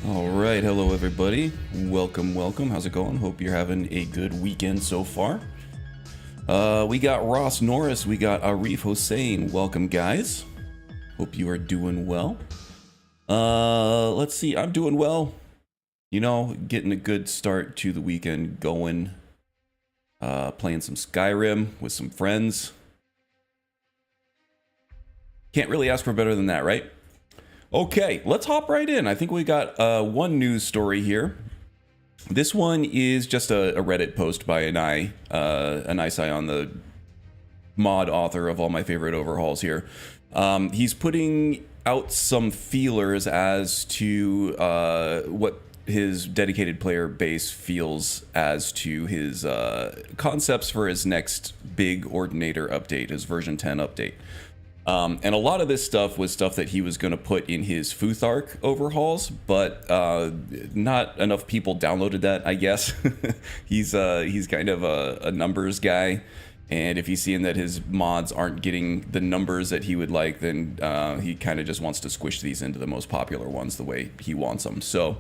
All right, hello everybody. Welcome. How's it going? Hope you're having a good weekend so far. We got Ross Norris, we got Arif Hossein. Welcome, guys. Hope you are doing well. Let's see. I'm doing well. You know, getting a good start to the weekend going. Playing some Skyrim with some friends. Can't really ask for better than that, right? Okay, let's hop right in. I think we got one news story here. This one is just a Reddit post by Anai on the mod author of all my favorite overhauls here. He's putting out some feelers as to what his dedicated player base feels as to his concepts for his next big Ordinator update, his version 10 update. And a lot of this stuff was stuff that he was going to put in his Futhark overhauls, but not enough people downloaded that, I guess. He's kind of a numbers guy, and if he's seeing that his mods aren't getting the numbers that he would like, then he kind of just wants to squish these into the most popular ones the way he wants them. So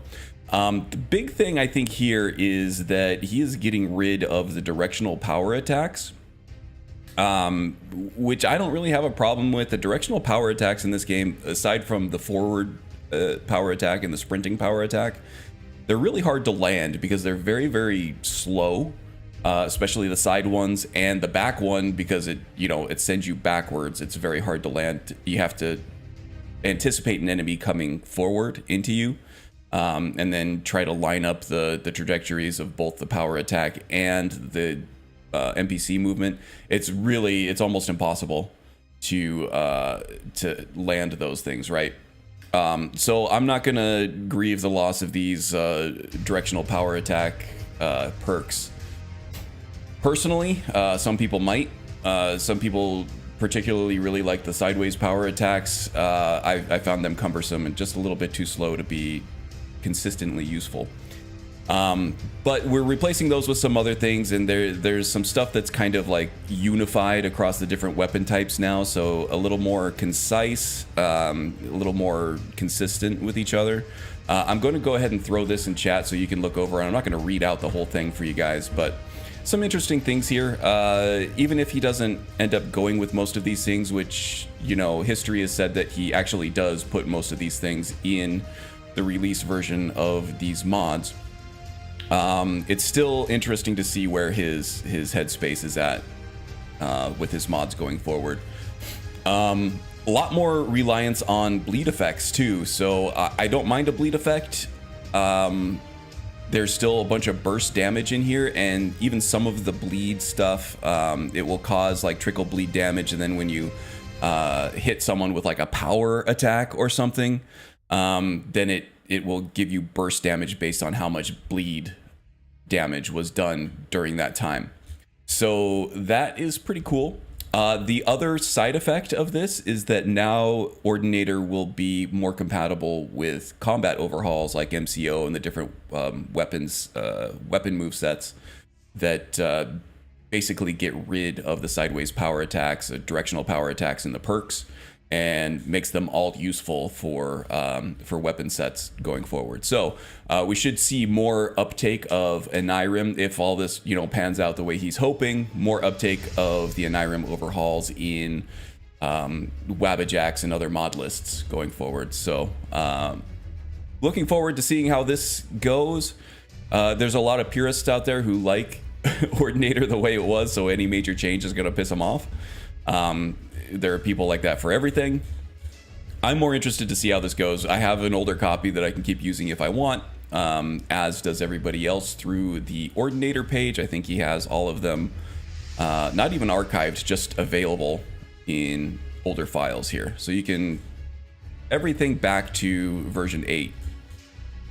the big thing I think here is that he is getting rid of the directional power attacks. Which I don't really have a problem with. The directional power attacks in this game, aside from the forward power attack and the sprinting power attack, they're really hard to land because they're very, very slow, especially the side ones, and the back one, because it sends you backwards. It's very hard to land. You have to anticipate an enemy coming forward into you, and then try to line up the trajectories of both the power attack and the NPC movement. It's almost impossible to land those things, right? So I'm not gonna grieve the loss of these directional power attack perks. Personally, some people might. Some people particularly really like the sideways power attacks. I found them cumbersome and just a little bit too slow to be consistently useful. But we're replacing those with some other things, and there's some stuff that's kind of like unified across the different weapon types now, so a little more concise, a little more consistent with each other. I'm going to go ahead and throw this in chat so you can look over, and I'm not going to read out the whole thing for you guys, but some interesting things here. Even if he doesn't end up going with most of these things, which, history has said that he actually does put most of these things in the release version of these mods. It's still interesting to see where his headspace is at with his mods going forward. A lot more reliance on bleed effects too, so I don't mind a bleed effect. There's still a bunch of burst damage in here, and even some of the bleed stuff, it will cause like trickle bleed damage, and then when you hit someone with like a power attack or something, then it will give you burst damage based on how much bleed damage was done during that time. So that is pretty cool. The other side effect of this is that now Ordinator will be more compatible with combat overhauls like MCO and the different weapon move sets that basically get rid of the sideways power attacks, directional power attacks, and the perks, and makes them all useful for weapon sets going forward. So we should see more uptake of Anirim if all this pans out the way he's hoping. More uptake of the Anirim overhauls in Wabbajacks and other mod lists going forward. So looking forward to seeing how this goes. There's a lot of purists out there who like Ordinator the way it was, so any major change is going to piss them off. There are people like that for everything. I'm more interested to see how this goes. I have an older copy that I can keep using if I want, as does everybody else through the Ordinator page. I think he has all of them, not even archived, just available in older files here. So you can, everything back to version 8,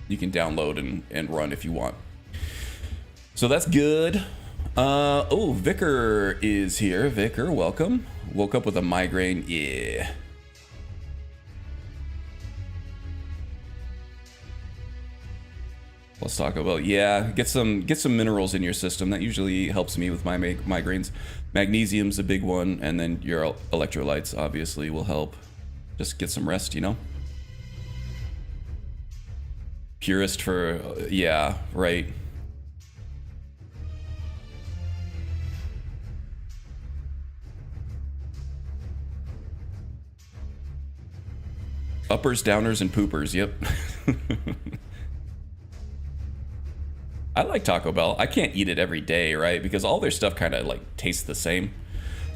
you can download and run if you want. So that's good. Oh, Vicar is here. Vicar, welcome. Woke up with a migraine. Yeah. Let's talk about, get some minerals in your system. That usually helps me with my migraines. Magnesium's a big one, and then your electrolytes obviously will help. Just get some rest, Purist for, yeah, right. Uppers, downers, and poopers, yep. I like Taco Bell. I can't eat it every day, right? Because all their stuff kind of like tastes the same.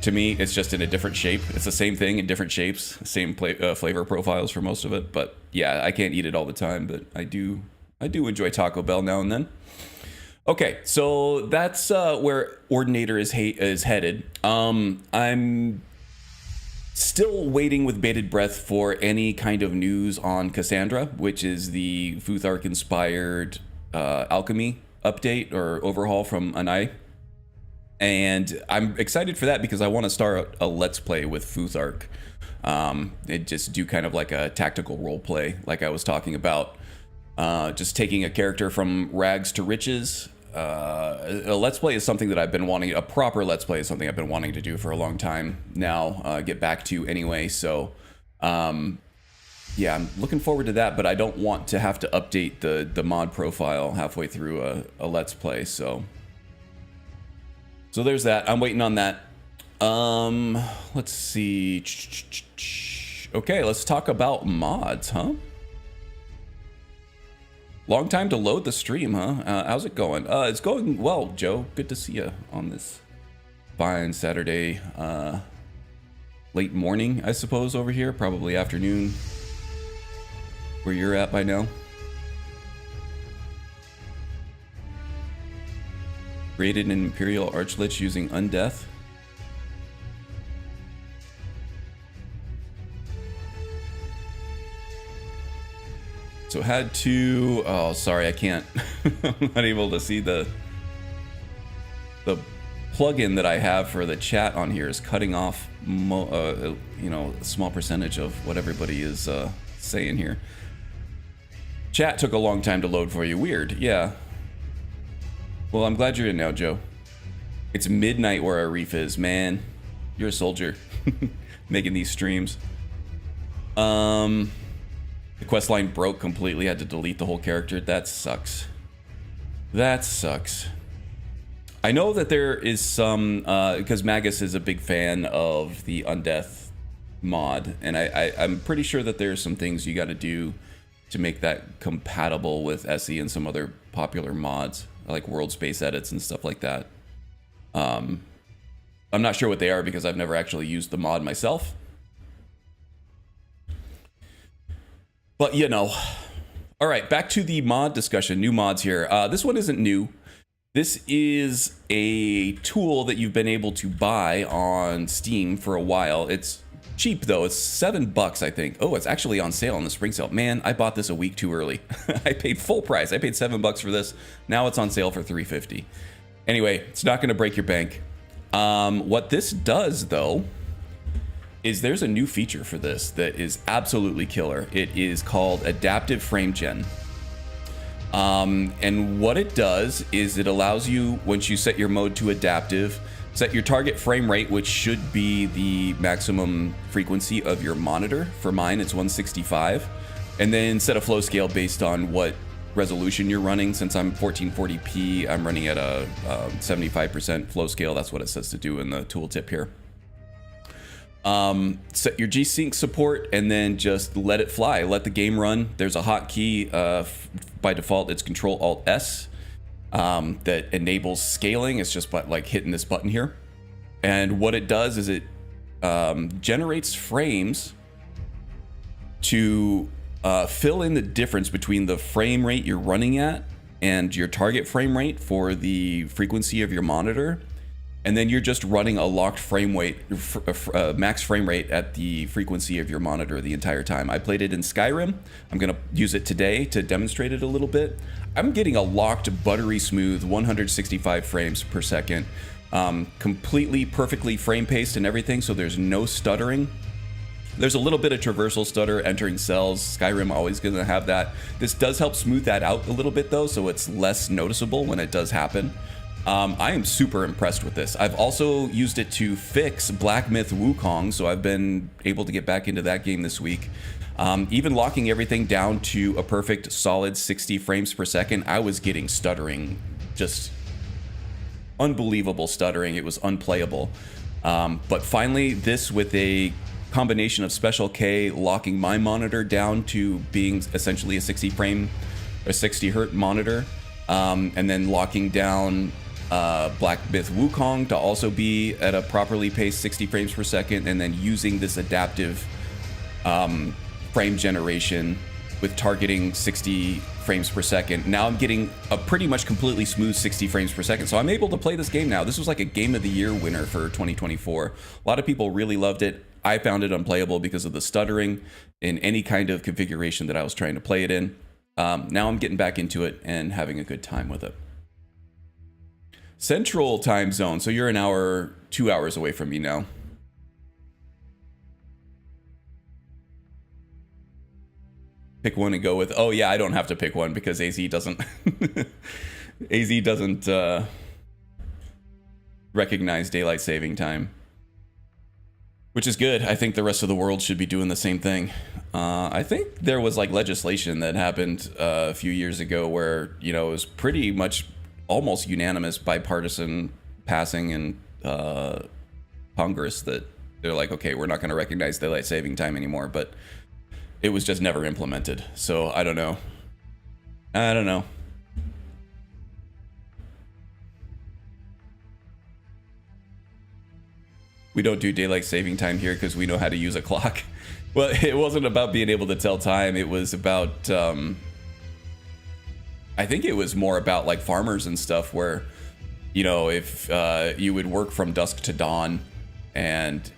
To me, it's just in a different shape. It's the same thing in different shapes, same flavor profiles for most of it. But yeah, I can't eat it all the time, but I do enjoy Taco Bell now and then. Okay, so that's where Ordinator is headed. I'm still waiting with bated breath for any kind of news on Cassandra, which is the Futhark-inspired alchemy update or overhaul from Anai. And I'm excited for that because I want to start a Let's Play with Futhark. And just do kind of like a tactical role play, like I was talking about. Just taking a character from rags to riches. A Let's Play is something that I've been wanting, a proper Let's Play is something I've been wanting to do for a long time now, get back to anyway. So, yeah, I'm looking forward to that, but I don't want to have to update the mod profile halfway through a Let's Play. So there's that. I'm waiting on that. Let's see. Okay, let's talk about mods, huh? Long time to load the stream, huh? How's it going? It's going well, Joe. Good to see you on this fine Saturday, late morning, I suppose, over here. Probably afternoon, where you're at by now. Created an Imperial Archlich using Undeath. So had to, oh, sorry, I can't, I'm not able to see the plugin that I have for the chat on here is cutting off, you know, a small percentage of what everybody is saying here. Chat took a long time to load for you, weird, yeah. Well, I'm glad you're in now, Joe. It's midnight where Arif is, man. You're a soldier, making these streams. The quest line broke completely. Had to delete the whole character. That sucks. That sucks. I know that there is some, because Magus is a big fan of the Undeath mod, and I'm pretty sure that there's some things you got to do to make that compatible with SE and some other popular mods, like world space edits and stuff like that. I'm not sure what they are because I've never actually used the mod myself. But, you know. All right, back to the mod discussion. New mods here. This one isn't new. This is a tool that you've been able to buy on Steam for a while. It's cheap, though. It's $7, I think. Oh, it's actually on sale in the spring sale. Man, I bought this a week too early. I paid full price. I paid $7 for this. Now it's on sale for $3.50. Anyway, it's not going to break your bank. What this does, though, is there's a new feature for this that is absolutely killer. It is called Adaptive Frame Gen. And what it does is it allows you, once you set your mode to adaptive, set your target frame rate, which should be the maximum frequency of your monitor. For mine, it's 165. And then set a flow scale based on what resolution you're running. Since I'm 1440p, I'm running at a 75% flow scale. That's what it says to do in the tooltip here. Set your G-Sync support and then just let it fly. Let the game run. There's a hotkey, by default it's Control-Alt-S, that enables scaling. It's just like hitting this button here. And what it does is it generates frames to fill in the difference between the frame rate you're running at and your target frame rate for the frequency of your monitor. And then you're just running a locked frame rate, max frame rate at the frequency of your monitor the entire time. I played it in Skyrim. I'm going to use it today to demonstrate it a little bit. I'm getting a locked, buttery smooth 165 frames per second. Completely, perfectly frame paced and everything, so there's no stuttering. There's a little bit of traversal stutter entering cells. Skyrim always going to have that. This does help smooth that out a little bit, though, so it's less noticeable when it does happen. I am super impressed with this. I've also used it to fix Black Myth Wukong, so I've been able to get back into that game this week. Even locking everything down to a perfect solid 60 frames per second, I was getting stuttering, just unbelievable stuttering. It was unplayable. But finally, this with a combination of Special K locking my monitor down to being essentially a 60 frame or 60 hertz monitor, and then locking down Black Myth Wukong to also be at a properly paced 60 frames per second, and then using this adaptive frame generation with targeting 60 frames per second. Now I'm getting a pretty much completely smooth 60 frames per second. So I'm able to play this game now. This was like a Game of the Year winner for 2024. A lot of people really loved it. I found it unplayable because of the stuttering in any kind of configuration that I was trying to play it in. Now I'm getting back into it and having a good time with it. Central time zone. So you're an hour, 2 hours away from me now. Pick one and go with. Oh yeah, I don't have to pick one because AZ doesn't. AZ doesn't recognize daylight saving time, which is good. I think the rest of the world should be doing the same thing. I think there was like legislation that happened a few years ago where, you know, it was pretty much almost unanimous bipartisan passing in Congress that they're like, okay, we're not going to recognize daylight saving time anymore, but it was just never implemented. So I don't know. I don't know. We don't do daylight saving time here because we know how to use a clock. Well, it wasn't about being able to tell time. It was about, I think it was more about like farmers and stuff where, you know, if you would work from dusk to dawn, and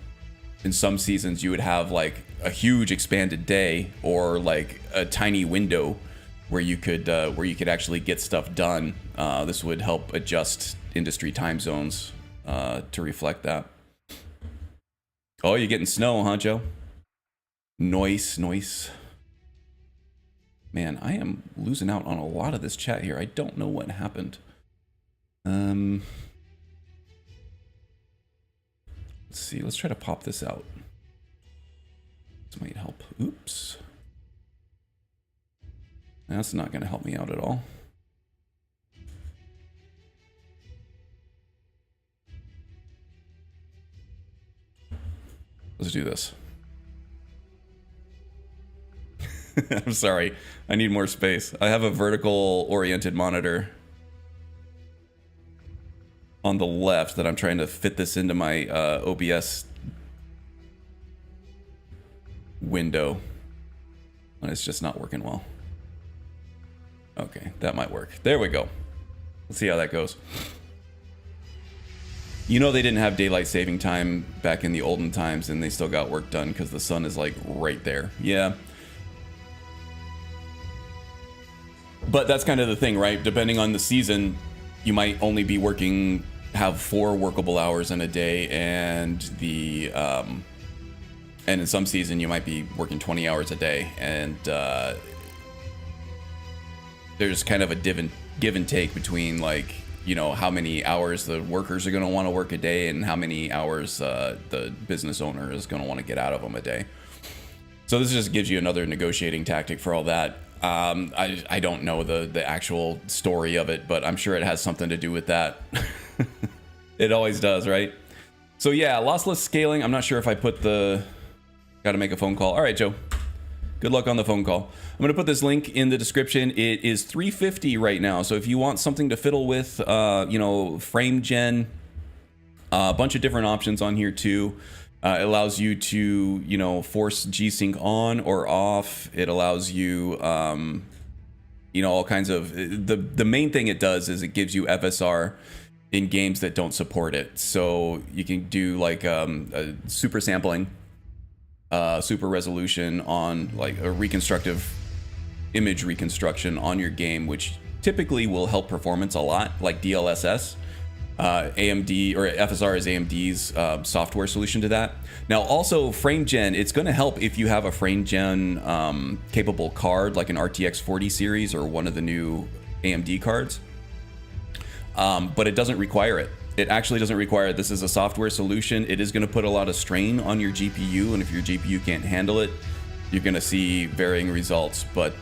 in some seasons you would have like a huge expanded day or like a tiny window where you could actually get stuff done. This would help adjust industry time zones to reflect that. Oh, you're getting snow, huh, Joe? Noise. Man, I am losing out on a lot of this chat here. I don't know what happened. Let's see. Let's try to pop this out. This might help. Oops. That's not going to help me out at all. Let's do this. I'm sorry. I need more space. I have a vertical oriented monitor on the left that I'm trying to fit this into my OBS window, and it's just not working well. Okay, that might work. There we go. Let's see how that goes. You know, they didn't have daylight saving time back in the olden times, and they still got work done because the sun is like right there. Yeah. But that's kind of the thing, right? Depending on the season, you might only be working, have 4 workable hours in a day, and the and in some season you might be working 20 hours a day, and there's kind of a give and take between, like, you know, how many hours the workers are going to want to work a day and how many hours the business owner is going to want to get out of them a day. So this just gives you another negotiating tactic for all that. I don't know the actual story of it, but I'm sure it has something to do with that. It always does, right? So yeah, lossless scaling. I'm not sure if I put the... Got to make a phone call. All right, Joe. Good luck on the phone call. I'm going to put this link in the description. It is $350 right now. So if you want something to fiddle with, you know, frame gen, a bunch of different options on here too. It allows you to, you know, force G-Sync on or off. It allows you, you know, all kinds of... The main thing it does is it gives you FSR in games that don't support it. So you can do like a super sampling, super resolution on like a reconstructive image reconstruction on your game, which typically will help performance a lot, like DLSS. AMD or FSR is AMD's software solution to that. Now also frame gen, it's going to help if you have a frame gen capable card like an RTX 40 series or one of the new AMD cards, but it doesn't require it. It actually doesn't require it. This is a software solution. It is going to put a lot of strain on your GPU, and if your GPU can't handle it, you're gonna see varying results. But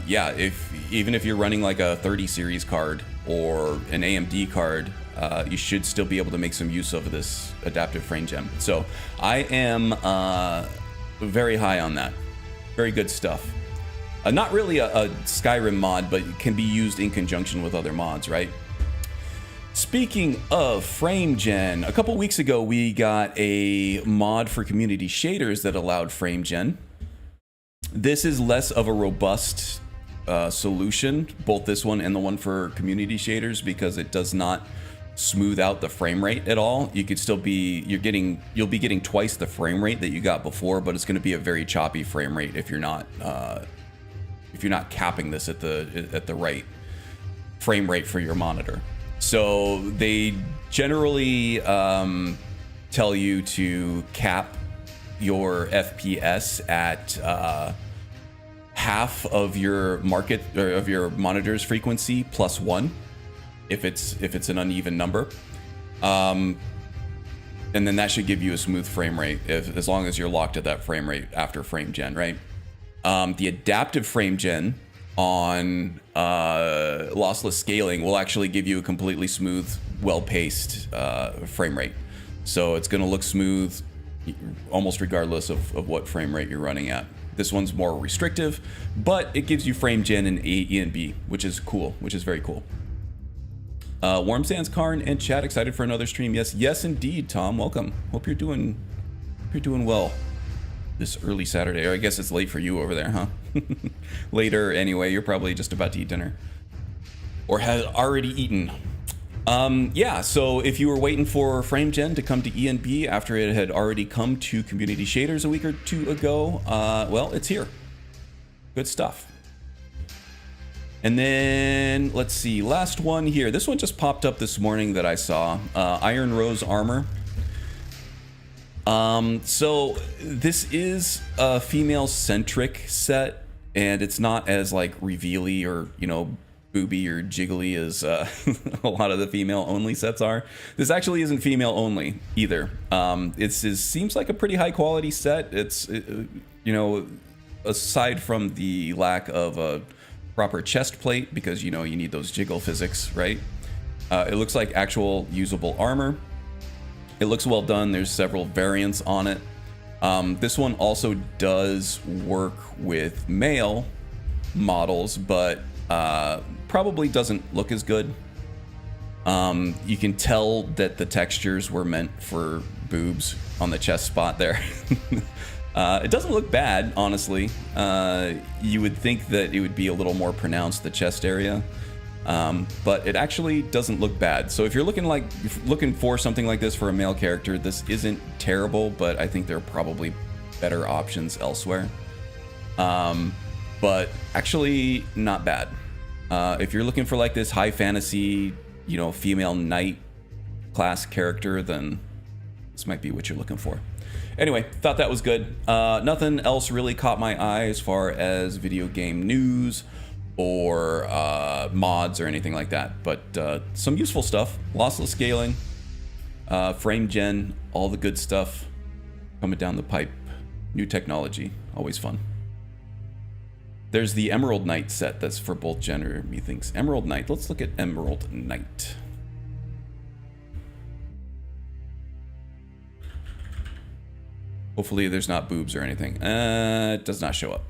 yeah, even if you're running like a 30 series card or an AMD card, you should still be able to make some use of this adaptive frame gen. So I am very high on that. Very good stuff. Not really a Skyrim mod, but it can be used in conjunction with other mods, right? Speaking of frame gen, a couple weeks ago we got a mod for community shaders that allowed frame gen. This is less of a robust solution, both this one and the one for community shaders, because it does not smooth out the frame rate at all. You could still be, you'll be getting twice the frame rate that you got before, but it's going to be a very choppy frame rate if you're not capping this at the right frame rate for your monitor. So they generally tell you to cap your FPS at half of your market or of your monitor's frequency plus 1 if it's an uneven number, and then that should give you a smooth frame rate as long as you're locked at that frame rate after frame gen, right? The adaptive frame gen on lossless scaling will actually give you a completely smooth, well-paced frame rate. So it's going to look smooth almost regardless of what frame rate you're running at. This one's more restrictive, but it gives you frame gen in E and B, which is cool, which is very cool. Warm Sands, Karn, and Chad excited for another stream. Yes, indeed, Tom. Welcome. Hope you're doing well this early Saturday. Or I guess it's late for you over there, huh? Later, anyway. You're probably just about to eat dinner, or had already eaten. Yeah. So if you were waiting for frame gen to come to E and B after it had already come to community shaders a week or two ago, well, it's here. Good stuff. And then, let's see, last one here. This one just popped up this morning that I saw. Iron Rose armor. So this is a female-centric set, and it's not as, like, revealy or, you know, booby or jiggly as a lot of the female-only sets are. This actually isn't female-only either. It seems like a pretty high-quality set. You know, aside from the lack of a proper chest plate, because you know you need those jiggle physics, right? It looks like actual usable armor. It looks well done. There's several variants on it. This one also does work with male models, but probably doesn't look as good. You can tell that the textures were meant for boobs on the chest spot there. It doesn't look bad, honestly. You would think that it would be a little more pronounced, the chest area, but it actually doesn't look bad. So if you're looking for something like this for a male character, this isn't terrible, but I think there are probably better options elsewhere. But actually not bad. If you're looking for like this high fantasy, you know, female knight class character, then this might be what you're looking for. Anyway, thought that was good. Nothing else really caught my eye as far as video game news or mods or anything like that, but some useful stuff. Lossless scaling, frame gen, all the good stuff coming down the pipe. New technology, always fun. There's the Emerald Knight set that's for both gender, methinks. Emerald Knight, let's look at Emerald Knight. Hopefully there's not boobs or anything. It does not show up.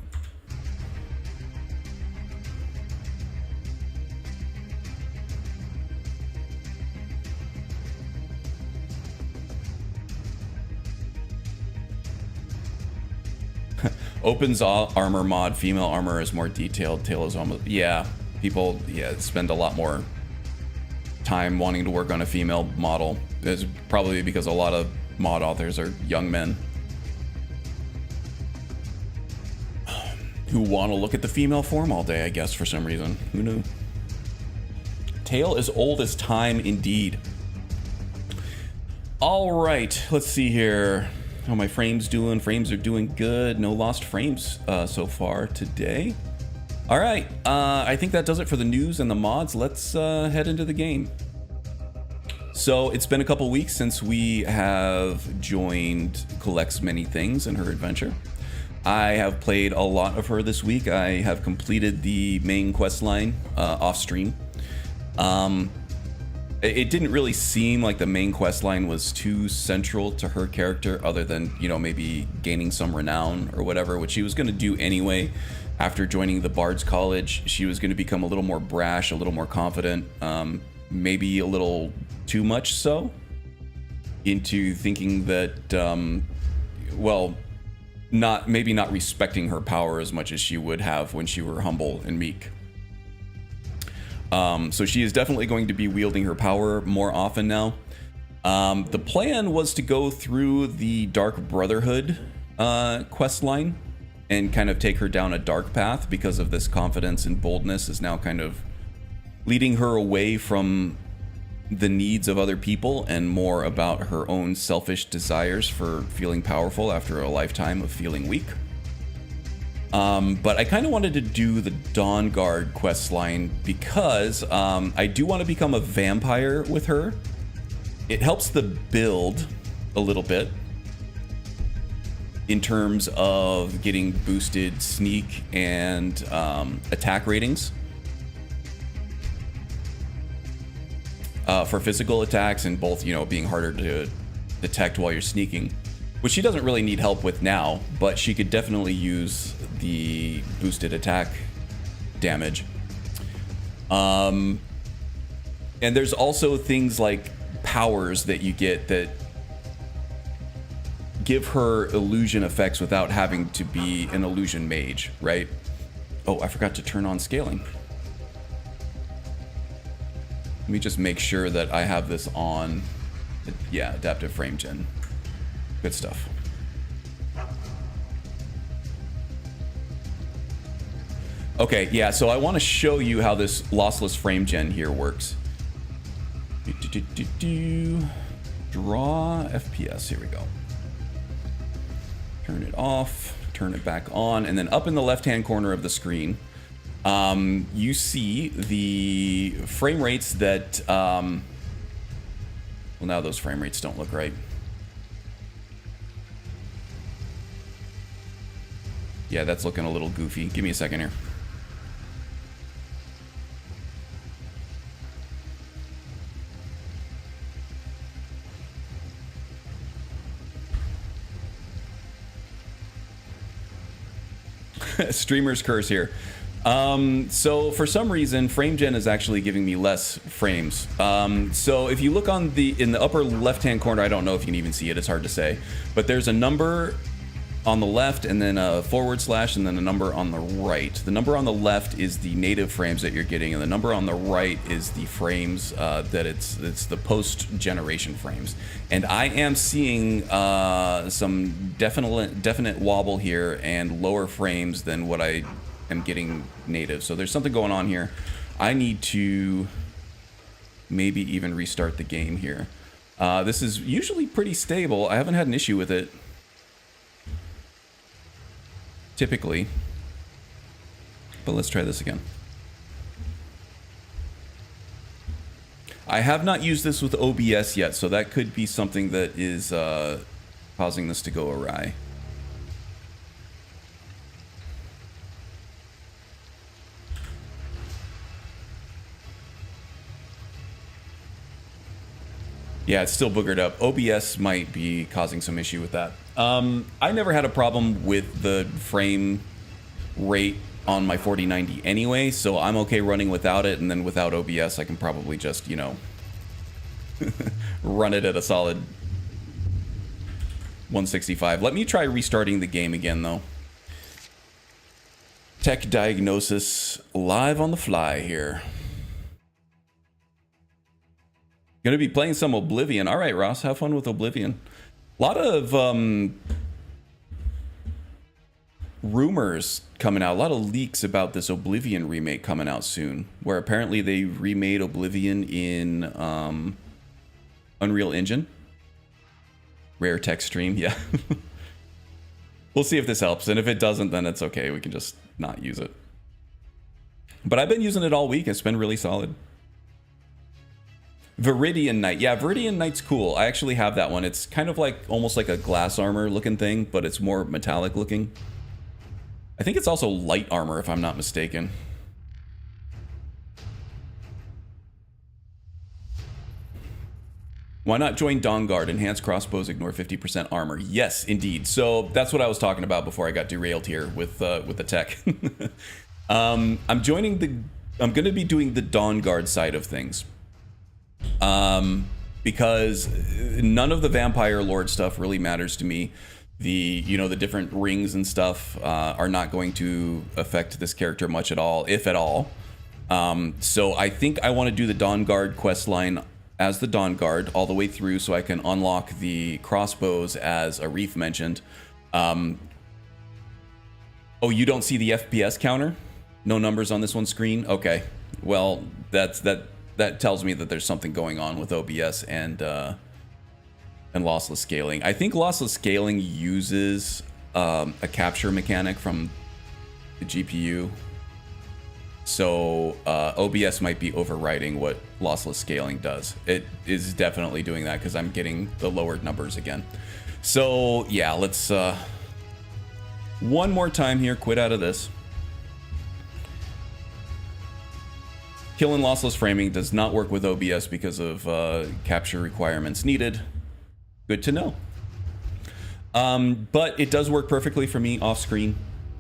Opens armor mod, female armor is more detailed. Tail is almost, yeah. People, spend a lot more time wanting to work on a female model. It's probably because a lot of mod authors are young men who want to look at the female form all day, I guess, for some reason. Who knew? Tale is old as time, indeed. All right, let's see here. How my frames doing? Frames are doing good. No lost frames so far today. All right, I think that does it for the news and the mods. Let's head into the game. So it's been a couple weeks since we have joined Collects Many Things in her adventure. I have played a lot of her this week. I have completed the main quest line off stream. It didn't really seem like the main quest line was too central to her character, other than, you know, maybe gaining some renown or whatever, which she was going to do anyway. After joining the Bard's College, she was going to become a little more brash, a little more confident, maybe a little too much so, into thinking that, well, maybe not respecting her power as much as she would have when she were humble and meek. So she is definitely going to be wielding her power more often now. The plan was to go through the Dark Brotherhood quest line and kind of take her down a dark path, because of this confidence and boldness is now kind of leading her away from the needs of other people and more about her own selfish desires for feeling powerful after a lifetime of feeling weak. But I kind of wanted to do the Dawn Guard quest line because I do want to become a vampire with her. It helps the build a little bit in terms of getting boosted sneak and attack ratings for physical attacks, and both, you know, being harder to detect while you're sneaking, which she doesn't really need help with now, but she could definitely use the boosted attack damage. And there's also things like powers that you get that give her illusion effects without having to be an illusion mage, right? Oh, I forgot to turn on scaling. Let me just make sure that I have this on. Yeah, adaptive frame gen. Good stuff. Okay, yeah, so I want to show you how this lossless frame gen here works. Draw FPS, here we go. Turn it off, turn it back on, and then up in the left-hand corner of the screen, you see the frame rates that, well, now those frame rates don't look right. Yeah, that's looking a little goofy. Give me a second here. Streamer's curse here. So for some reason, frame gen is actually giving me less frames. So if you look on in the upper left-hand corner, I don't know if you can even see it, it's hard to say, but there's a number on the left, and then a /, and then a number on the right. The number on the left is the native frames that you're getting, and the number on the right is the frames that it's the post-generation frames. And I am seeing some definite wobble here and lower frames than what I am getting native. So there's something going on here. I need to maybe even restart the game here. This is usually pretty stable. I haven't had an issue with it typically, but let's try this again. I have not used this with OBS yet, so that could be something that is causing this to go awry. Yeah, it's still boogered up. OBS might be causing some issue with that. I never had a problem with the frame rate on my 4090 anyway, so I'm okay running without it, and then without OBS I can probably just, you know, run it at a solid 165. Let me try restarting the game again, though. Tech diagnosis live on the fly here. Gonna be playing some Oblivion. All right, Ross, have fun with Oblivion. A lot of rumors coming out, a lot of leaks about this Oblivion remake coming out soon, where apparently they remade Oblivion in Unreal Engine. Rare text stream, yeah. We'll see if this helps, and if it doesn't, then it's okay. We can just not use it. But I've been using it all week. It's been really solid. Viridian Knight. Yeah, Viridian Knight's cool. I actually have that one. It's kind of like almost like a glass armor looking thing, but it's more metallic looking. I think it's also light armor, if I'm not mistaken. Why not join Dawn Guard? Enhanced crossbows ignore 50% armor. Yes, indeed. So that's what I was talking about before I got derailed here with the tech. I'm going to be doing the Dawn Guard side of things. Because none of the Vampire Lord stuff really matters to me. The different rings and stuff are not going to affect this character much at all, if at all. So I think I want to do the Dawn Guard quest line as the Dawn Guard all the way through, so I can unlock the crossbows as Arif mentioned. Oh, you don't see the FPS counter? No numbers on this one screen? Okay. Well, that tells me that there's something going on with OBS and lossless scaling. I think lossless scaling uses a capture mechanic from the GPU. So OBS might be overriding what lossless scaling does. It is definitely doing that because I'm getting the lowered numbers again. So yeah, let's one more time here, quit out of this. Kill and lossless framing does not work with OBS because of capture requirements needed. Good to know. But it does work perfectly for me off screen.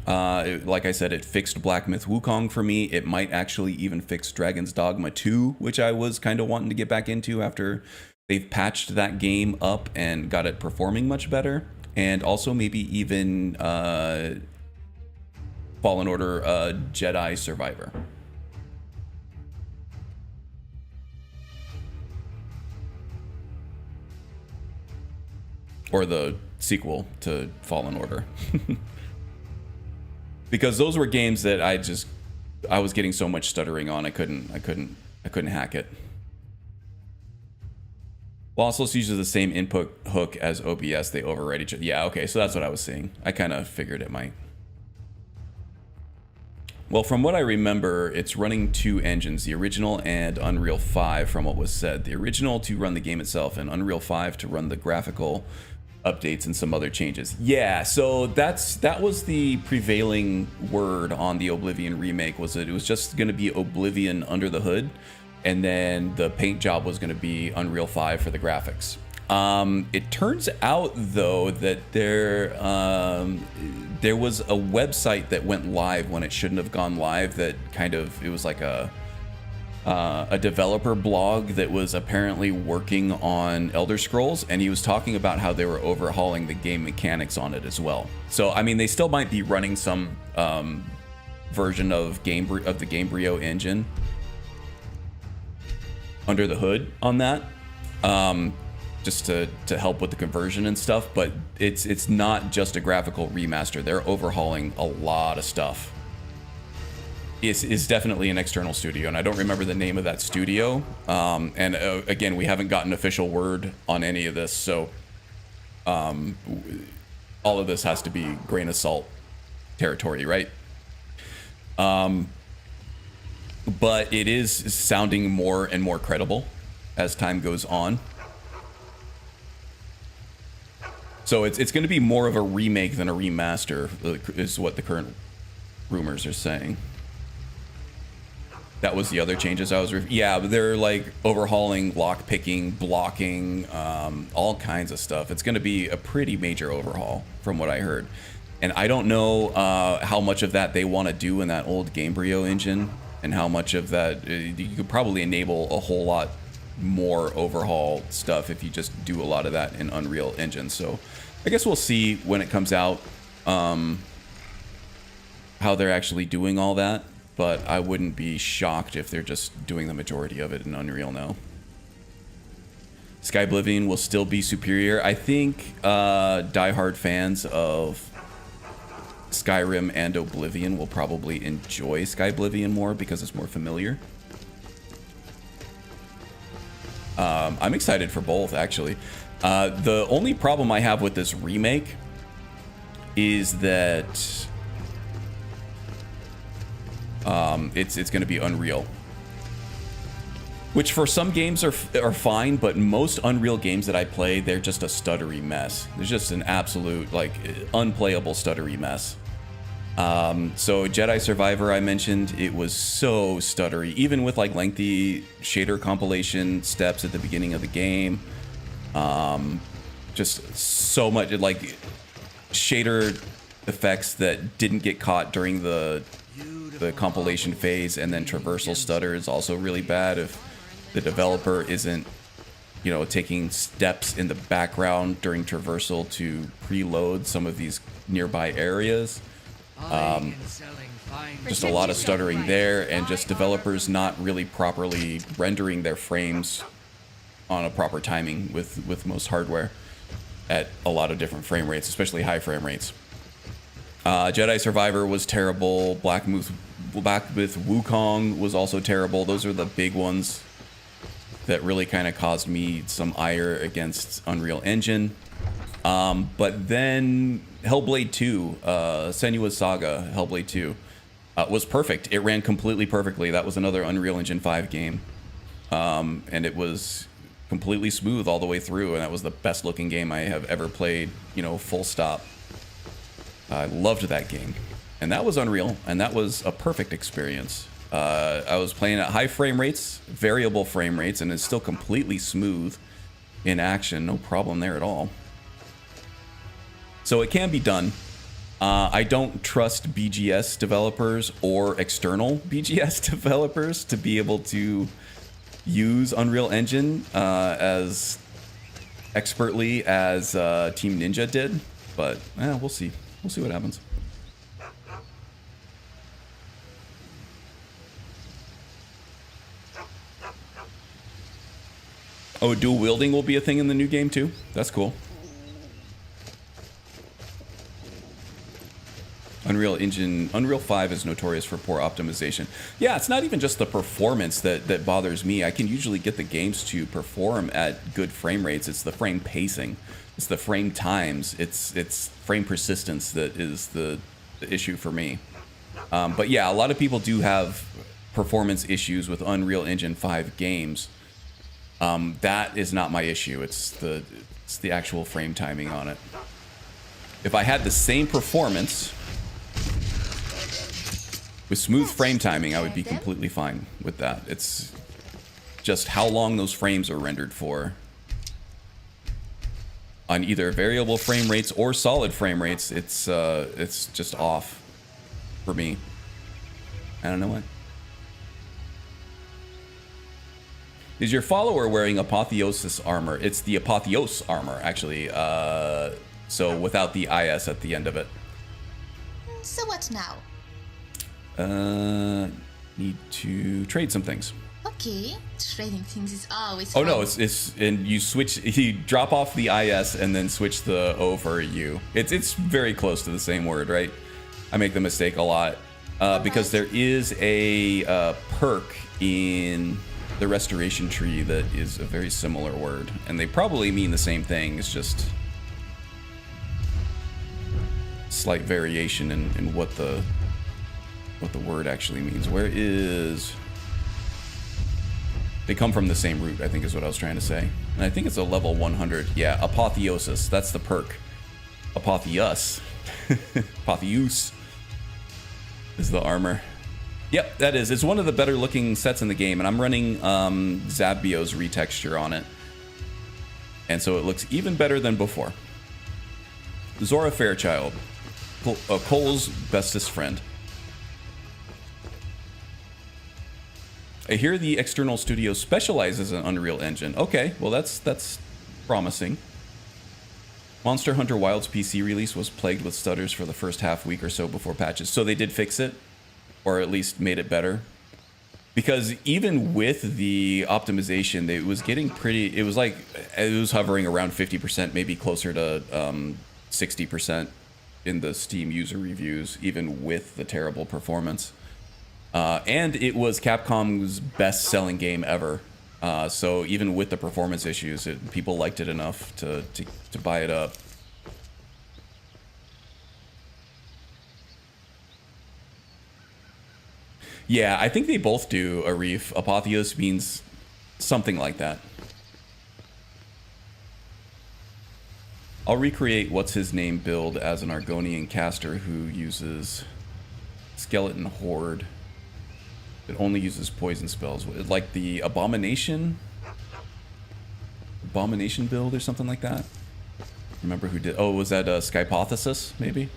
Like I said, it fixed Black Myth Wukong for me. It might actually even fix Dragon's Dogma 2, which I was kind of wanting to get back into after they've patched that game up and got it performing much better. And also maybe even Fallen Order Jedi Survivor. Or the sequel to Fallen Order. Because those were games that I was getting so much stuttering on, I couldn't hack it. Lossless uses the same input hook as OBS. They override each other. Yeah, okay, so that's what I was seeing. I kind of figured it might. Well, from what I remember, it's running two engines, the original and Unreal 5 from what was said. The original to run the game itself and Unreal 5 to run the graphical updates and some other changes. Yeah, so that was the prevailing word on the Oblivion remake, was that it was just going to be Oblivion under the hood, and then the paint job was going to be Unreal 5 for the graphics. It turns out though that there was a website that went live when it shouldn't have gone live, that it was like a developer blog that was apparently working on Elder Scrolls, and he was talking about how they were overhauling the game mechanics on it as well. So I mean, they still might be running some version of the Gamebryo engine under the hood on that, just to help with the conversion and stuff. But it's not just a graphical remaster. They're overhauling a lot of stuff. Is definitely an external studio, and I don't remember the name of that studio. And again, we haven't gotten official word on any of this, so all of this has to be grain of salt territory, right? But it is sounding more and more credible as time goes on. So it's going to be more of a remake than a remaster, is what the current rumors are saying. That was the other changes I was... Yeah, they're like overhauling, lockpicking, blocking, all kinds of stuff. It's going to be a pretty major overhaul from what I heard. And I don't know how much of that they want to do in that old Gamebryo engine, and how much of that... you could probably enable a whole lot more overhaul stuff if you just do a lot of that in Unreal Engine. So I guess we'll see when it comes out how they're actually doing all that. But I wouldn't be shocked if they're just doing the majority of it in Unreal now. Skyblivion will still be superior. I think diehard fans of Skyrim and Oblivion will probably enjoy Skyblivion more because it's more familiar. I'm excited for both, actually. The only problem I have with this remake is that it's going to be Unreal, which for some games are fine, but most Unreal games that I play, they're just a stuttery mess. There's just an absolute, like, unplayable stuttery mess. So Jedi Survivor, I mentioned, it was so stuttery, even with like lengthy shader compilation steps at the beginning of the game. Just so much like shader effects that didn't get caught during the compilation phase, and then traversal stutter is also really bad if the developer isn't, you know, taking steps in the background during traversal to preload some of these nearby areas. Just a lot of stuttering there, and just developers not really properly rendering their frames on a proper timing with most hardware at a lot of different frame rates, especially high frame rates. Jedi Survivor was terrible. Black Myth Wukong was also terrible. Those are the big ones that really kind of caused me some ire against Unreal Engine. But then Hellblade 2, Senua's Saga, Hellblade 2, was perfect. It ran completely perfectly. That was another Unreal Engine 5 game. And it was completely smooth all the way through, and that was the best looking game I have ever played, you know, full stop. I loved that game. And that was Unreal, and that was a perfect experience. I was playing at high frame rates, variable frame rates, and it's still completely smooth in action. No problem there at all. So it can be done. I don't trust BGS developers or external BGS developers to be able to use Unreal Engine as expertly as Team Ninja did, but we'll see. We'll see what happens. Oh, dual wielding will be a thing in the new game too? That's cool. Unreal 5 is notorious for poor optimization. Yeah, it's not even just the performance that bothers me. I can usually get the games to perform at good frame rates. It's the frame pacing. It's the frame times. It's frame persistence that is the issue for me. But yeah, a lot of people do have performance issues with Unreal Engine 5 games. That is not my issue. It's the actual frame timing on it. If I had the same performance with smooth frame timing, I would be completely fine with that. It's just how long those frames are rendered for. On either variable frame rates or solid frame rates, it's just off for me. I don't know why. Is your follower wearing Apotheosis armor? It's the Apotheos armor, actually. So without the IS at the end of it. So what now? Need to trade some things. Okay, trading things is always Oh fun. no, it's and you drop off the IS and then switch the O for a U. It's very close to the same word, right? I make the mistake a lot because there is a perk in the restoration tree that is a very similar word, and they probably mean the same thing. It's just slight variation in what the word actually means. Where is... They come from the same root, I think is what I was trying to say. And I think it's a level 100. Yeah, Apotheosis. That's the perk. Apotheus. Apotheus is the armor. Yep, that is. It's one of the better looking sets in the game, and I'm running Zabio's retexture on it. And so it looks even better than before. Zora Fairchild. Cole's bestest friend. I hear the external studio specializes in Unreal Engine. Okay, well that's promising. Monster Hunter Wilds PC release was plagued with stutters for the first half week or so before patches. So they did fix it, or at least made it better. Because even with the optimization, it was getting pretty... It was like... It was hovering around 50%, maybe closer to 60% in the Steam user reviews, even with the terrible performance. And it was Capcom's best-selling game ever. So even with the performance issues, people liked it enough to buy it up. Yeah, I think they both do, Arif. Apotheos means something like that. I'll recreate what's his name build as an Argonian caster who uses Skeleton Horde. It only uses poison spells. Like the Abomination build or something like that. Remember who did? Oh, was that Skypothesis, maybe?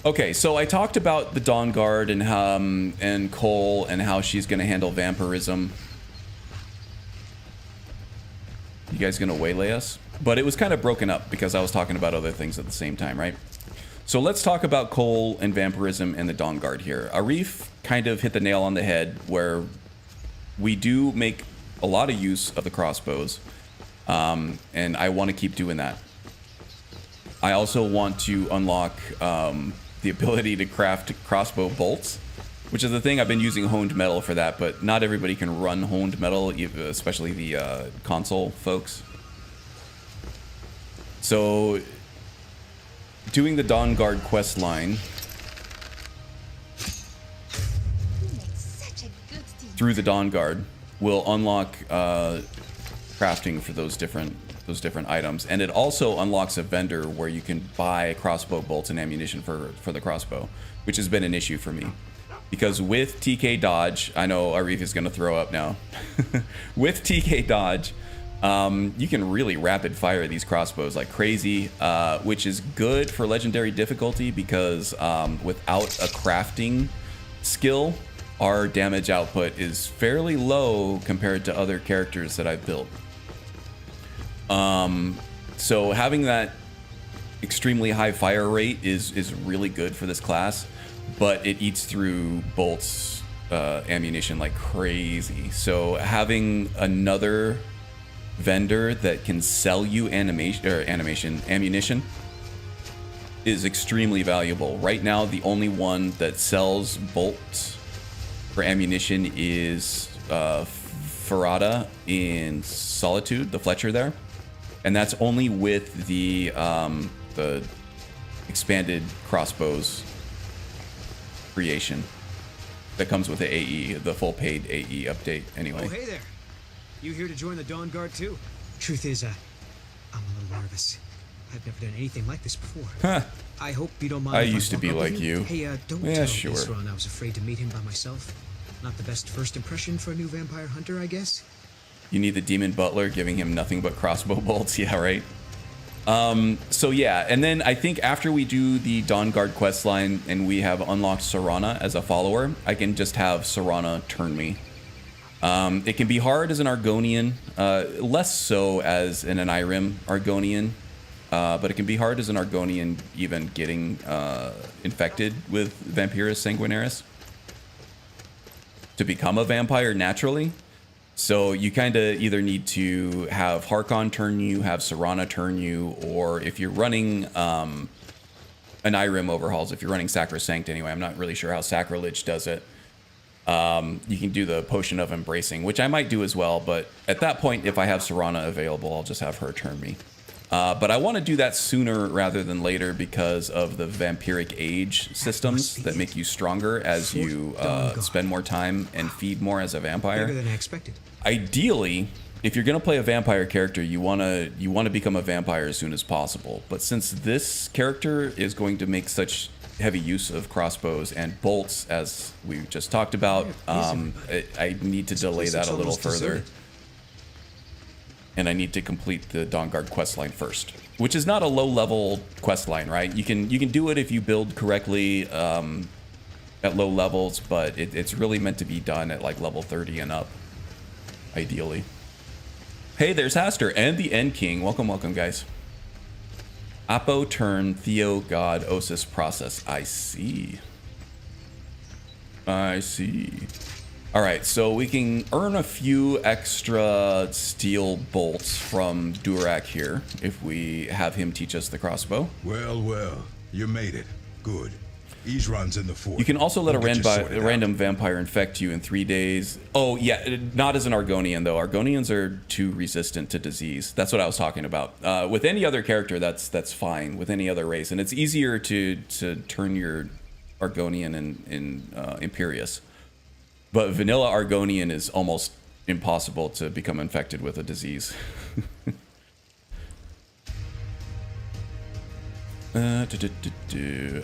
Okay, so I talked about the Dawn Guard and Cole and how she's going to handle vampirism. You guys going to waylay us? But it was kind of broken up because I was talking about other things at the same time, right? So let's talk about Cole and vampirism and the Dawn Guard here. Arif kind of hit the nail on the head where we do make a lot of use of the crossbows. And I want to keep doing that. I also want to unlock the ability to craft crossbow bolts, which is the thing. I've been using honed metal for that, but not everybody can run honed metal, especially the console folks. So doing the Dawn Guard quest line through the Dawn Guard will unlock crafting for those different items, and it also unlocks a vendor where you can buy crossbow bolts and ammunition for the crossbow, which has been an issue for me because with TK dodge, I know Arif is going to throw up now. With TK dodge, you can really rapid fire these crossbows like crazy, which is good for legendary difficulty because without a crafting skill, our damage output is fairly low compared to other characters that I've built. So having that extremely high fire rate is really good for this class, but it eats through bolts, ammunition like crazy. So having another vendor that can sell you ammunition is extremely valuable. Right now, the only one that sells bolts for ammunition is Farada in Solitude, the Fletcher there. And that's only with the expanded crossbows creation that comes with the AE, the full paid AE update anyway. Oh, hey there. You here to join the Dawn Guard too? Truth is, I'm a little nervous. I've never done anything like this before. Huh. I hope you don't mind. I if used to walk be up like with you. Hey, don't Yeah, tell sure. Isran I was afraid to meet him by myself. Not the best first impression for a new vampire hunter, I guess. You need the Demon Butler giving him nothing but crossbow bolts. Yeah, right. So yeah, and then I think after we do the Dawn Guard quest line and we have unlocked Serana as a follower, I can just have Serana turn me. It can be hard as an Argonian, less so as an Irem Argonian, but it can be hard as an Argonian even getting infected with Vampirus Sanguinaris to become a vampire naturally. So you kind of either need to have Harkon turn you, have Serana turn you, or if you're running an Irem overhauls, if you're running Sacrosanct anyway, I'm not really sure how Sacrilege does it. You can do the Potion of Embracing, which I might do as well, but at that point, if I have Serana available, I'll just have her turn me. But I want to do that sooner rather than later because of the vampiric age systems that make you stronger as you spend more time and feed more as a vampire. Bigger than I expected. Ideally, if you're going to play a vampire character, you want to become a vampire as soon as possible. But since this character is going to make such heavy use of crossbows and bolts, as we just talked about, I need to delay that a little further. And I need to complete the Dawn Guard quest line first, which is not a low-level quest line, right? You can do it if you build correctly at low levels, but it's really meant to be done at like level 30 and up, ideally. Hey, there's Haster and the End King. Welcome, welcome, guys. Apo turn Theo God Osis process. I see. All right, so we can earn a few extra steel bolts from Durak here if we have him teach us the crossbow. Well, you made it. Good. Isran's in the fort. You can also let We'll get you a sorted random vampire infect you in 3 days. Oh, yeah, not as an Argonian, though. Argonians are too resistant to disease. That's what I was talking about. With any other character, that's fine. With any other race. And it's easier to turn your Argonian in Imperious. But vanilla Argonian is almost impossible to become infected with a disease. I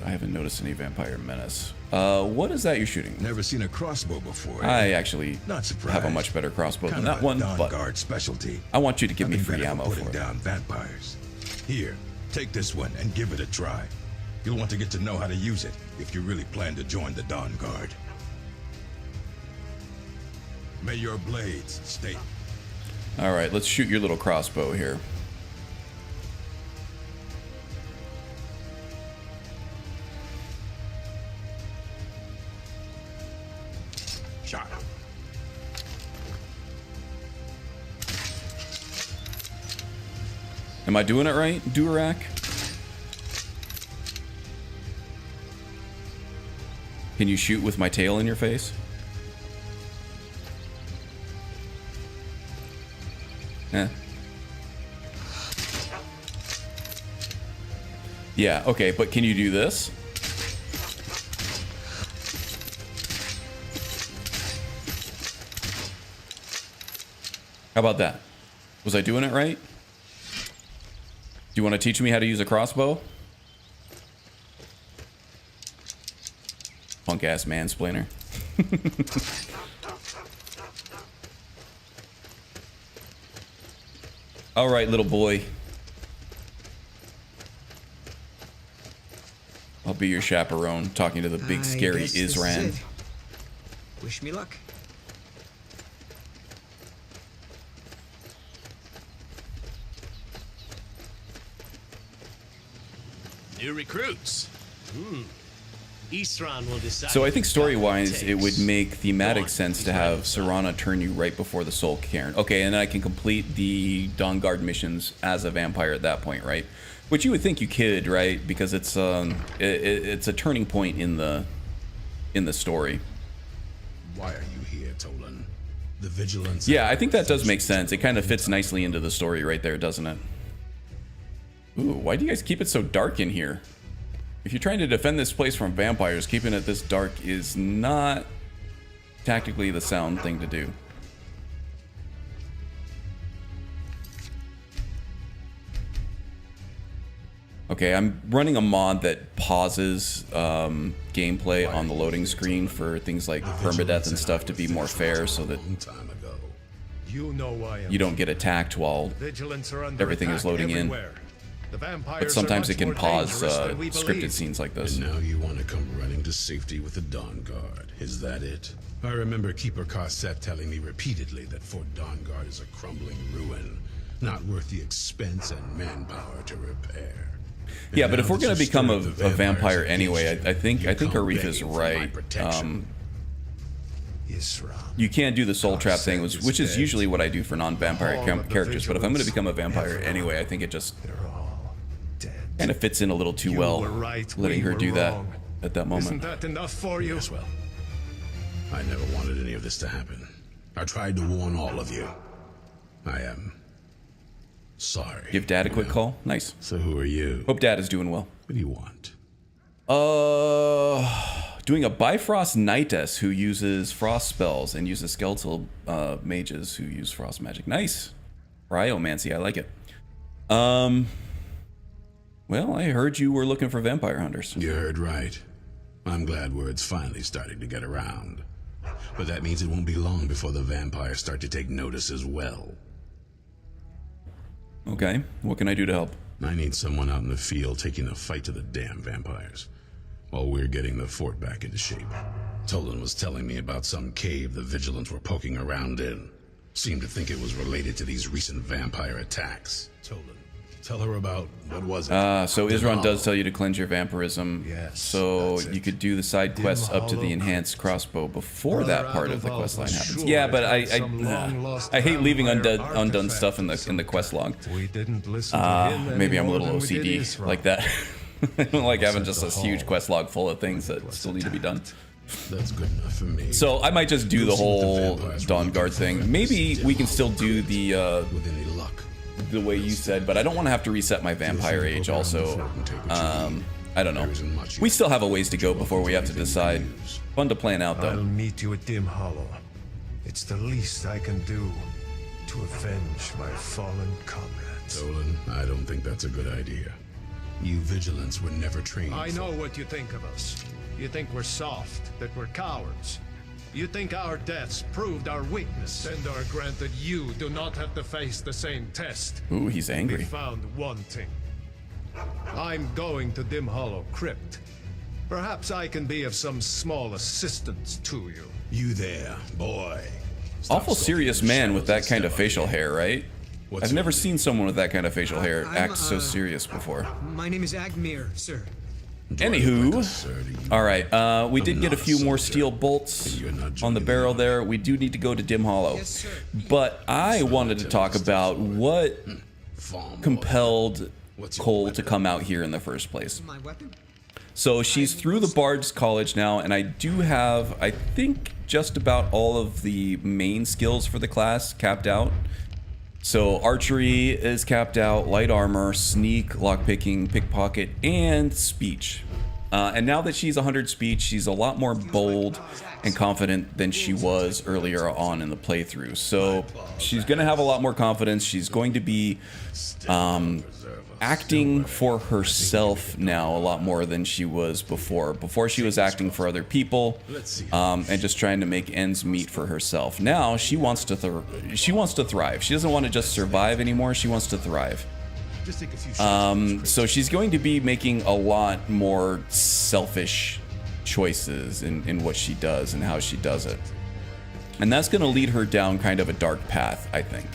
haven't noticed any vampire menace. What is that you're shooting? Never seen a crossbow before. I actually Not surprised. have a much better crossbow than Kind of that a one, Dawn but Guard specialty. I want you to give me Nothing free better ammo for for putting it. down vampires. Here, take this one and give it a try. You'll want to get to know how to use it if you really plan to join the Dawn Guard. May your blades stay. All right, let's shoot your little crossbow here. Shot. Am I doing it right, Durak? Can you shoot with my tail in your face? Yeah, okay, but can you do this? How about that? Was I doing it right? Do you want to teach me how to use a crossbow? Punk ass mansplainer. All right, little boy. I'll be your chaperone, talking to the big scary guess this is Isran. it. Wish me luck. New recruits. Isran will decide. So I think story-wise, it would takes. make thematic Dawn, sense he's to ready have to Serana turn you right before the Soul Cairn. Okay, and then I can complete the Dawn Guard missions as a vampire at that point, right? Which you would think you could, right? Because it's it's a turning point in the story. Why are you here, Tolan? The vigilance. Yeah, I think that does make sense. It kind of fits nicely into the story right there, doesn't it? Ooh, why do you guys keep it so dark in here? If you're trying to defend this place from vampires, keeping it this dark is not tactically the sound thing to do. Okay, I'm running a mod that pauses gameplay on the loading screen for things like permadeath and stuff to be more fair, so that Time ago. You know why you don't get attacked while Vigilants are under everything is attack loading in. everywhere. The vampires But sometimes are it can much more pause dangerous than we scripted believe. scenes like this. And now you want to come running to safety with the Dawn Guard. Is that it? I remember Keeper Carset telling me repeatedly that Fort Dawn Guard is a crumbling ruin, not worth the expense and manpower to repair. Yeah, And but now if we're that going to you've become a stirred the vampire vampires anyway, against I think you Arif come is begging for my right. protection. Isran. You can't do the soul trap thing, Carset which is dead. usually what I do for non-vampire All of the characters. But if I'm going to vigilants, become a vampire everyone. anyway, I think it just They're all dead. kind of fits in a little too You well, were right, letting we her were do that wrong. at that Isn't moment. that enough for you? Yes, well, I never wanted any of this to happen. I tried to warn all of you. I am sorry. Give Dad a quick call. Nice. So who are you? Hope Dad is doing well. What do you want? Doing a Bifrost Knightess who uses frost spells and uses skeletal mages who use frost magic. Nice. Cryomancy, I like it. Well, I heard you were looking for vampire hunters. You heard right. I'm glad word's finally starting to get around. But that means it won't be long before the vampires start to take notice as well. Okay, what can I do to help? I need someone out in the field taking the fight to the damn vampires, while we're getting the fort back into shape. Tolan was telling me about some cave the vigilants were poking around in. Seemed to think it was related to these recent vampire attacks. Tolan, tell her about, what was it? So Isran does tell you to cleanse your vampirism. Yes, So that's it. you could do the side quests up to the Hollow. enhanced crossbow before Brother that part of the Adalval quest line was happens. sure Yeah, it but had some long-lost I hate leaving vampire undone stuff in artifact the of quest log. We didn't listen to him Maybe I'm a any little more than we did OCD Isran. like that. I don't like having just the this huge hall. quest log full of things that still need to be done. That's good enough for me. So I might just do the We'll see what the whole vampires were Dawn looking Guard for thing. at Maybe this we can dim still do hollow. With any luck. the way you said, but I don't want to have to reset my vampire age also. I don't know. There isn't much We yet. still have a ways to go before we have to decide. Fun to plan out I'll though. meet you at Dim Hollow. It's the least I can do to avenge my fallen comrades. Tolan, I don't think that's a good idea. You vigilants were never trained. I know what you think of us. You think we're soft, that we're cowards. You think our deaths proved our weakness, and are granted you do not have to face the same test. Ooh, he's We angry. found wanting. I'm going to Dim Hollow Crypt. Perhaps I can be of some small assistance to you. You there, boy. Stop Awful stalking serious the man with shadows that kind and of step facial up here. hair, right? What's I've your never name? seen someone with that kind of facial hair I'm, act so serious before. My name is Agmir, sir. Do I look like a Anywho, sir to you? all right, we did I'm get a not a few more soldier, steel bolts and you're not on the joining barrel the army. there. We do need to go to Dim Hollow. Yes, sir. But I wanted to talk about what Farm boy. compelled What's your Cole to weapon? come out here in the first place. My weapon? So she's through the Bard's College now, and I do have, I think, just about all of the main skills for the class capped out. So archery is capped out, light armor, sneak, lockpicking, pickpocket, and speech. And now that she's 100 speech, she's a lot more bold and confident than she was earlier on in the playthrough. So she's going to have a lot more confidence. She's going to be acting for herself now a lot more than she was before. Before she was acting for other people and just trying to make ends meet for herself. Now she wants to thrive. She doesn't want to just survive anymore. She wants to thrive. Just take a few So she's going to be making a lot more selfish choices in what she does and how she does it. And that's going to lead her down kind of a dark path, I think.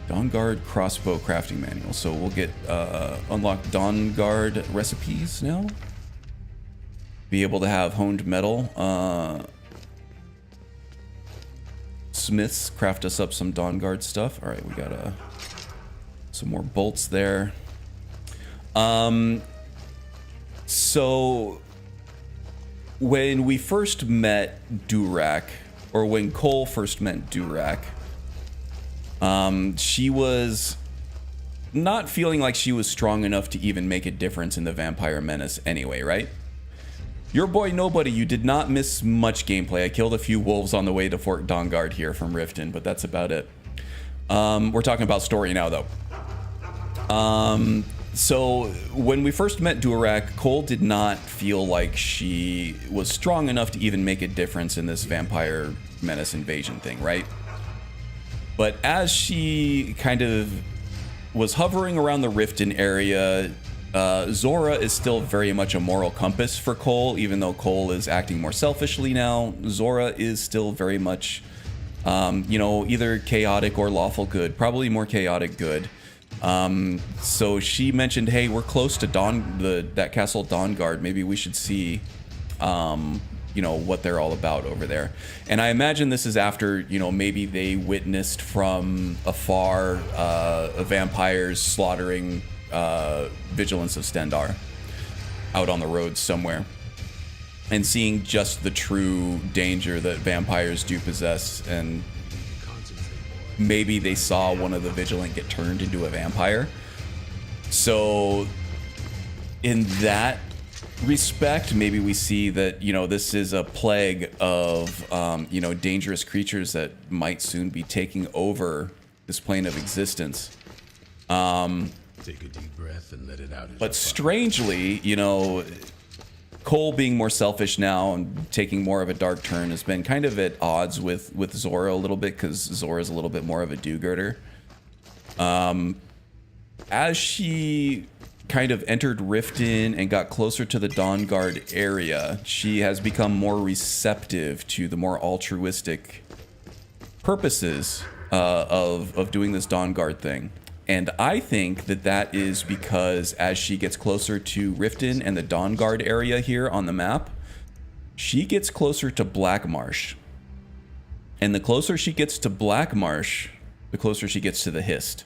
Dawnguard crossbow crafting manual. So we'll get unlock Dawnguard recipes now. Be able to have honed metal. Smiths craft us up some Dawnguard stuff. All right, we got some more bolts there. So when we first met Durak, or when Cole first met Durak, she was not feeling like she was strong enough to even make a difference in the Vampire Menace anyway, right? Your boy Nobody, you did not miss much gameplay. I killed a few wolves on the way to Fort Dawnguard here from Riften, but that's about it. We're talking about story now, though. So when we first met Durak, Cole did not feel like she was strong enough to even make a difference in this Vampire Menace invasion thing, right? But as she kind of was hovering around the Riften area, Zora is still very much a moral compass for Cole, even though Cole is acting more selfishly now. Zora is still very much, either chaotic or lawful good, probably more chaotic good. So she mentioned, hey, we're close to that castle Dawnguard. Maybe we should see, what they're all about over there. And I imagine this is after, maybe they witnessed from afar vampires slaughtering vigilance of Stendar out on the road somewhere, and seeing just the true danger that vampires do possess, and maybe they saw one of the vigilant get turned into a vampire. So in that respect, maybe we see that, this is a plague of, dangerous creatures that might soon be taking over this plane of existence. Take a deep breath and let it out. But strangely, Cole being more selfish now and taking more of a dark turn has been kind of at odds with Zora a little bit, because Zora's a little bit more of a do-gooder. As she kind of entered Riften and got closer to the Dawnguard area, she has become more receptive to the more altruistic purposes of doing this Dawnguard thing. And I think that is because as she gets closer to Riften and the Dawnguard area here on the map, she gets closer to Black Marsh. And the closer she gets to Black Marsh, the closer she gets to the Hist.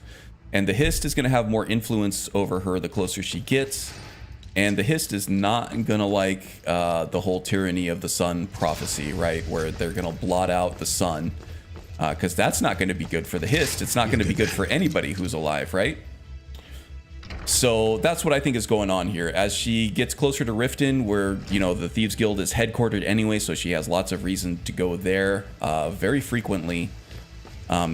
And the Hist is going to have more influence over her the closer she gets. And the Hist is not going to like the whole tyranny of the sun prophecy, right? Where they're going to blot out the sun. Because that's not going to be good for the Hist. It's not going to be good for anybody who's alive, right? So that's what I think is going on here. As she gets closer to Riften, where, the Thieves Guild is headquartered anyway, so she has lots of reason to go there very frequently.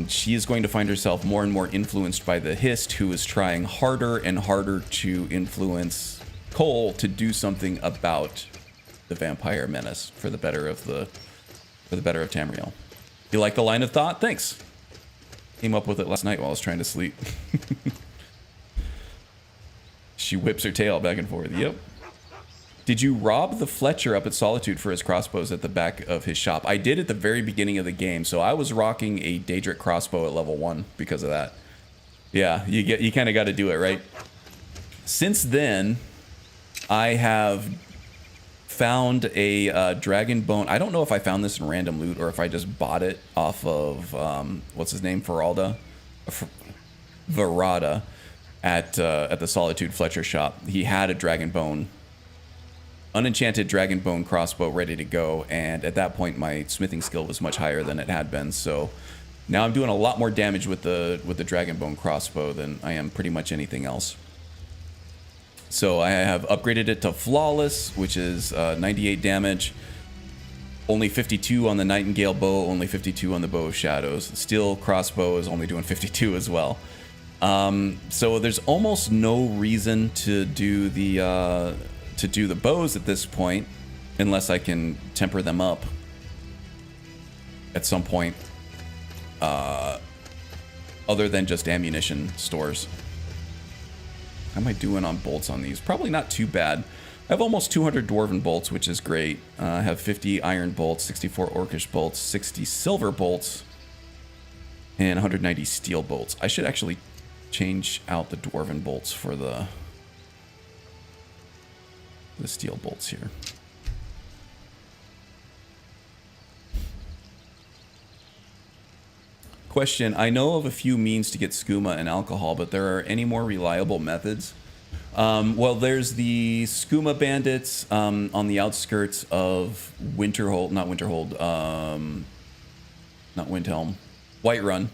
She is going to find herself more and more influenced by the Hist, who is trying harder and harder to influence Cole to do something about the vampire menace for the better of Tamriel. You like the line of thought? Thanks. Came up with it last night while I was trying to sleep. She whips her tail back and forth. Yep. Did you rob the Fletcher up at Solitude for his crossbows at the back of his shop? I did at the very beginning of the game, so I was rocking a Daedric crossbow at level 1 because of that. Yeah, you kind of got to do it, right? Since then, I have found a dragon bone. I don't know if I found this in random loot or if I just bought it off of what's his name, Verada at the Solitude Fletcher shop. He had a dragon bone, unenchanted dragon bone crossbow ready to go, and at that point my smithing skill was much higher than it had been. So now I'm doing a lot more damage with the dragon bone crossbow than I am pretty much anything else. So I have upgraded it to Flawless, which is 98 damage. Only 52 on the Nightingale bow, only 52 on the Bow of Shadows. The Steel crossbow is only doing 52 as well. So there's almost no reason to do the bows at this point, unless I can temper them up at some point, other than just ammunition stores. How am I doing on bolts on these? Probably not too bad. I have almost 200 Dwarven bolts, which is great. I have 50 Iron bolts, 64 Orcish bolts, 60 Silver bolts, and 190 Steel bolts. I should actually change out the Dwarven bolts for the Steel bolts here. Question: I know of a few means to get skooma and alcohol, but there are any more reliable methods? Well, there's the skooma bandits on the outskirts of Winterhold, not Windhelm, Whiterun.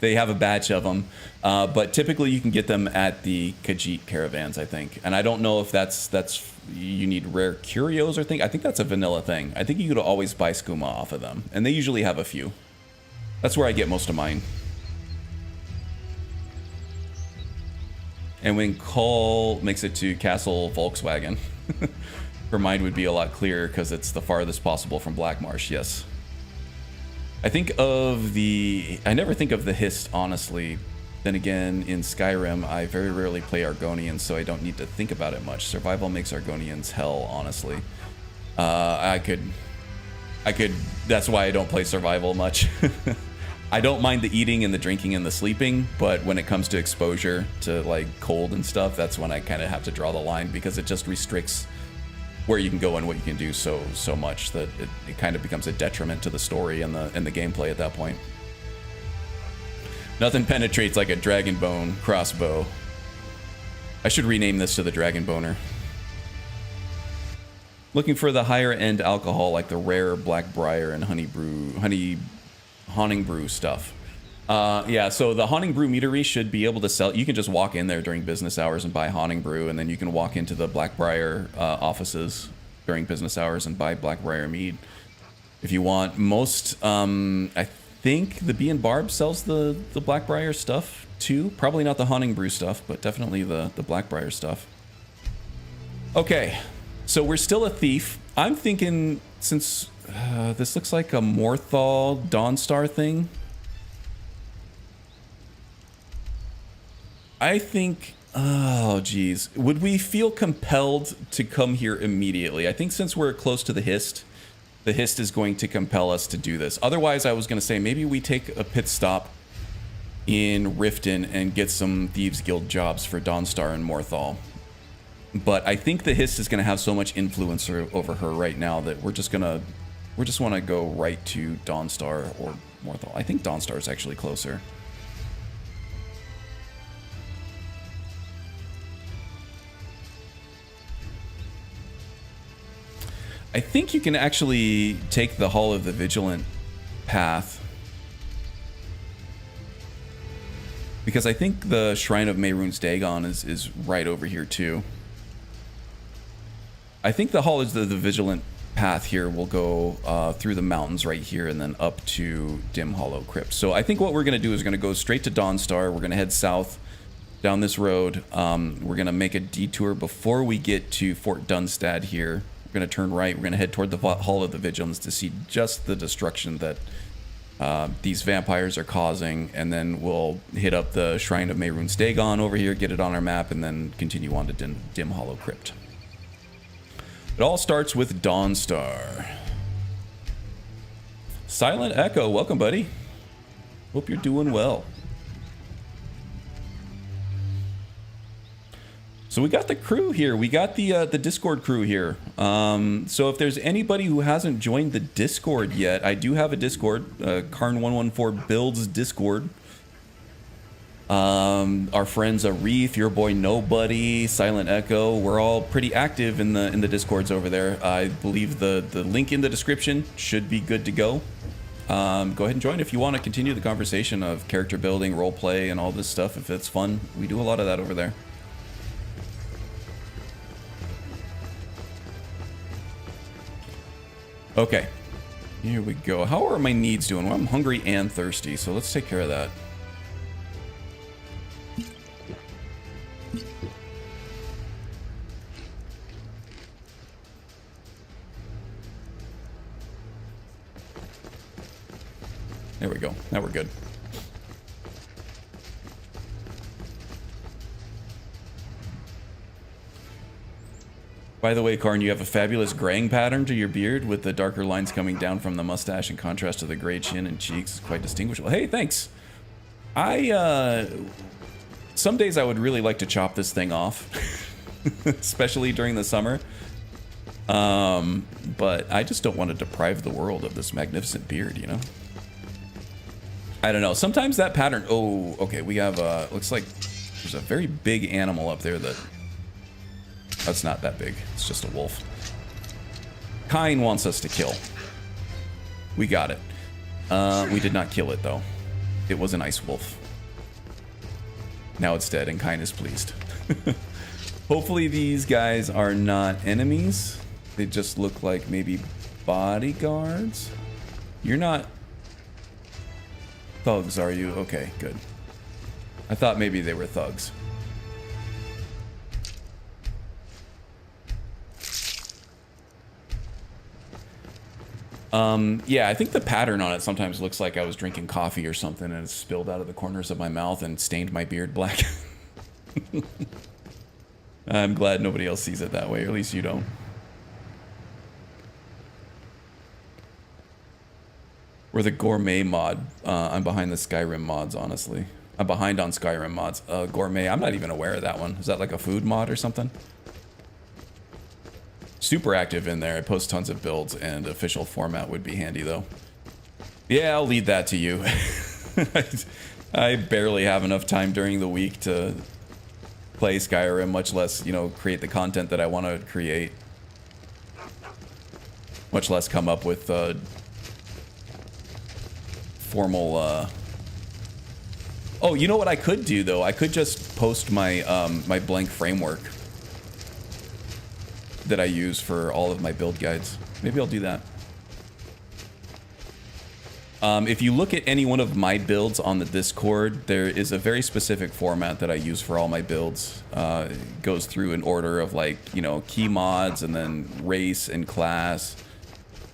They have a batch of them, but typically you can get them at the Khajiit caravans, I think. And I don't know if that's you need rare curios or thing. I think that's a vanilla thing. I think you could always buy skooma off of them, and they usually have a few. That's where I get most of mine. And when Cole makes it to Castle Volkswagen, her mind would be a lot clearer because it's the farthest possible from Blackmarsh, yes. I never think of the Hist, honestly. Then again, in Skyrim, I very rarely play Argonians, so I don't need to think about it much. Survival makes Argonians hell, honestly. That's why I don't play Survival much. I don't mind the eating and the drinking and the sleeping, but when it comes to exposure to like cold and stuff, that's when I kind of have to draw the line, because it just restricts where you can go and what you can do so much that it kind of becomes a detriment to the story and the gameplay at that point. Nothing penetrates like a dragon bone crossbow. I should rename this to the Dragon Boner. Looking for the higher end alcohol like the rare Blackbriar and Haunting Brew stuff. Yeah, so the Haunting Brew meadery should be able to sell. You can just walk in there during business hours and buy Haunting Brew, and then you can walk into the Blackbriar offices during business hours and buy Blackbriar mead if you want. Most, I think the Bee and Barb sells the Blackbriar stuff too. Probably not the Haunting Brew stuff, but definitely the Blackbriar stuff. Okay, so we're still a thief. I'm thinking, since this looks like a Morthal Dawnstar thing, I think, oh geez, would we feel compelled to come here immediately? I think since we're close to the Hist is going to compel us to do this. Otherwise, I was going to say maybe we take a pit stop in Riften and get some Thieves Guild jobs for Dawnstar and Morthal. But I think the Hist is going to have so much influence over her right now that we just want to go right to Dawnstar or Morthal. I think Dawnstar is actually closer. I think you can actually take the Hall of the Vigilant path, because I think the Shrine of Mehrunes Dagon is right over here too. I think the Hall of the Vigilant path here will go through the mountains right here and then up to Dim Hollow Crypt. So I think what we're going to do is going to go straight to Dawnstar. We're going to head south down this road. We're going to make a detour before we get to Fort Dunstad here. We're going to turn right. We're going to head toward the Hall of the Vigilance to see just the destruction that these vampires are causing, and then we'll hit up the Shrine of Mehrunes Dagon over here, get it on our map, and then continue on to Dim Hollow Crypt. It all starts with Dawnstar. Silent Echo, welcome, buddy. Hope you're doing well. So we got the crew here. We got the Discord crew here. So if there's anybody who hasn't joined the Discord yet, I do have a Discord, Karn114 Builds Discord. Our friends Reef, your boy Nobody, Silent Echo, we're all pretty active in the Discords over there. I believe the link in the description should be good to go. Go ahead and join if you want to continue the conversation of character building, role play, and all this stuff. If it's fun, we do a lot of that over there. Okay, here we go. How are my needs doing? Well, I'm hungry and thirsty, so let's take care of that. There we go. Now we're good. By the way, Karn, you have a fabulous graying pattern to your beard with the darker lines coming down from the mustache in contrast to the gray chin and cheeks. Quite distinguishable. Hey, thanks. Some days I would really like to chop this thing off, especially during the summer. But I just don't want to deprive the world of this magnificent beard, you know? I don't know. Sometimes that pattern... Oh, okay. We have, looks like there's a very big animal up there that... That's not that big. It's just a wolf. Kine wants us to kill. We got it. We did not kill it, though. It was an ice wolf. Now it's dead, and Kine is pleased. Hopefully these guys are not enemies. They just look like maybe bodyguards. You're not thugs, are you? Okay, good. I thought maybe they were thugs. Yeah, I think the pattern on it sometimes looks like I was drinking coffee or something and it spilled out of the corners of my mouth and stained my beard black. I'm glad nobody else sees it that way, or at least you don't. We're the gourmet mod. I'm behind the Skyrim mods, honestly. I'm behind on Skyrim mods. Gourmet, I'm not even aware of that one. Is that like a food mod or something? Super active in there. I post tons of builds, and official format would be handy, though. Yeah, I'll lead that to you. I barely have enough time during the week to play Skyrim, much less, you know, create the content that I want to create. Much less come up with formal... Oh, you know what I could do, though? I could just post my my blank framework that I use for all of my build guides. Maybe I'll do that. If you look at any one of my builds on the Discord, there is a very specific format that I use for all my builds. It goes through an order of, like, you know, key mods, and then race and class,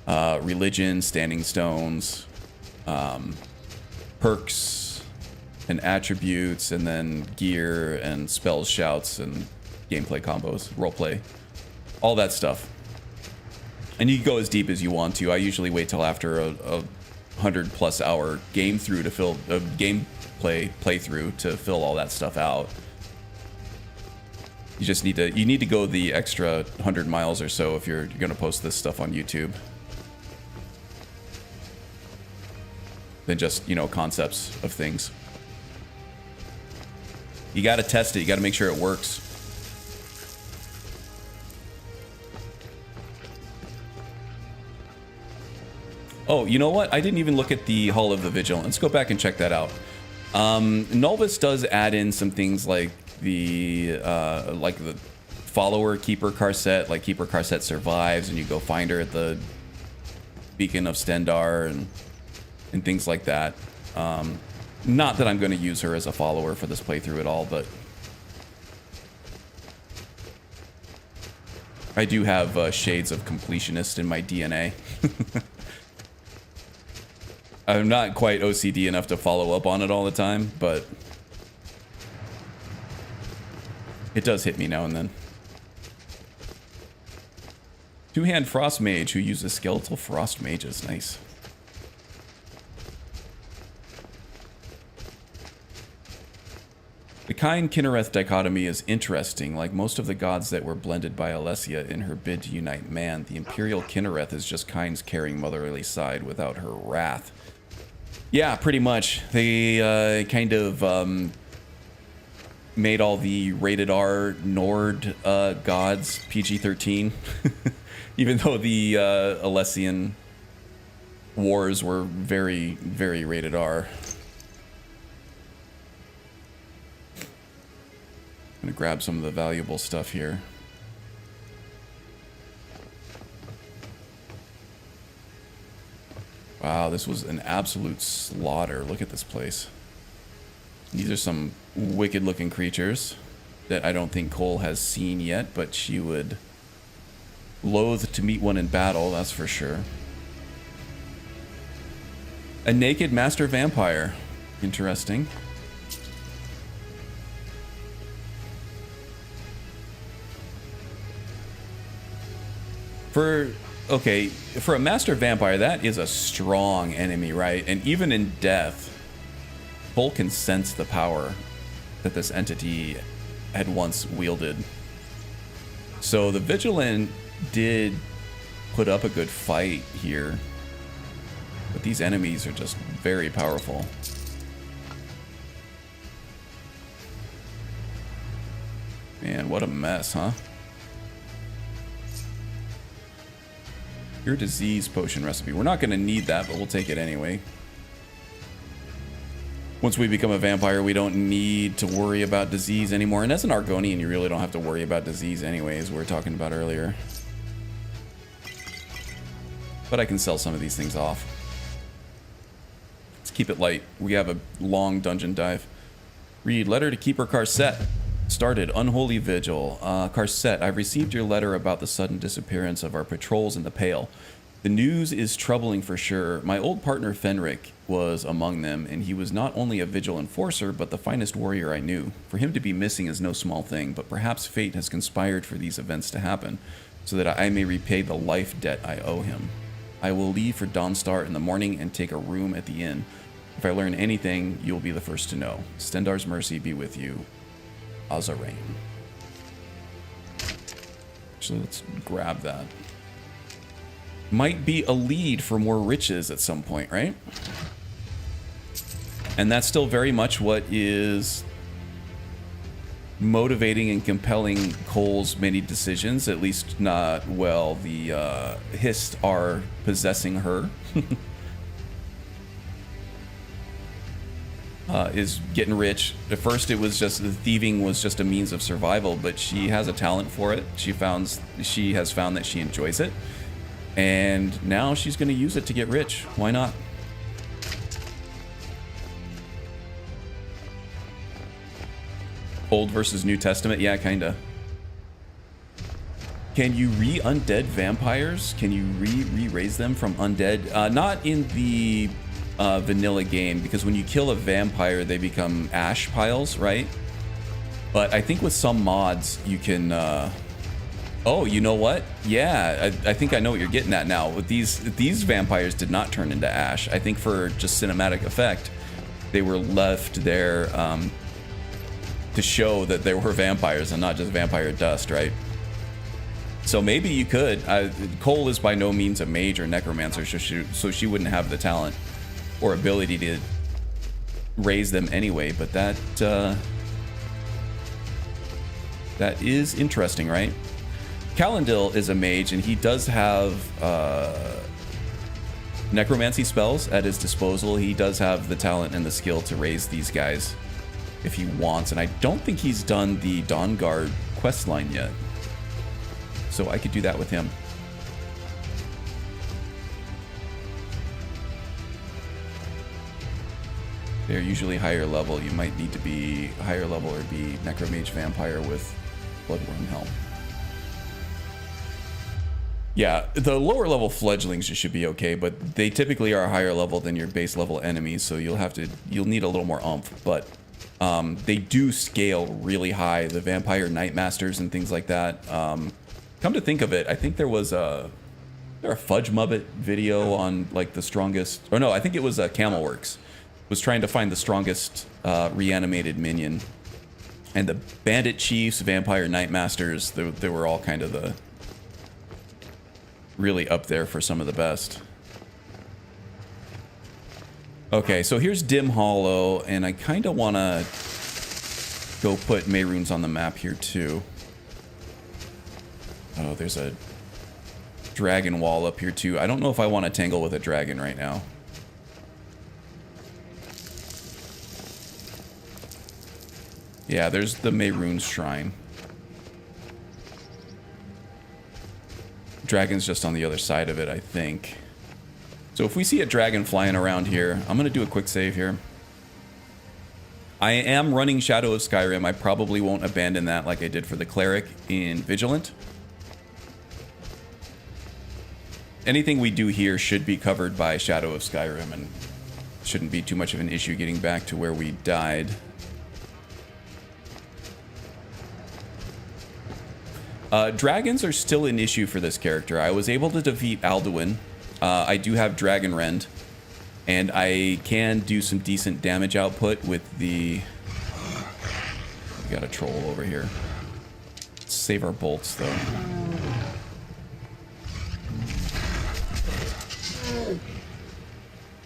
religion, standing stones, perks and attributes, and then gear and spells, shouts, and gameplay combos, roleplay. All that stuff. And you can go as deep as you want to. I usually wait till after a 100+ hour game through to fill a gameplay playthrough to fill all that stuff out. You just need to go the extra 100 miles or so if you're going to post this stuff on YouTube. Than just, you know, concepts of things. You got to test it. You got to make sure it works. Oh, you know what? I didn't even look at the Hall of the Vigil. Let's go back and check that out. Nulvis does add in some things like the follower Keeper Carset, like Keeper Carset survives and you go find her at the Beacon of Stendar and things like that. Not that I'm going to use her as a follower for this playthrough at all, but I do have shades of completionist in my DNA. I'm not quite OCD enough to follow up on it all the time, but it does hit me now and then. Two-hand Frost Mage who uses skeletal Frost Mages. Nice. The Cain-Kinnereth dichotomy is interesting. Like most of the gods that were blended by Alessia in her bid to unite man, the Imperial Kinnereth is just Cain's caring motherly side without her wrath. Yeah, pretty much. They kind of made all the rated R Nord gods PG-13. Even though the Alessian wars were very, very rated R. I'm gonna grab some of the valuable stuff here. Wow, this was an absolute slaughter. Look at this place. These are some wicked looking creatures that I don't think Cole has seen yet, but she would loathe to meet one in battle, that's for sure. A naked master vampire. Interesting. Okay, for a master vampire, that is a strong enemy, right? And even in death, Cole can sense the power that this entity had once wielded. So the Vigilant did put up a good fight here, but these enemies are just very powerful. Man, what a mess, huh? Your disease potion recipe. We're not going to need that, but we'll take it anyway. Once we become a vampire, we don't need to worry about disease anymore. And as an Argonian, you really don't have to worry about disease anyway, as we were talking about earlier. But I can sell some of these things off. Let's keep it light. We have a long dungeon dive. Read, letter to Keeper Carset. Started, Unholy Vigil. Carset, I've received your letter about the sudden disappearance of our patrols in the Pale. The news is troubling for sure. My old partner Fenric was among them, and he was not only a Vigil enforcer, but the finest warrior I knew. For him to be missing is no small thing, but perhaps fate has conspired for these events to happen, so that I may repay the life debt I owe him. I will leave for Dawnstar in the morning and take a room at the inn. If I learn anything, you'll be the first to know. Stendar's mercy be with you. Azarain. So let's grab that. Might be a lead for more riches at some point, right? And that's still very much what is motivating and compelling Cole's many decisions, at least not, well, the Hist are possessing her. Is getting rich. At first it was just, the thieving was just a means of survival, but she has a talent for it. She has found that she enjoys it, and now she's going to use it to get rich. Why not? Old versus New Testament? Yeah, kinda. Can you re-undead vampires? Can you re-raise them from undead? Not in the vanilla game, because when you kill a vampire they become ash piles, right? But I think with some mods you can oh, you know what? Yeah, I think I know what you're getting at now. With these vampires did not turn into ash. I think for just cinematic effect they were left there to show that they were vampires and not just vampire dust, right? So maybe you could. Cole is by no means a mage or necromancer, so she wouldn't have the talent or ability to raise them anyway, but that is interesting, right? Calendil is a mage, and he does have necromancy spells at his disposal. He does have the talent and the skill to raise these guys if he wants, and I don't think he's done the Dawnguard quest line yet. so I could do that with him. They're usually higher level. You might need to be higher level or be Necromage Vampire with Bloodworm Helm. Yeah, the lower level fledglings should be okay, but they typically are higher level than your base level enemies, so you'll need a little more oomph. But they do scale really high. The Vampire Nightmasters and things like that. Come to think of it, I think there was a Fudge Muppet video on like the strongest, or no, I think it was Camelworks was trying to find the strongest reanimated minion, and the Bandit Chiefs, Vampire Nightmasters, they were all kind of the really up there for some of the best. Okay, so here's Dim Hollow, and I kind of want to go put Mehrunes on the map here too. Oh, there's a dragon wall up here too. I don't know if I want to tangle with a dragon right now. Yeah, there's the Mehrunes Shrine. Dragon's just on the other side of it, I think. So if we see a dragon flying around here, I'm going to do a quick save here. I am running Shadow of Skyrim. I probably won't abandon that like I did for the Cleric in Vigilant. Anything we do here should be covered by Shadow of Skyrim, and shouldn't be too much of an issue getting back to where we died. Dragons are still an issue for this character. I was able to defeat Alduin. I do have Dragon Rend, and I can do some decent damage output with the... We got a troll over here. Let's save our bolts, though.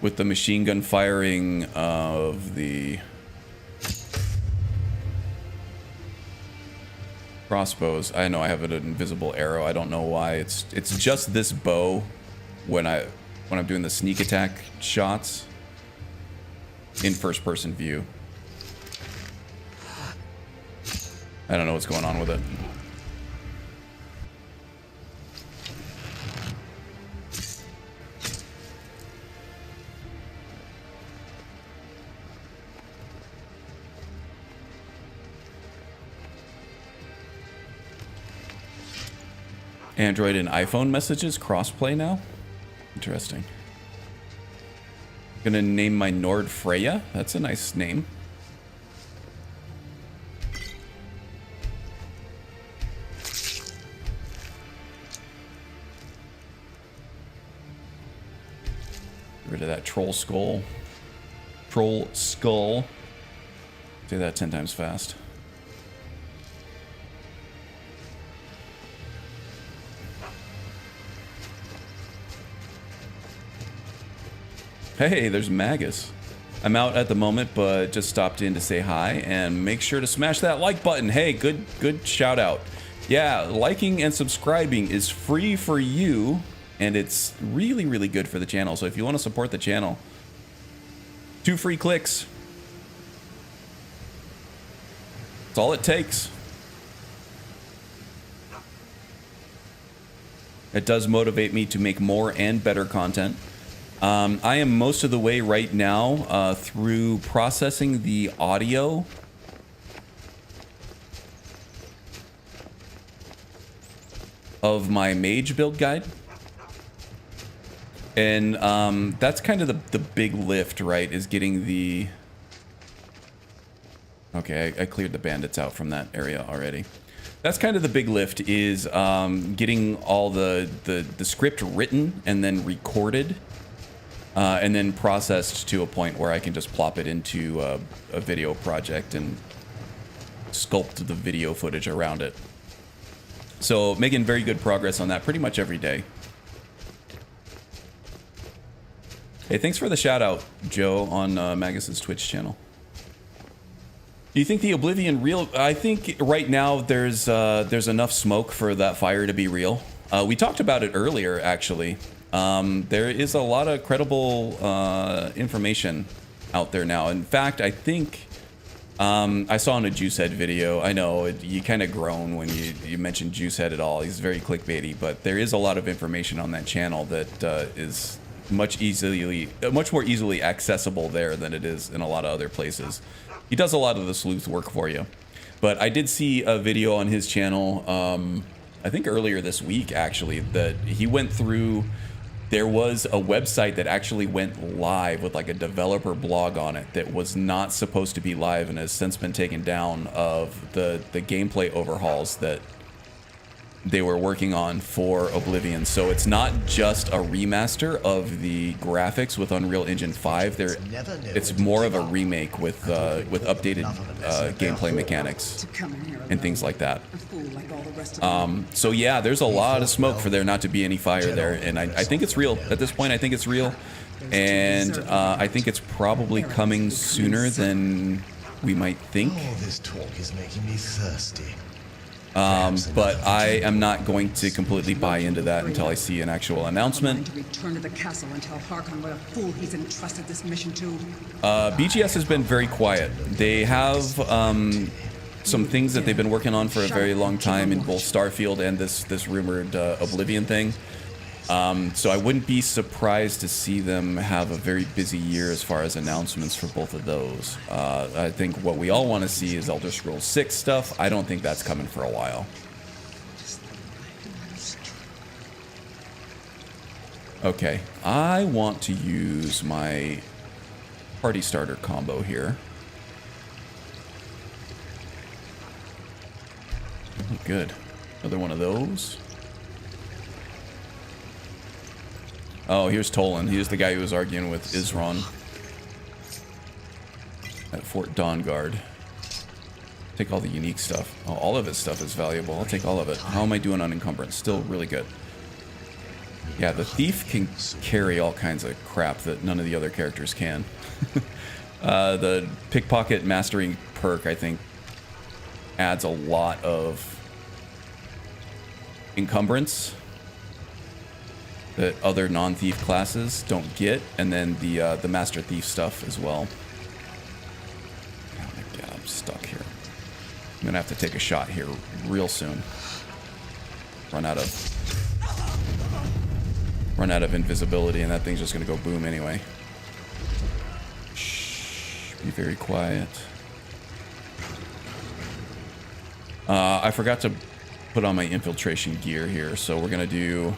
With the machine gun firing of the... crossbows. I know I have an invisible arrow. I don't know why. It's just this bow when I'm doing the sneak attack shots in first person view. I don't know what's going on with it. Android and iPhone messages crossplay now? Interesting. Gonna name my Nord Freya. That's a nice name. Get rid of that troll skull. Troll skull. Say that 10 times fast. Hey, there's Magus. I'm out at the moment, but just stopped in to say hi, and make sure to smash that like button. Hey, good shout out. Yeah, liking and subscribing is free for you, and it's really, really good for the channel. So if you want to support the channel, 2 free clicks. That's all it takes. It does motivate me to make more and better content. I am most of the way right now through processing the audio of my mage build guide. And that's kind of the big lift, right, is getting the... Okay, I cleared the bandits out from that area already. That's kind of the big lift, is getting all the script written and then recorded. And then processed to a point where I can just plop it into a video project and sculpt the video footage around it. So making very good progress on that pretty much every day. Hey, thanks for the shout out, Joe, on Magus's Twitch channel. Do you think the Oblivion real? I think right now there's enough smoke for that fire to be real. We talked about it earlier, actually. There is a lot of credible information out there now. In fact, I think I saw in a Juicehead video. I know you kind of groan when you mention Juicehead at all. He's very clickbaity, but there is a lot of information on that channel that is much more easily accessible there than it is in a lot of other places. He does a lot of the sleuth work for you. But I did see a video on his channel, I think earlier this week actually, that he went through. There was a website that actually went live with like a developer blog on it that was not supposed to be live and has since been taken down, of the gameplay overhauls that they were working on for Oblivion. So it's not just a remaster of the graphics with Unreal Engine 5. It's more of a remake with updated gameplay mechanics and things like that. So yeah, there's a lot of smoke for there not to be any fire there, and I think it's real. At this point, I think it's real, and I think it's probably coming sooner than we might think. All this talk is making me thirsty. But I am not going to completely buy into that until I see an actual announcement. To return to the castle and tell Harkon what a fool he's entrusted this mission to. BGS has been very quiet. They have some things that they've been working on for a very long time in both Starfield and this rumored Oblivion thing. So I wouldn't be surprised to see them have a very busy year as far as announcements for both of those. I think what we all want to see is Elder Scrolls 6 stuff. I don't think that's coming for a while. Okay, I want to use my party starter combo here. Oh, good. Another one of those. Oh, here's Tolan. He's the guy who was arguing with Isron at Fort Dawnguard. Take all the unique stuff. Oh, all of his stuff is valuable. I'll take all of it. How am I doing on encumbrance? Still really good. Yeah, the thief can carry all kinds of crap that none of the other characters can. The pickpocket mastering perk, I think, adds a lot of encumbrance that other non-thief classes don't get, and then the master thief stuff as well. Oh my god, I'm stuck here. I'm gonna have to take a shot here real soon. Run out of invisibility, and that thing's just gonna go boom anyway. Shh, be very quiet. I forgot to put on my infiltration gear here, so we're gonna do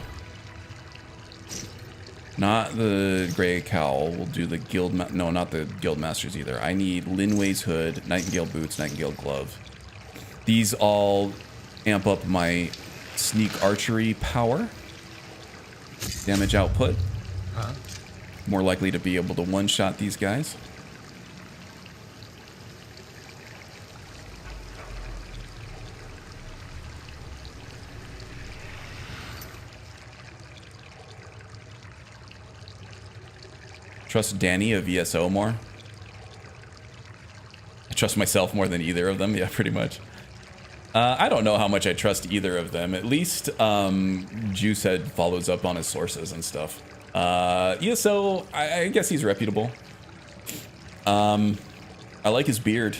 not the Grey Cowl. We'll do the Guild... No, not the Guild Masters either. I need Linway's Hood, Nightingale Boots, Nightingale Glove. These all amp up my sneak archery power. Damage output. More likely to be able to one-shot these guys. Trust Danny of VSO more. I trust myself more than either of them. Yeah, pretty much. I don't know how much I trust either of them. At least Juicehead follows up on his sources and stuff. ESO, I guess he's reputable. I like his beard.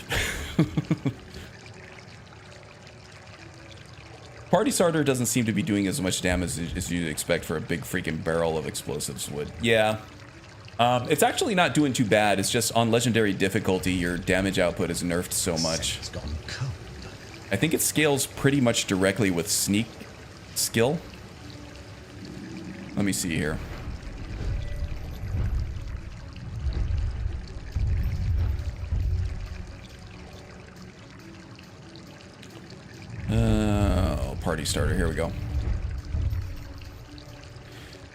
Party starter doesn't seem to be doing as much damage as you'd expect for a big freaking barrel of explosives would. Yeah. It's actually not doing too bad. It's just on legendary difficulty, your damage output is nerfed so much. I think it scales pretty much directly with sneak skill. Let me see here. Party starter, here we go.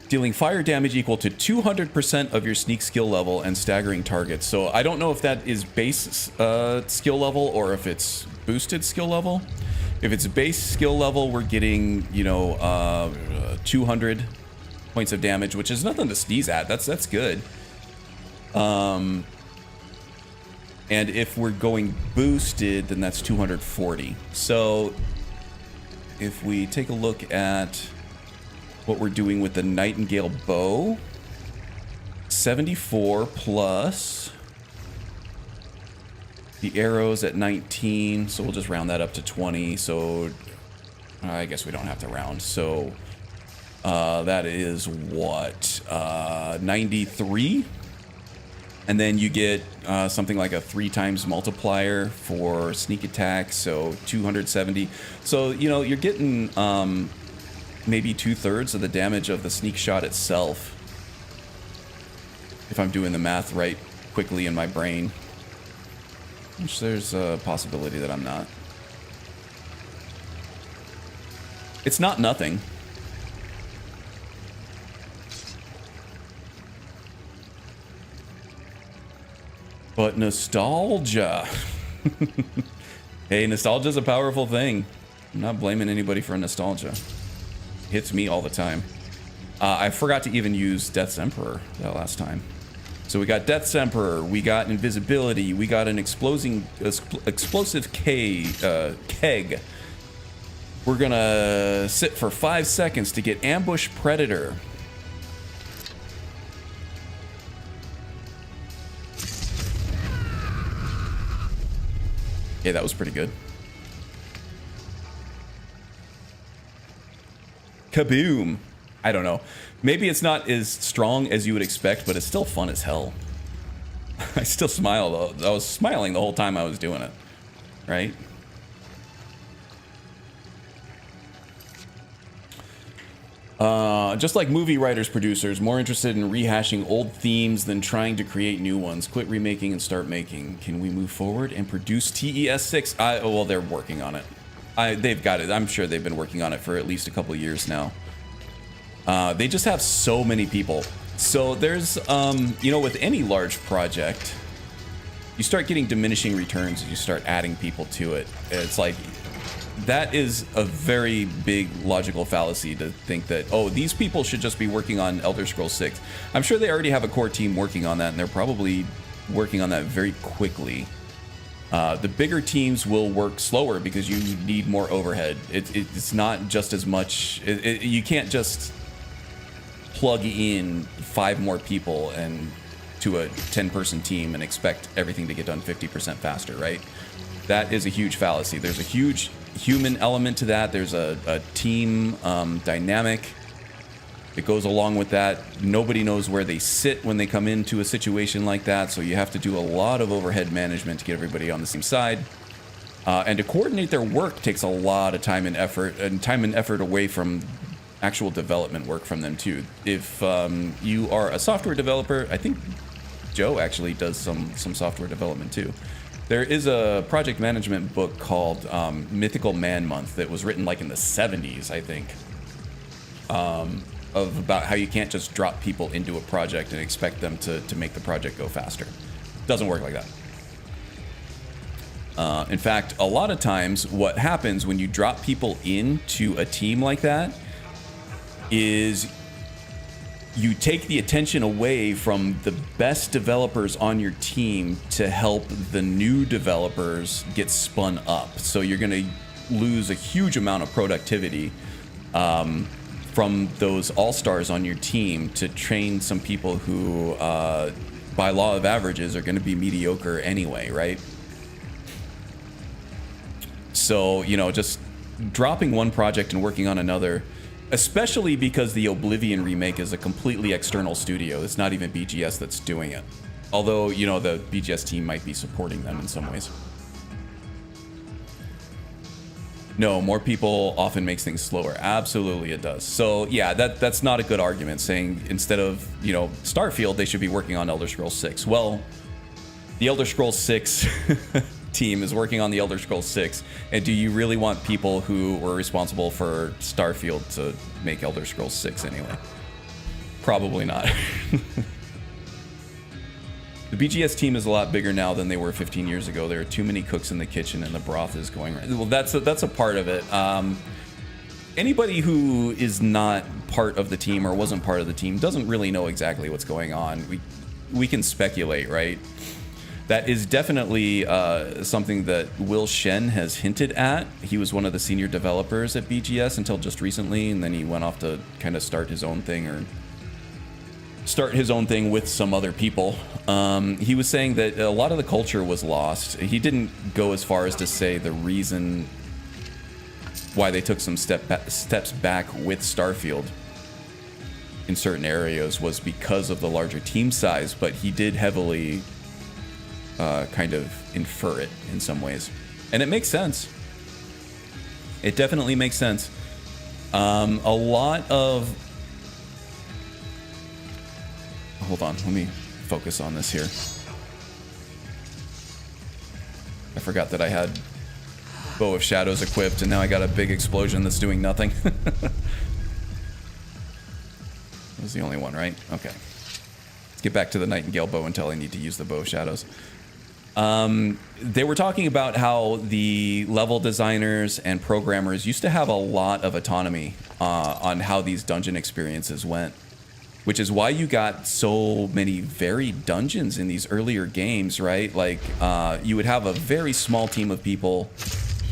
Dealing fire damage equal to 200% of your sneak skill level and staggering targets. So I don't know if that is base skill level or if it's boosted skill level. If it's base skill level, we're getting, you know, 200 points of damage, which is nothing to sneeze at. That's good. And if we're going boosted, then that's 240. So if we take a look at what we're doing with the Nightingale bow, 74 plus The arrows at 19, so we'll just round that up to 20. So I guess we don't have to round. So that is what, 93? And then you get something like a 3 times multiplier for sneak attack, so 270. So, you know, you're getting maybe 2/3 of the damage of the sneak shot itself. If I'm doing the math right quickly in my brain. Which there's a possibility that I'm not. It's not nothing. But nostalgia. Hey, nostalgia's a powerful thing. I'm not blaming anybody for nostalgia. Hits me all the time. I forgot to even use Death's Emperor that last time. So we got Death's Emperor, we got invisibility, we got an explosive keg. We're gonna sit for 5 seconds to get Ambush Predator. Okay, that was pretty good. Kaboom! I don't know. Maybe it's not as strong as you would expect, but it's still fun as hell. I still smile though. I was smiling the whole time I was doing it. Right? Just like movie writers, producers, more interested in rehashing old themes than trying to create new ones. Quit remaking and start making. Can we move forward and produce TES6? Well, they're working on it. They've got it. I'm sure they've been working on it for at least a couple of years now. They just have so many people. So there's, you know, with any large project, you start getting diminishing returns as you start adding people to it. It's like, that is a very big logical fallacy to think that, oh, these people should just be working on Elder Scrolls 6. I'm sure they already have a core team working on that, and they're probably working on that very quickly. The bigger teams will work slower because you need more overhead. It's not just as much. You can't just plug in 5 more people and to a 10-person team and expect everything to get done 50% faster, right? That is a huge fallacy. There's a huge human element to that. There's a team dynamic that goes along with that. Nobody knows where they sit when they come into a situation like that, so you have to do a lot of overhead management to get everybody on the same side. And to coordinate their work takes a lot of time and effort away from actual development work from them too. If you are a software developer, I think Joe actually does some software development too. There is a project management book called Mythical Man Month that was written like in the 70s, I think, of about how you can't just drop people into a project and expect them to make the project go faster. Doesn't work like that. In fact, a lot of times what happens when you drop people into a team like that is you take the attention away from the best developers on your team to help the new developers get spun up. So you're going to lose a huge amount of productivity from those all-stars on your team to train some people who, by law of averages, are going to be mediocre anyway, right? So, you know, just dropping one project and working on another, especially because the Oblivion remake is a completely external studio. It's not even BGS that's doing it. Although, you know, the BGS team might be supporting them in some ways. No, more people often makes things slower. Absolutely it does. So yeah, that's not a good argument saying instead of, you know, Starfield, they should be working on Elder Scrolls 6. Well, the Elder Scrolls 6 team is working on the Elder Scrolls 6, and do you really want people who were responsible for Starfield to make Elder Scrolls 6 anyway? Probably not. The BGS team is a lot bigger now than they were 15 years ago. There are too many cooks in the kitchen and the broth is going right. Well, that's a part of it. Anybody who is not part of the team or wasn't part of the team doesn't really know exactly what's going on. We can speculate, right? That is definitely something that Will Shen has hinted at. He was one of the senior developers at BGS until just recently, and then he went off to kind of start his own thing or start his own thing with some other people. He was saying that a lot of the culture was lost. He didn't go as far as to say the reason why they took some steps back with Starfield in certain areas was because of the larger team size, but he did heavily kind of infer it in some ways. And it makes sense. It definitely makes sense. A lot of... Hold on, let me focus on this here. I forgot that I had Bow of Shadows equipped, and now I got a big explosion that's doing nothing. That was the only one, right? Okay. Let's get back to the Nightingale Bow until I need to use the Bow of Shadows. They were talking about how the level designers and programmers used to have a lot of autonomy on how these dungeon experiences went, which is why you got so many varied dungeons in these earlier games, right? Like, you would have a very small team of people,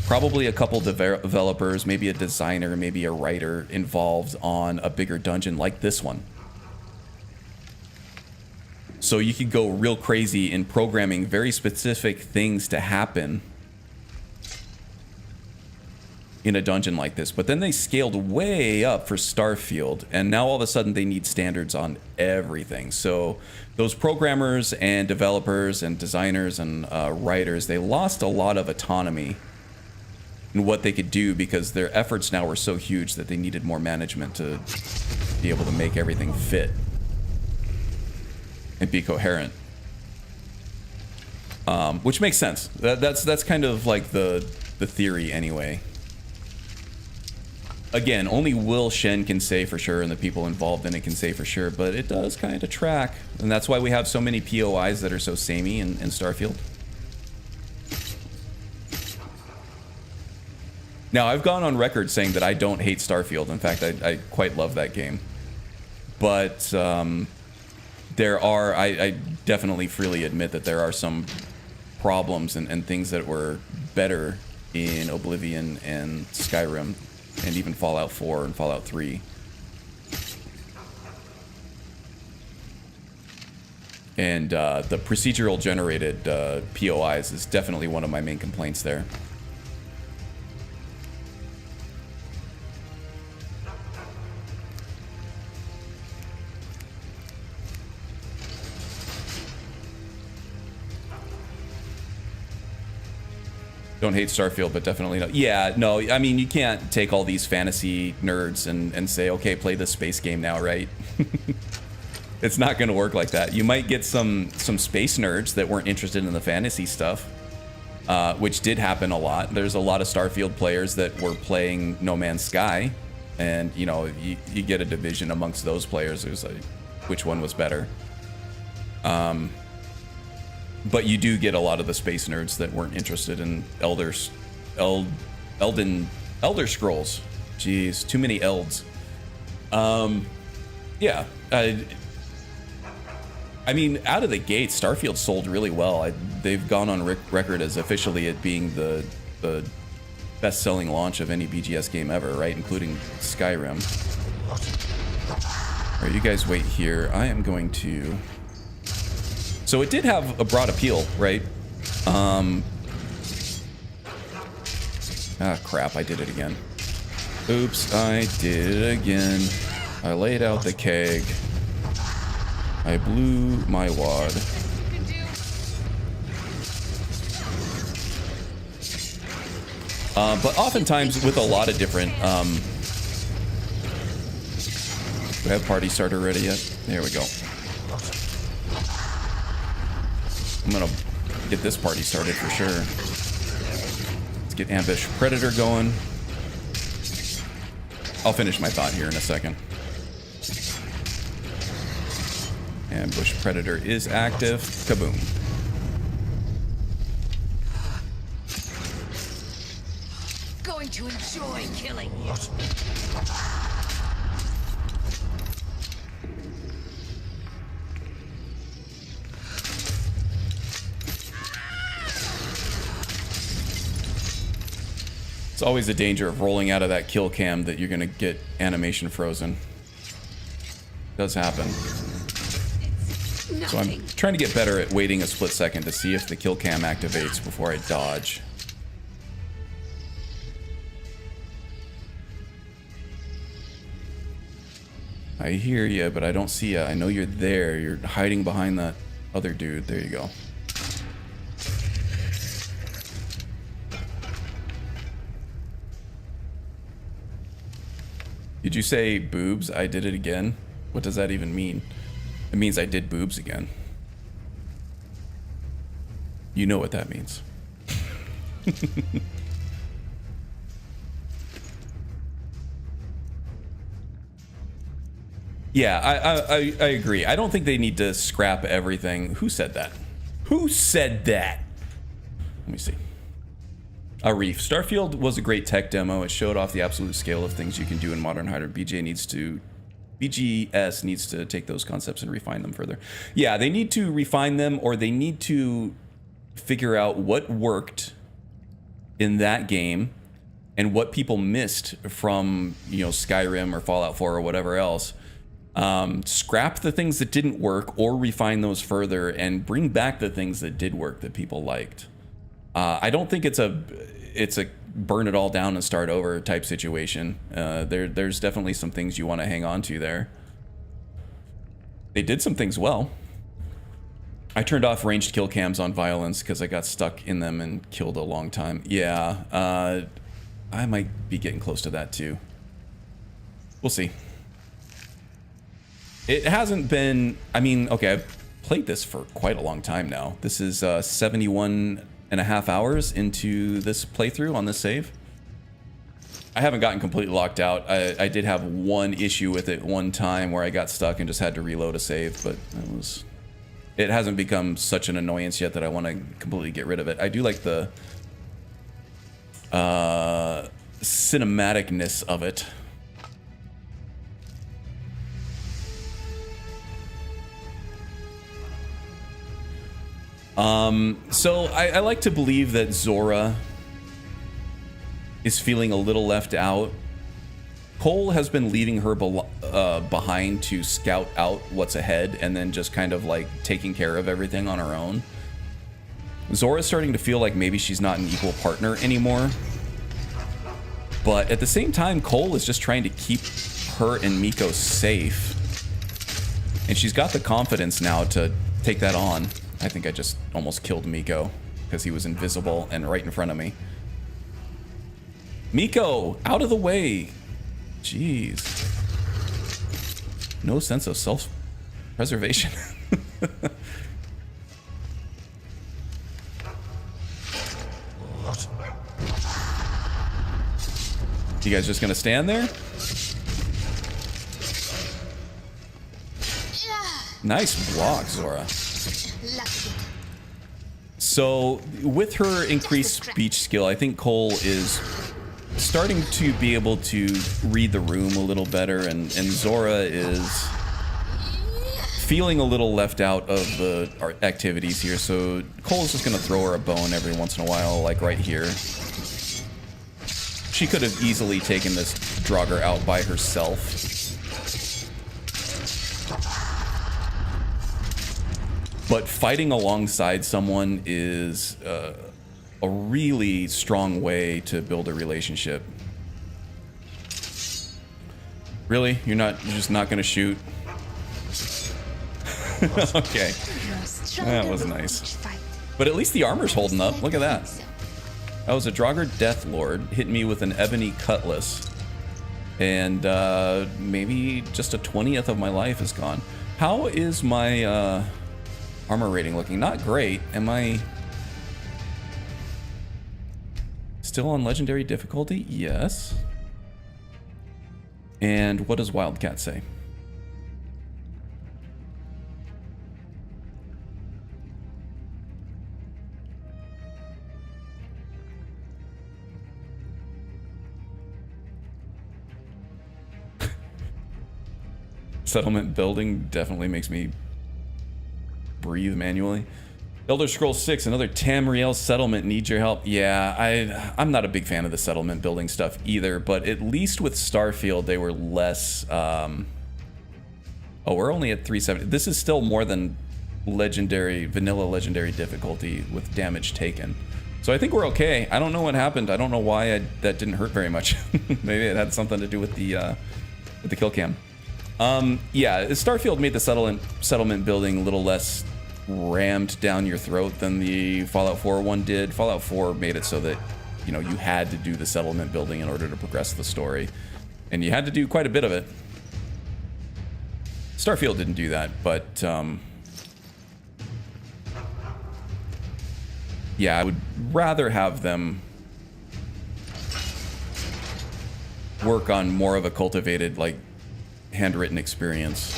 probably a couple developers, maybe a designer, maybe a writer involved on a bigger dungeon like this one. So you could go real crazy in programming very specific things to happen in a dungeon like this. But then they scaled way up for Starfield, and now all of a sudden they need standards on everything. So those programmers and developers and designers and writers, they lost a lot of autonomy in what they could do because their efforts now were so huge that they needed more management to be able to make everything fit and be coherent. Which makes sense. That's kind of like the theory anyway. Again, only Will Shen can say for sure, and the people involved in it can say for sure, but it does kind of track. And that's why we have so many POIs that are so samey in Starfield. Now, I've gone on record saying that I don't hate Starfield. In fact, I quite love that game. But there are, I definitely freely admit that there are some problems and things that were better in Oblivion and Skyrim, and even Fallout 4 and Fallout 3. And the procedural generated POIs is definitely one of my main complaints there. Don't hate Starfield, but definitely no. Yeah, no, I mean, you can't take all these fantasy nerds and say, okay, play this space game now, right? It's not going to work like that. You might get some space nerds that weren't interested in the fantasy stuff, which did happen a lot. There's a lot of Starfield players that were playing No Man's Sky, and, you know, you get a division amongst those players. It was like, which one was better? But you do get a lot of the space nerds that weren't interested in Elder Scrolls. Jeez, too many Elds. Yeah. I mean, out of the gate, Starfield sold really well. They've gone on record as officially it being the best-selling launch of any BGS game ever, right? Including Skyrim. All right, you guys wait here. I am going to... So it did have a broad appeal, right? Ah, crap, I did it again. Oops, I did it again. I laid out the keg. I blew my wad. But oftentimes with a lot of different... do I have party starter ready yet? There we go. I'm gonna get this party started for sure. Let's get Ambush Predator going. I'll finish my thought here in a second. Ambush Predator is active. Kaboom. Going to enjoy killing you. It's always a danger of rolling out of that kill cam that you're gonna get animation frozen. Does happen. So I'm trying to get better at waiting a split second to see if the kill cam activates before I dodge. I hear you, but I don't see you. I know you're there. You're hiding behind that other dude. There you go. Did you say boobs? I did it again. What does that even mean? It means I did boobs again. You know what that means. Yeah, I agree. I don't think they need to scrap everything. Who said that? Who said that? Let me see. Reef. Starfield was a great tech demo. It showed off the absolute scale of things you can do in Modern Hydra. BGS needs to take those concepts and refine them further. Yeah, they need to refine them, or they need to figure out what worked in that game and what people missed from, you know, Skyrim or Fallout 4 or whatever else. Scrap the things that didn't work or refine those further and bring back the things that did work that people liked. I don't think it's a burn it all down and start over type situation. There's definitely some things you want to hang on to there. They did some things well. I turned off ranged kill cams on violence because I got stuck in them and killed a long time. Yeah, I might be getting close to that too. We'll see. It hasn't been, I mean, okay, I've played this for quite a long time now. This is 71.5 hours into this playthrough on this save. I haven't gotten completely locked out. I did have one issue with it one time where I got stuck and just had to reload a save, but it hasn't become such an annoyance yet that I want to completely get rid of it. I do like the cinematicness of it. So I like to believe that Zora is feeling a little left out. Cole has been leaving her behind to scout out what's ahead and then just kind of like taking care of everything on her own. Zora's starting to feel like maybe she's not an equal partner anymore. But at the same time, Cole is just trying to keep her and Miko safe. And she's got the confidence now to take that on. I think I just almost killed Miko because he was invisible and right in front of me. Miko, out of the way. Jeez. No sense of self-preservation. You guys just gonna stand there? Nice block, Zora. So with her increased speech skill, I think Cole is starting to be able to read the room a little better, and Zora is feeling a little left out of the activities here. So Cole's just gonna throw her a bone every once in a while, like right here. She could have easily taken this Draugr out by herself. But fighting alongside someone is a really strong way to build a relationship. Really? You're just not gonna shoot? Okay. That was nice. But at least the armor's holding up. Look at that. That was a Draugr Death Lord hitting me with an ebony cutlass. And maybe just a 20th of my life is gone. How is my armor rating looking? Not great. Am I still on legendary difficulty? Yes. And what does Wildcat say? Settlement building definitely makes me breathe manually. Elder Scrolls 6, another Tamriel settlement needs your help. Yeah, I'm not a big fan of the settlement building stuff either, but at least with Starfield they were less oh, we're only at 370. This is still more than vanilla legendary difficulty with damage taken. So I think we're okay. I don't know what happened. I don't know why that didn't hurt very much. Maybe it had something to do with the kill cam. Yeah, Starfield made the settlement building a little less rammed down your throat than the Fallout 4 one did. Fallout 4 made it so that, you know, you had to do the settlement building in order to progress the story. And you had to do quite a bit of it. Starfield didn't do that, but yeah, I would rather have them work on more of a cultivated, like, handwritten experience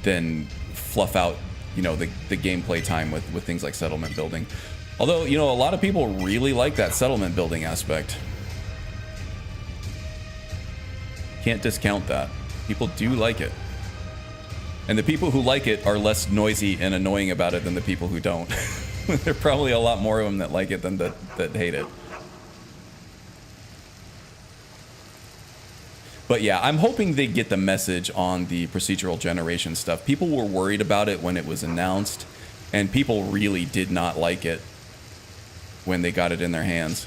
than fluff out, you know, the gameplay time with things like settlement building. Although, you know, a lot of people really like that settlement building aspect. Can't discount that. People do like it. And the people who like it are less noisy and annoying about it than the people who don't. There are probably a lot more of them that like it than that hate it. But yeah, I'm hoping they get the message on the procedural generation stuff. People were worried about it when it was announced, and people really did not like it when they got it in their hands.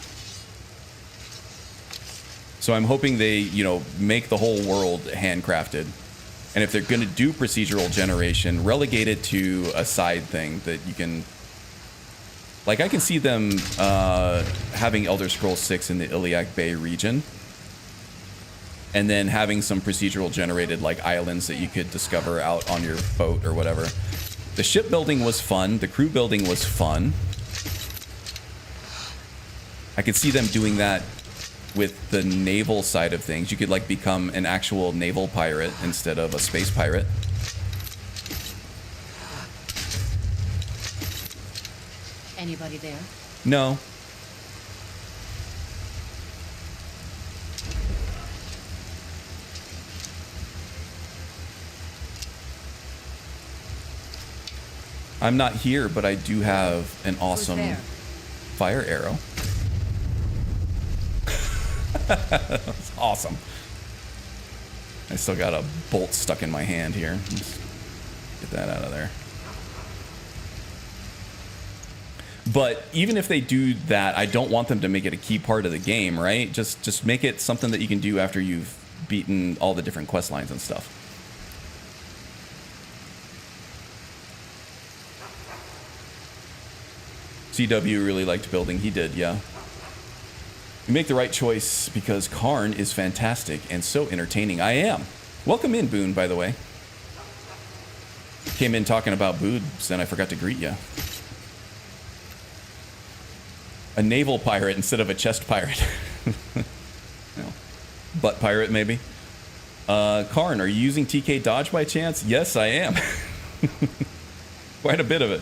So I'm hoping they, you know, make the whole world handcrafted. And if they're going to do procedural generation, relegate it to a side thing that you can... Like, I can see them having Elder Scrolls 6 in the Iliac Bay region. And then having some procedural generated, like, islands that you could discover out on your boat or whatever. The shipbuilding was fun. The crew building was fun. I could see them doing that with the naval side of things. You could, like, become an actual naval pirate instead of a space pirate. Anybody there? No. I'm not here, but I do have an awesome fire arrow. That's awesome. I still got a bolt stuck in my hand here. Let's get that out of there. But even if they do that, I don't want them to make it a key part of the game, right? Just make it something that you can do after you've beaten all the different quest lines and stuff. CW really liked building. He did, yeah. You make the right choice because Karn is fantastic and so entertaining. I am. Welcome in, Boone, by the way. Came in talking about boobs and I forgot to greet you. A naval pirate instead of a chest pirate. No. Butt pirate, maybe. Karn, are you using TK Dodge by chance? Yes, I am. Quite a bit of it.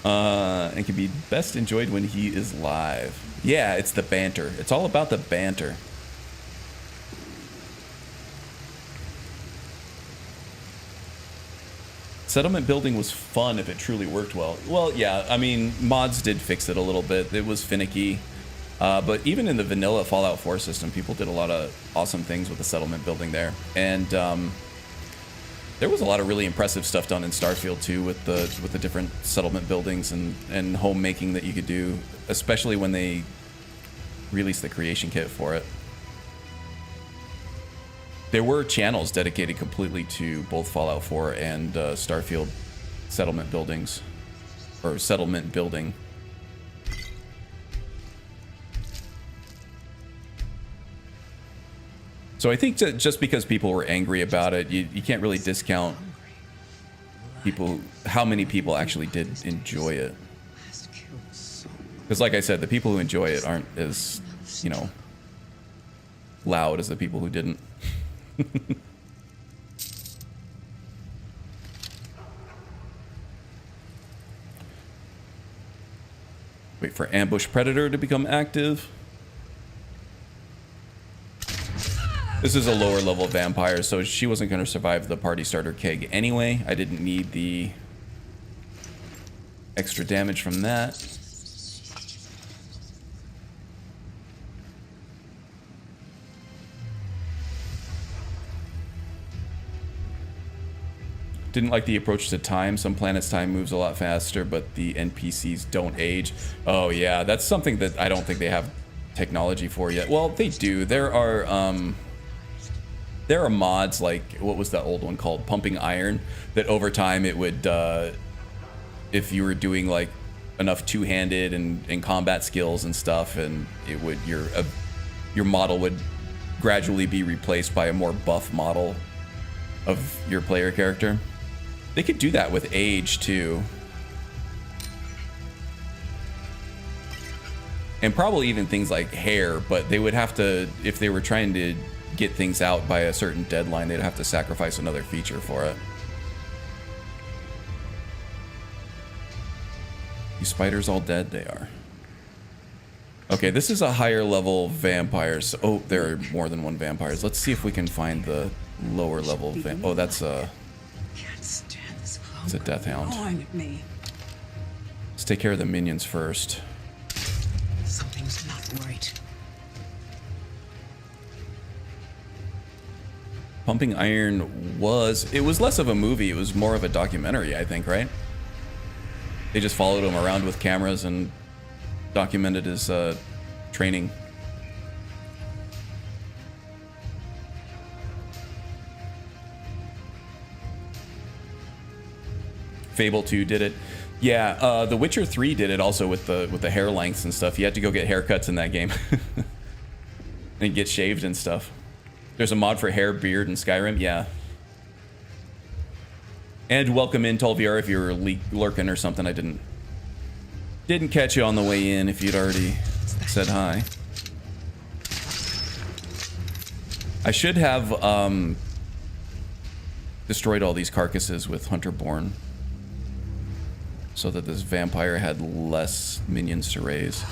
And can be best enjoyed when he is live. Yeah, it's the banter. It's all about the banter. Settlement building was fun if it truly worked well. Well, yeah, I mean, mods did fix it a little bit. It was finicky. But even in the vanilla Fallout 4 system, people did a lot of awesome things with the settlement building there. And there was a lot of really impressive stuff done in Starfield too, with the different settlement buildings and homemaking that you could do, especially when they released the creation kit for it. There were channels dedicated completely to both Fallout 4 and Starfield settlement buildings, or settlement building. So I think that just because people were angry about it, you can't really discount people, how many people actually did enjoy it. Because like I said, the people who enjoy it aren't as, you know, loud as the people who didn't. Wait for ambush predator to become active. This is a lower level vampire, so she wasn't going to survive the party starter keg anyway. I didn't need the extra damage from that. Didn't like the approach to time. Some planets' time moves a lot faster, but the NPCs don't age. Oh yeah, that's something that I don't think they have technology for yet. Well, they do. There are mods like, what was that old one called? Pumping Iron, that over time it would, if you were doing like enough two-handed and combat skills and stuff, and it would, your model would gradually be replaced by a more buff model of your player character. They could do that with age too. And probably even things like hair, but they would have to, if they were trying to get things out by a certain deadline, they'd have to sacrifice another feature for it. You spiders all dead? They are. Okay, this is a higher level vampires. Oh, there are more than one vampires. Let's see if we can find the lower level oh, that's a... It's a death hound. Let's take care of the minions first. Something's not right. Pumping Iron was... It was less of a movie. It was more of a documentary, I think, right? They just followed him around with cameras and documented his training. Fable 2 did it. Yeah, The Witcher 3 did it also with the hair lengths and stuff. You had to go get haircuts in that game. And get shaved and stuff. There's a mod for hair, beard, and Skyrim. Yeah. And welcome in, Tolviar, if you were lurking or something. I didn't catch you on the way in if you'd already said hi. I should have destroyed all these carcasses with Hunterborn, so that this vampire had less minions to raise.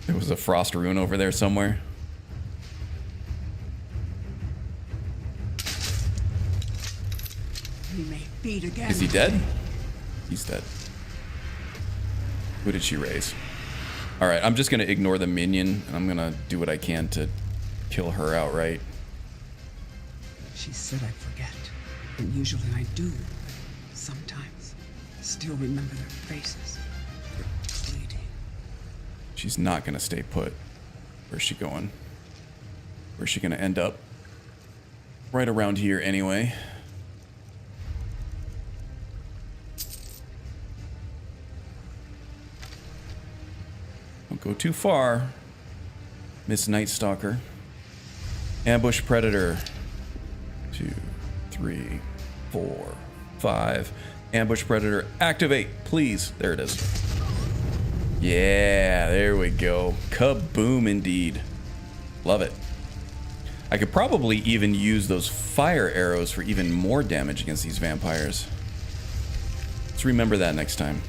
There was a frost rune over there somewhere. We may beat again. Is he dead? He's dead. Who did she raise? Alright, I'm just gonna ignore the minion, and I'm gonna do what I can to kill her outright. She said I'd forget, and usually I do. Sometimes, still remember their faces. Bleeding. She's not gonna stay put. Where's she going? Where's she gonna end up? Right around here anyway. Don't go too far, Miss Night Stalker. Ambush Predator. 2, 3, 4, 5. Ambush Predator, activate, please. There it is. Yeah, there we go. Kaboom indeed. Love it. I could probably even use those fire arrows for even more damage against these vampires. Let's remember that next time.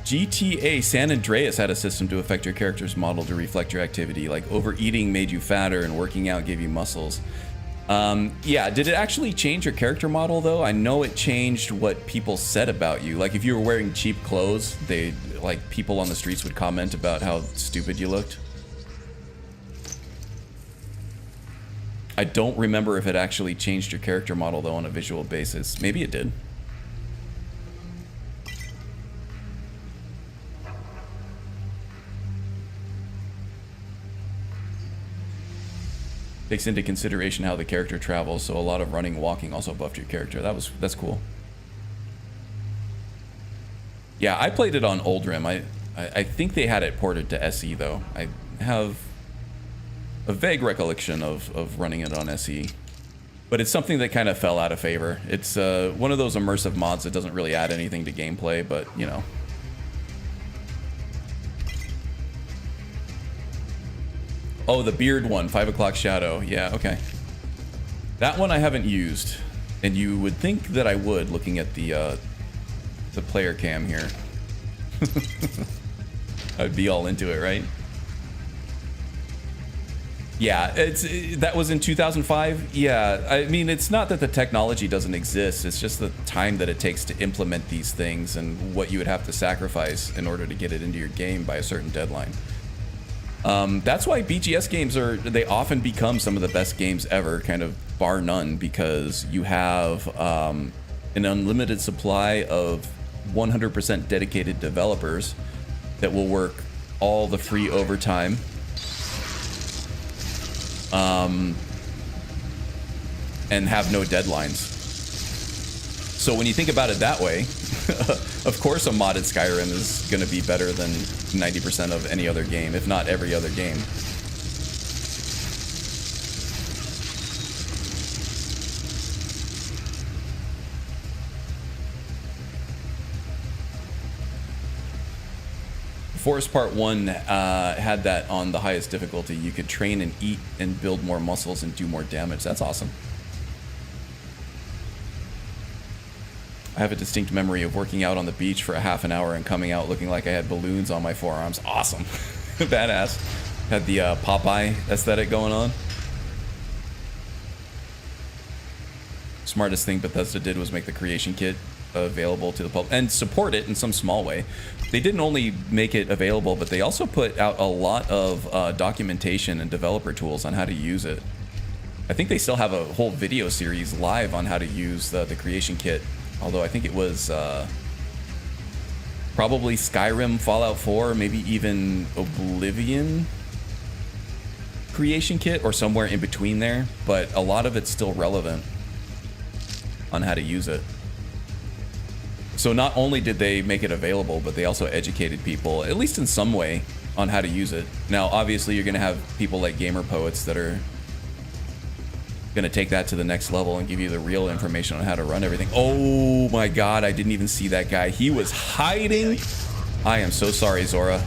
GTA San Andreas had a system to affect your character's model to reflect your activity, like overeating made you fatter and working out gave you muscles. Yeah, did it actually change your character model though? I know it changed what people said about you. Like if you were wearing cheap clothes, like people on the streets would comment about how stupid you looked. I don't remember if it actually changed your character model though on a visual basis. Maybe it did. Takes into consideration how the character travels, so a lot of running, walking also buffed your character. That's cool. Yeah, I played it on Oldrim. I think they had it ported to SE though. I have a vague recollection of running it on SE, but it's something that kind of fell out of favor. It's one of those immersive mods that doesn't really add anything to gameplay, but you know. Oh, the beard one, 5 o'clock shadow. Yeah, okay. That one I haven't used, and you would think that I would, looking at the player cam here. I'd be all into it, right? Yeah, that was in 2005. Yeah, I mean, it's not that the technology doesn't exist. It's just the time that it takes to implement these things and what you would have to sacrifice in order to get it into your game by a certain deadline. That's why BGS games they often become some of the best games ever, kind of bar none, because you have an unlimited supply of 100% dedicated developers that will work all the free overtime. And have no deadlines. So when you think about it that way, of course a modded Skyrim is going to be better than 90% of any other game, if not every other game. Forest Part 1 had that on the highest difficulty. You could train and eat and build more muscles and do more damage. That's awesome. I have a distinct memory of working out on the beach for a half an hour and coming out looking like I had balloons on my forearms. Awesome. Badass. Had the Popeye aesthetic going on. Smartest thing Bethesda did was make the creation kit available to the public and support it in some small way. They didn't only make it available, but they also put out a lot of documentation and developer tools on how to use it. I think they still have a whole video series live on how to use the creation kit. Although I think it was probably Skyrim, Fallout 4, maybe even Oblivion creation kit or somewhere in between there. But a lot of it's still relevant on how to use it. So not only did they make it available, but they also educated people, at least in some way, on how to use it. Now, obviously, you're going to have people like Gamer Poets that are going to take that to the next level and give you the real information on how to run everything. Oh my god, I didn't even see that guy. He was hiding. I am so sorry, Zora.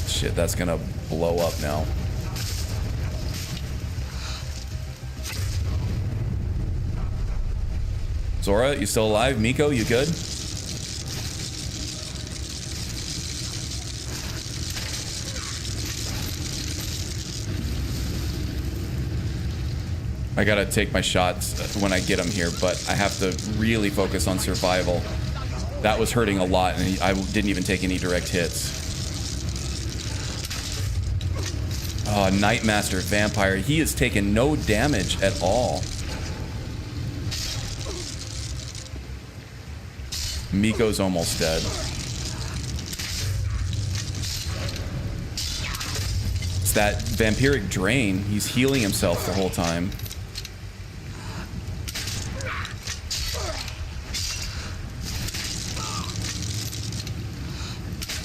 Shit, that's going to blow up now. Zora, you still alive? Miko, you good? I gotta take my shots when I get them here, but I have to really focus on survival. That was hurting a lot, and I didn't even take any direct hits. Oh, Nightmaster Vampire. He has taken no damage at all. Miko's almost dead. It's that vampiric drain. He's healing himself the whole time.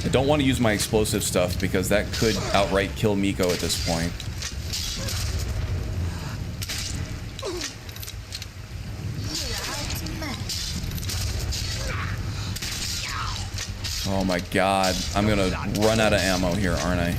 I don't want to use my explosive stuff because that could outright kill Miko at this point. Oh my god, I'm gonna run out of ammo here, aren't I?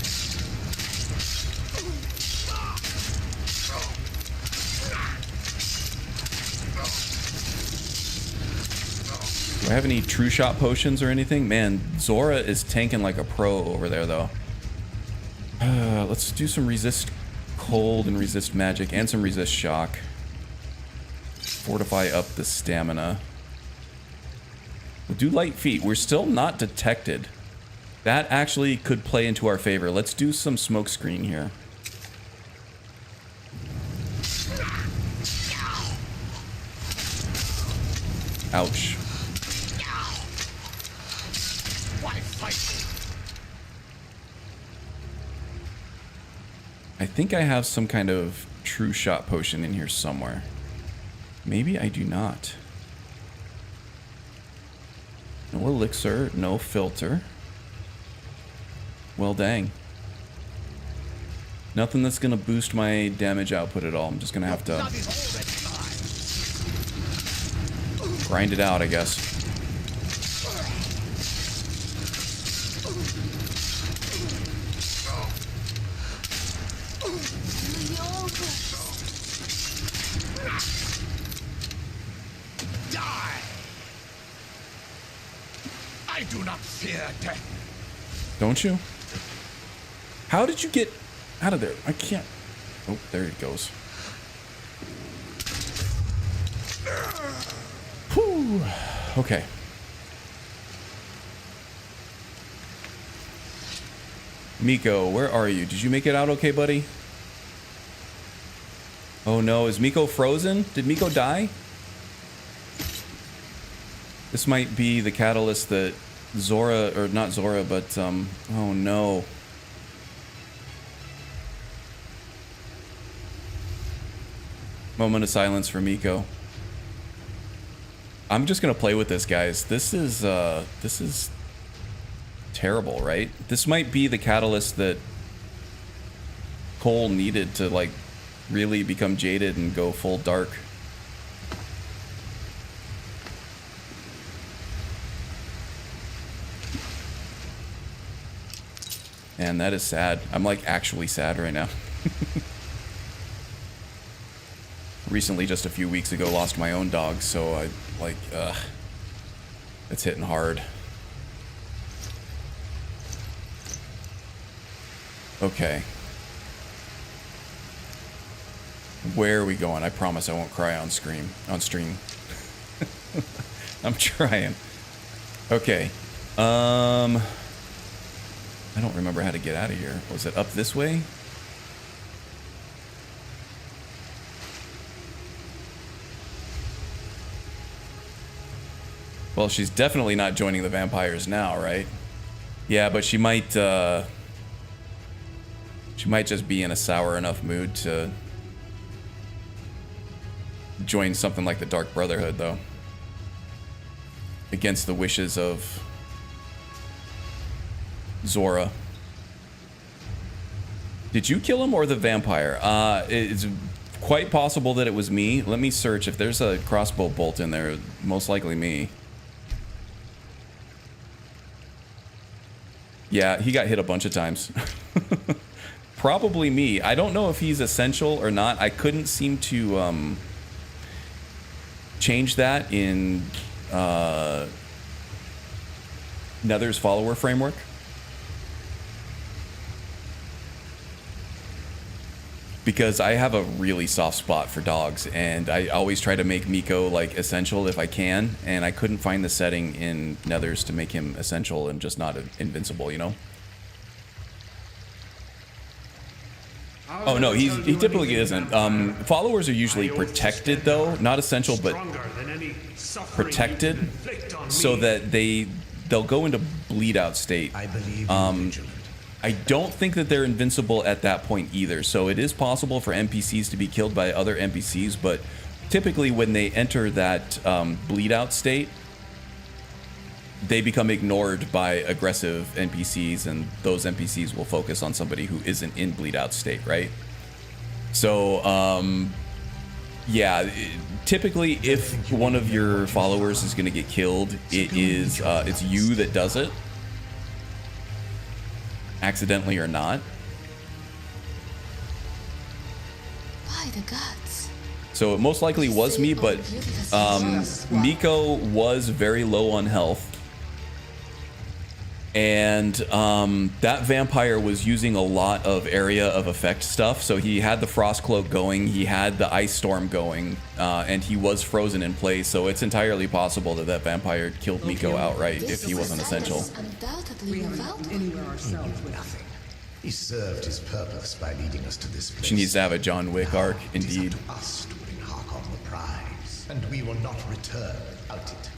Do I have any true shot potions or anything? Man, Zora is tanking like a pro over there, though. Let's do some resist cold and resist magic and some resist shock. Fortify up the stamina. We'll do light feet. We're still not detected. That actually could play into our favor. Let's do some smoke screen here. Ouch. I think I have some kind of true shot potion in here somewhere. Maybe I do not. No elixir, no filter. Well, dang. Nothing that's gonna boost my damage output at all. I'm just gonna have to grind it out, I guess. I do not fear death. Don't you? How did you get out of there? I can't. Oh, there it goes. Whew. Okay. Miko, where are you? Did you make it out okay, buddy? Oh no, is Miko frozen? Did Miko die? This might be the catalyst that Zora, or not Zora, but, oh no. Moment of silence for Miko. I'm just gonna play with this, guys. This is terrible, right? This might be the catalyst that Cole needed to, like, really become jaded and go full dark. And that is sad. I'm, like, actually sad right now. Recently, just a few weeks ago, lost my own dog, so I, like, it's hitting hard. Okay. Where are we going? I promise I won't cry on stream. I'm trying. Okay. I don't remember how to get out of here. Was it up this way? Well, she's definitely not joining the vampires now, right? Yeah, but she might just be in a sour enough mood to join something like the Dark Brotherhood, though. Against the wishes of Zora. Did you kill him or the vampire? It's quite possible that it was me. Let me search. If there's a crossbow bolt in there, most likely me. Yeah, he got hit a bunch of times. Probably me. I don't know if he's essential or not. I couldn't seem to change that in Nether's follower framework. Because I have a really soft spot for dogs, and I always try to make Miko, like, essential if I can, and I couldn't find the setting in Nether's to make him essential and just not invincible, you know? Oh no, he typically isn't. Followers are usually protected, though, not essential, but protected, so that they'll go into bleed out state. I don't think that they're invincible at that point either, so it is possible for NPCs to be killed by other NPCs, but typically when they enter that bleed out state, they become ignored by aggressive NPCs, and those NPCs will focus on somebody who isn't in bleed out state, right? So, yeah, typically if one of your followers is going to get killed, it's you that does it. Accidentally or not. By the gods. So it most likely was me, but Miko was very low on health. And that vampire was using a lot of area of effect stuff. So he had the frost cloak going, he had the ice storm going, and he was frozen in place. So it's entirely possible that that vampire killed Miko outright if he wasn't essential. We haven't gotten anywhere ourselves with nothing. He served his purpose by leading us to this place. She needs to have a John Wick arc, indeed. It is up to us to bring Harkon the prize, and we will not return without it.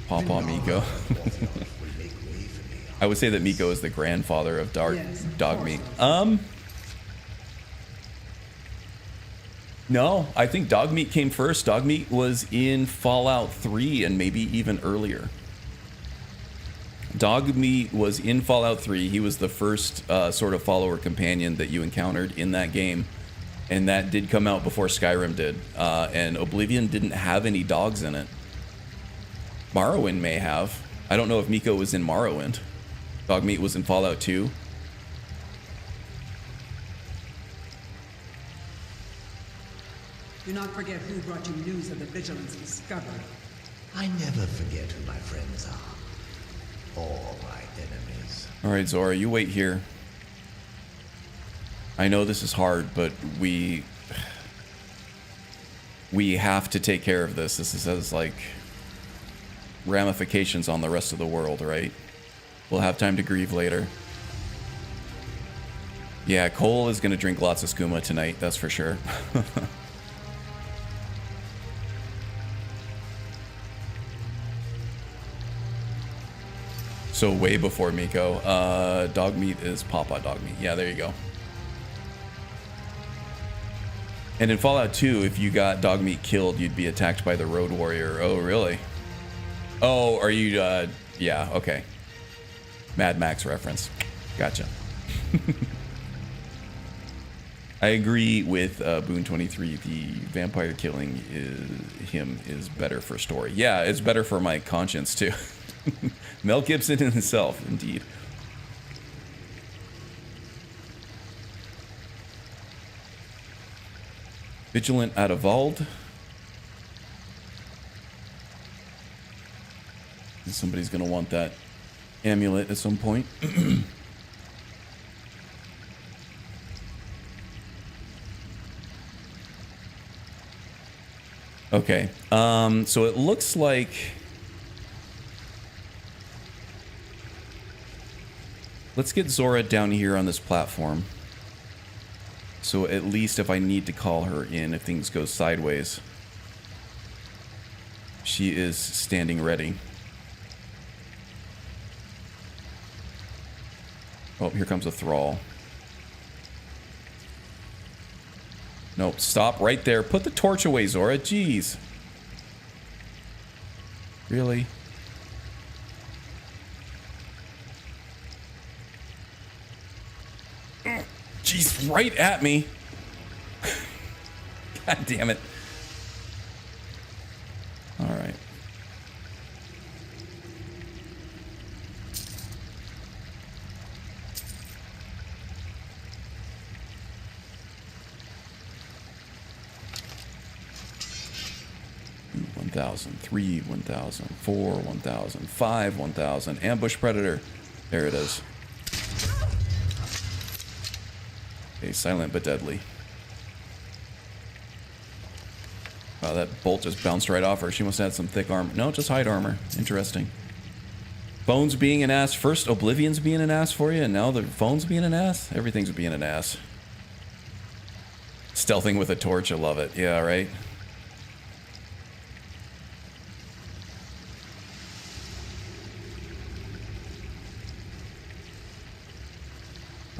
Papa Miko. I would say that Miko is the grandfather of dog meat. No, I think dog meat came first. Dog meat was in Fallout 3 and maybe even earlier. Dog meat was in Fallout 3. He was the first sort of follower companion that you encountered in that game. And that did come out before Skyrim did. And Oblivion didn't have any dogs in it. Morrowind may have. I don't know if Miko was in Morrowind. Dog meat was in Fallout 2. Do not forget who brought you news of the vigilance discovery. I never forget who my friends are. Or my enemies. Alright, Zora, you wait here. I know this is hard, but we have to take care of this. This has, like, ramifications on the rest of the world, right? We'll have time to grieve later. Yeah, Cole is going to drink lots of skooma tonight, that's for sure. So way before Miko. Dog meat is Papa dog meat. Yeah, there you go. And in Fallout 2, if you got dog meat killed, you'd be attacked by the road warrior. Oh, really? Oh, are you, yeah, okay. Mad Max reference. Gotcha. I agree with Boone23. The vampire killing is better for story. Yeah, it's better for my conscience, too. Mel Gibson in himself, indeed. Vigilant Adavald. Somebody's going to want that amulet at some point. Okay. So it looks like... Let's get Zora down here on this platform. So at least if I need to call her in, if things go sideways, she is standing ready. Oh, here comes a thrall. Nope, stop right there. Put the torch away, Zora. Jeez. Really? Jeez, right at me. God damn it. All right. Ooh, 1,000, 3, 1,000, 4, 1,000, 5, 1,000. Ambush predator. There it is. Okay, silent but deadly. Wow, that bolt just bounced right off her. She must have had some thick armor. No, just hide armor. Interesting. Phones being an ass. First Oblivion's being an ass for you, and now the phone's being an ass? Everything's being an ass. Stealthing with a torch, I love it. Yeah, right?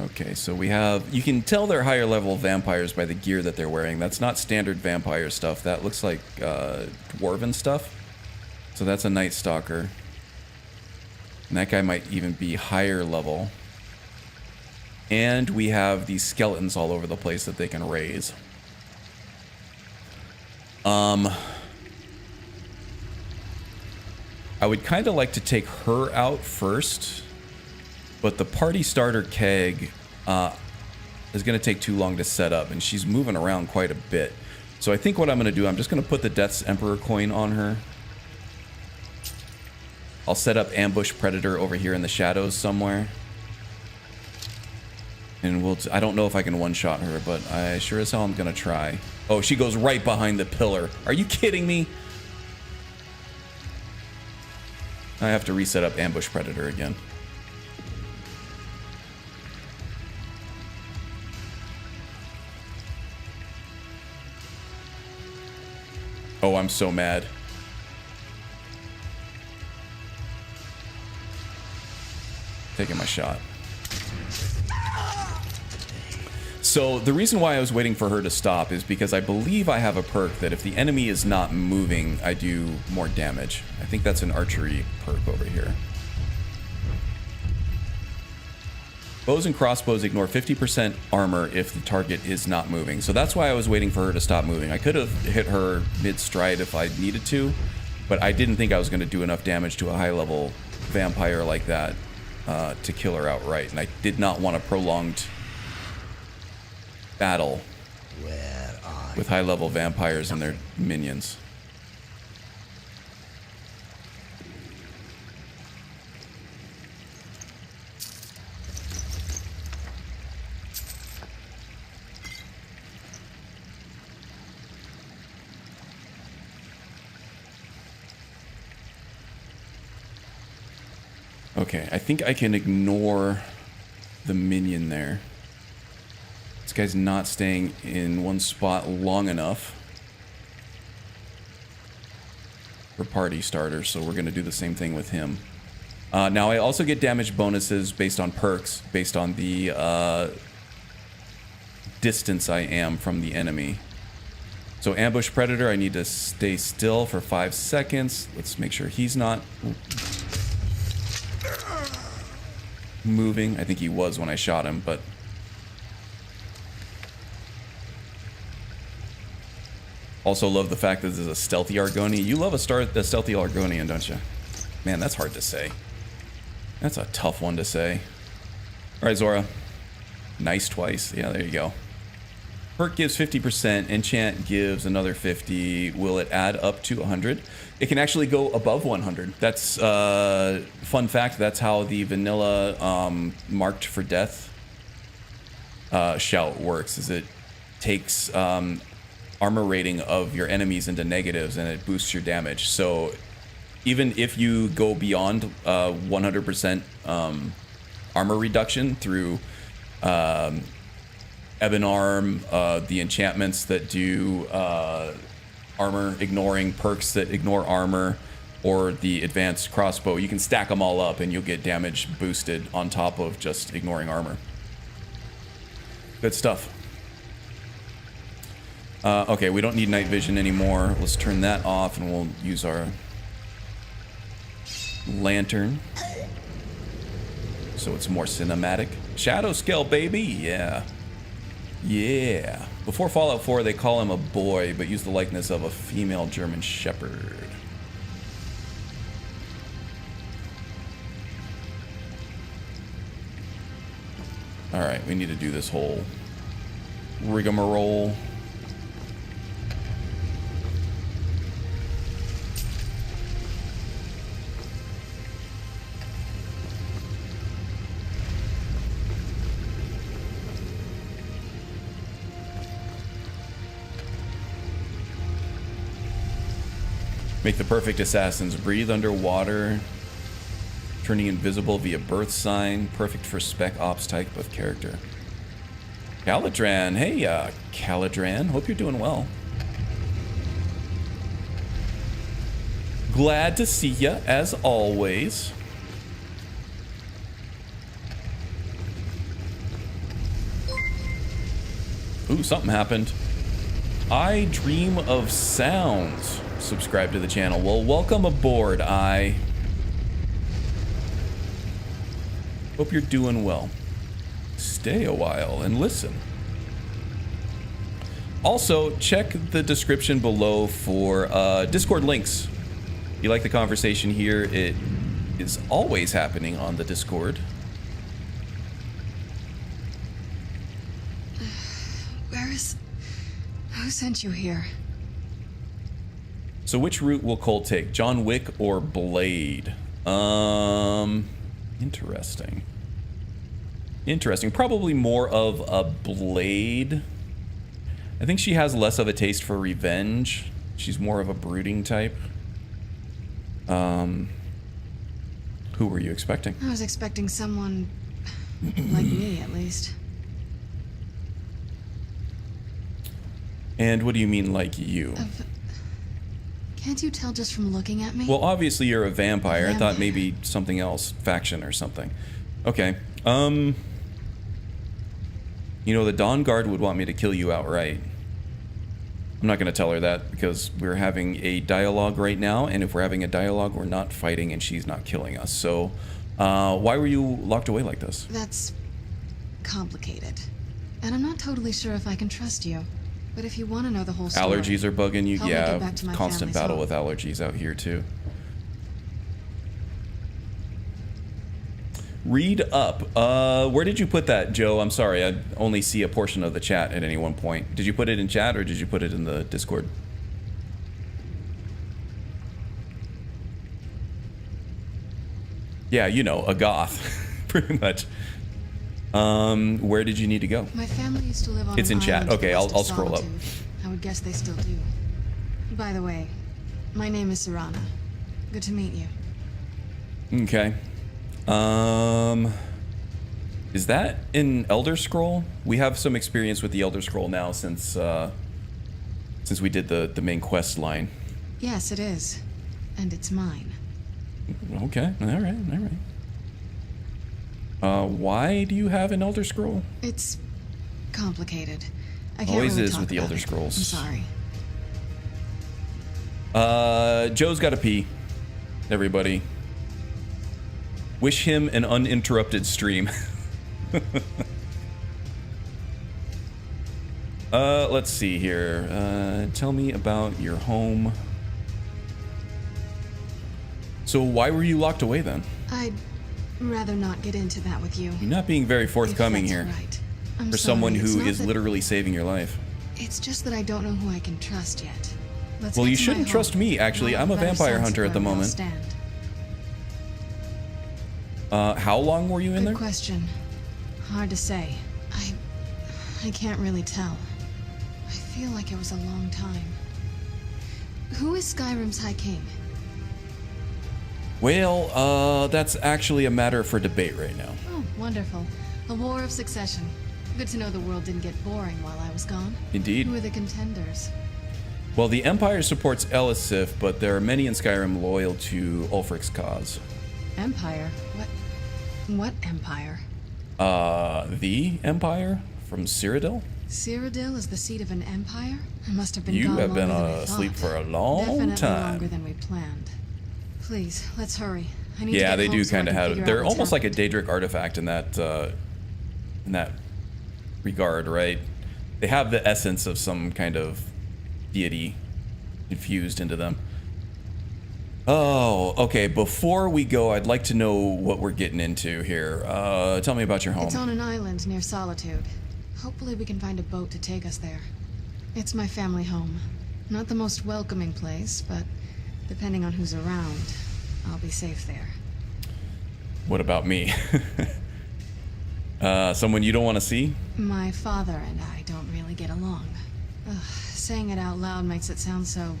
Okay, so we have... You can tell they're higher level vampires by the gear that they're wearing. That's not standard vampire stuff. That looks like dwarven stuff. So that's a Night Stalker. And that guy might even be higher level. And we have these skeletons all over the place that they can raise. I would kind of like to take her out first. But the party starter keg is going to take too long to set up, and she's moving around quite a bit. So I think what I'm going to do, I'm just going to put the Death's Emperor coin on her. I'll set up Ambush Predator over here in the shadows somewhere. And we'll... I don't know if I can one-shot her, but I sure as hell am going to try. Oh, she goes right behind the pillar. Are you kidding me? I have to reset up Ambush Predator again. Oh, I'm so mad. Taking my shot. So the reason why I was waiting for her to stop is because I believe I have a perk that if the enemy is not moving, I do more damage. I think that's an archery perk over here. Bows and crossbows ignore 50% armor if the target is not moving. So that's why I was waiting for her to stop moving. I could have hit her mid-stride if I needed to, but I didn't think I was going to do enough damage to a high-level vampire like that to kill her outright. And I did not want a prolonged battle with high-level vampires and their minions. Okay, I think I can ignore the minion there. This guy's not staying in one spot long enough for party starters, so we're going to do the same thing with him. Now I also get damage bonuses based on perks, based on the distance I am from the enemy. So ambush predator, I need to stay still for 5 seconds. Let's make sure he's not moving. I think he was when I shot him, but also love the fact that this is a stealthy Argonian. You love a stealthy Argonian, don't you? Man, that's hard to say. That's a tough one to say. All right, Zora. Nice twice. Yeah, there you go. Perk gives 50%. Enchant gives another 50. Will it add up to 100? It can actually go above 100. That's fun fact. That's how the vanilla marked for death shout works. Is it takes armor rating of your enemies into negatives and it boosts your damage. So even if you go beyond 100% armor reduction through Ebon Arm, the enchantments that do armor ignoring perks that ignore armor, or the advanced crossbow, you can stack them all up and you'll get damage boosted on top of just ignoring armor. Good stuff. Okay, we don't need night vision anymore. Let's turn that off and we'll use our lantern so it's more cinematic. Shadow scale, baby. Yeah. Yeah. Before Fallout 4, they call him a boy, but use the likeness of a female German shepherd. All right, we need to do this whole rigmarole. Make the perfect assassins. Breathe underwater. Turning invisible via birth sign. Perfect for spec ops type of character. Caladran. Hey, Caladran. Hope you're doing well. Glad to see ya, as always. Ooh, something happened. I dream of sounds. Subscribe to the channel. Well, welcome aboard, I. Hope you're doing well. Stay a while and listen. Also, check the description below for Discord links. If you like the conversation here, it is always happening on the Discord. Who sent you here? So which route will Cole take? John Wick or Blade? Interesting. Interesting. Probably more of a Blade. I think she has less of a taste for revenge. She's more of a brooding type. Who were you expecting? I was expecting someone like me, at least. And what do you mean, like you? Can't you tell just from looking at me? Well, obviously you're a vampire. I thought maybe something else, faction or something. Okay. You know, the Dawn Guard would want me to kill you outright. I'm not going to tell her that because we're having a dialogue right now, and if we're having a dialogue, we're not fighting and she's not killing us. So, why were you locked away like this? That's complicated. And I'm not totally sure if I can trust you. But if you want to know the whole story... Allergies are bugging you? Yeah, constant battle home. with allergies out here, too. Read up. Where did you put that, Joe? I'm sorry, I only see a portion of the chat at any one point. Did you put it in chat, or did you put it in the Discord? Yeah, you know, a goth, pretty much. Where did you need to go? My family used to live on It's in chat. Okay, I'll scroll up. I would guess they still do. By the way, my name is Serana. Good to meet you. Okay. Is that an Elder Scroll? We have some experience with the Elder Scroll now since we did the main quest line. Yes, it is. And it's mine. Okay, all right. Why do you have an Elder Scroll? It's complicated. I can't Always really is talk with the about Elder it. Scrolls. I'm sorry. Joe's got to pee. Everybody. Wish him an uninterrupted stream. Let's see here. Tell me about your home. So why were you locked away then? I'd rather not get into that with you. You're not being very forthcoming If here. that's right. I'm For sorry, someone it's who not is that- literally saving your life. It's just that I don't know who I can trust yet. Let's Well, get you to my shouldn't home. trust me, actually. I'll I'm a have better vampire sense hunter of at the where we all moment. stand. How long were you in Good there? question. Hard to say. I can't really tell. I feel like it was a long time. Who is Skyrim's High King? Well, that's actually a matter for debate right now. Oh, wonderful. A war of succession. Good to know the world didn't get boring while I was gone. Indeed. Who are the contenders? Well, the Empire supports Elisif, but there are many in Skyrim loyal to Ulfric's cause. Empire? What empire? The Empire from Cyrodiil? Cyrodiil is the seat of an empire? I must have been You gone have been longer than I asleep thought. for a long Definitely time. longer than we planned. Please, let's hurry. I need to Yeah, get they home do so I kind of can have. figure out They're what's almost like a happened. Daedric artifact in that regard, right? They have the essence of some kind of deity infused into them. Oh, okay. Before we go, I'd like to know what we're getting into here. Tell me about your home. It's on an island near Solitude. Hopefully we can find a boat to take us there. It's my family home. Not the most welcoming place, but depending on who's around, I'll be safe there. What about me? Someone you don't want to see? My father and I don't really get along. Ugh, saying it out loud makes it sound so...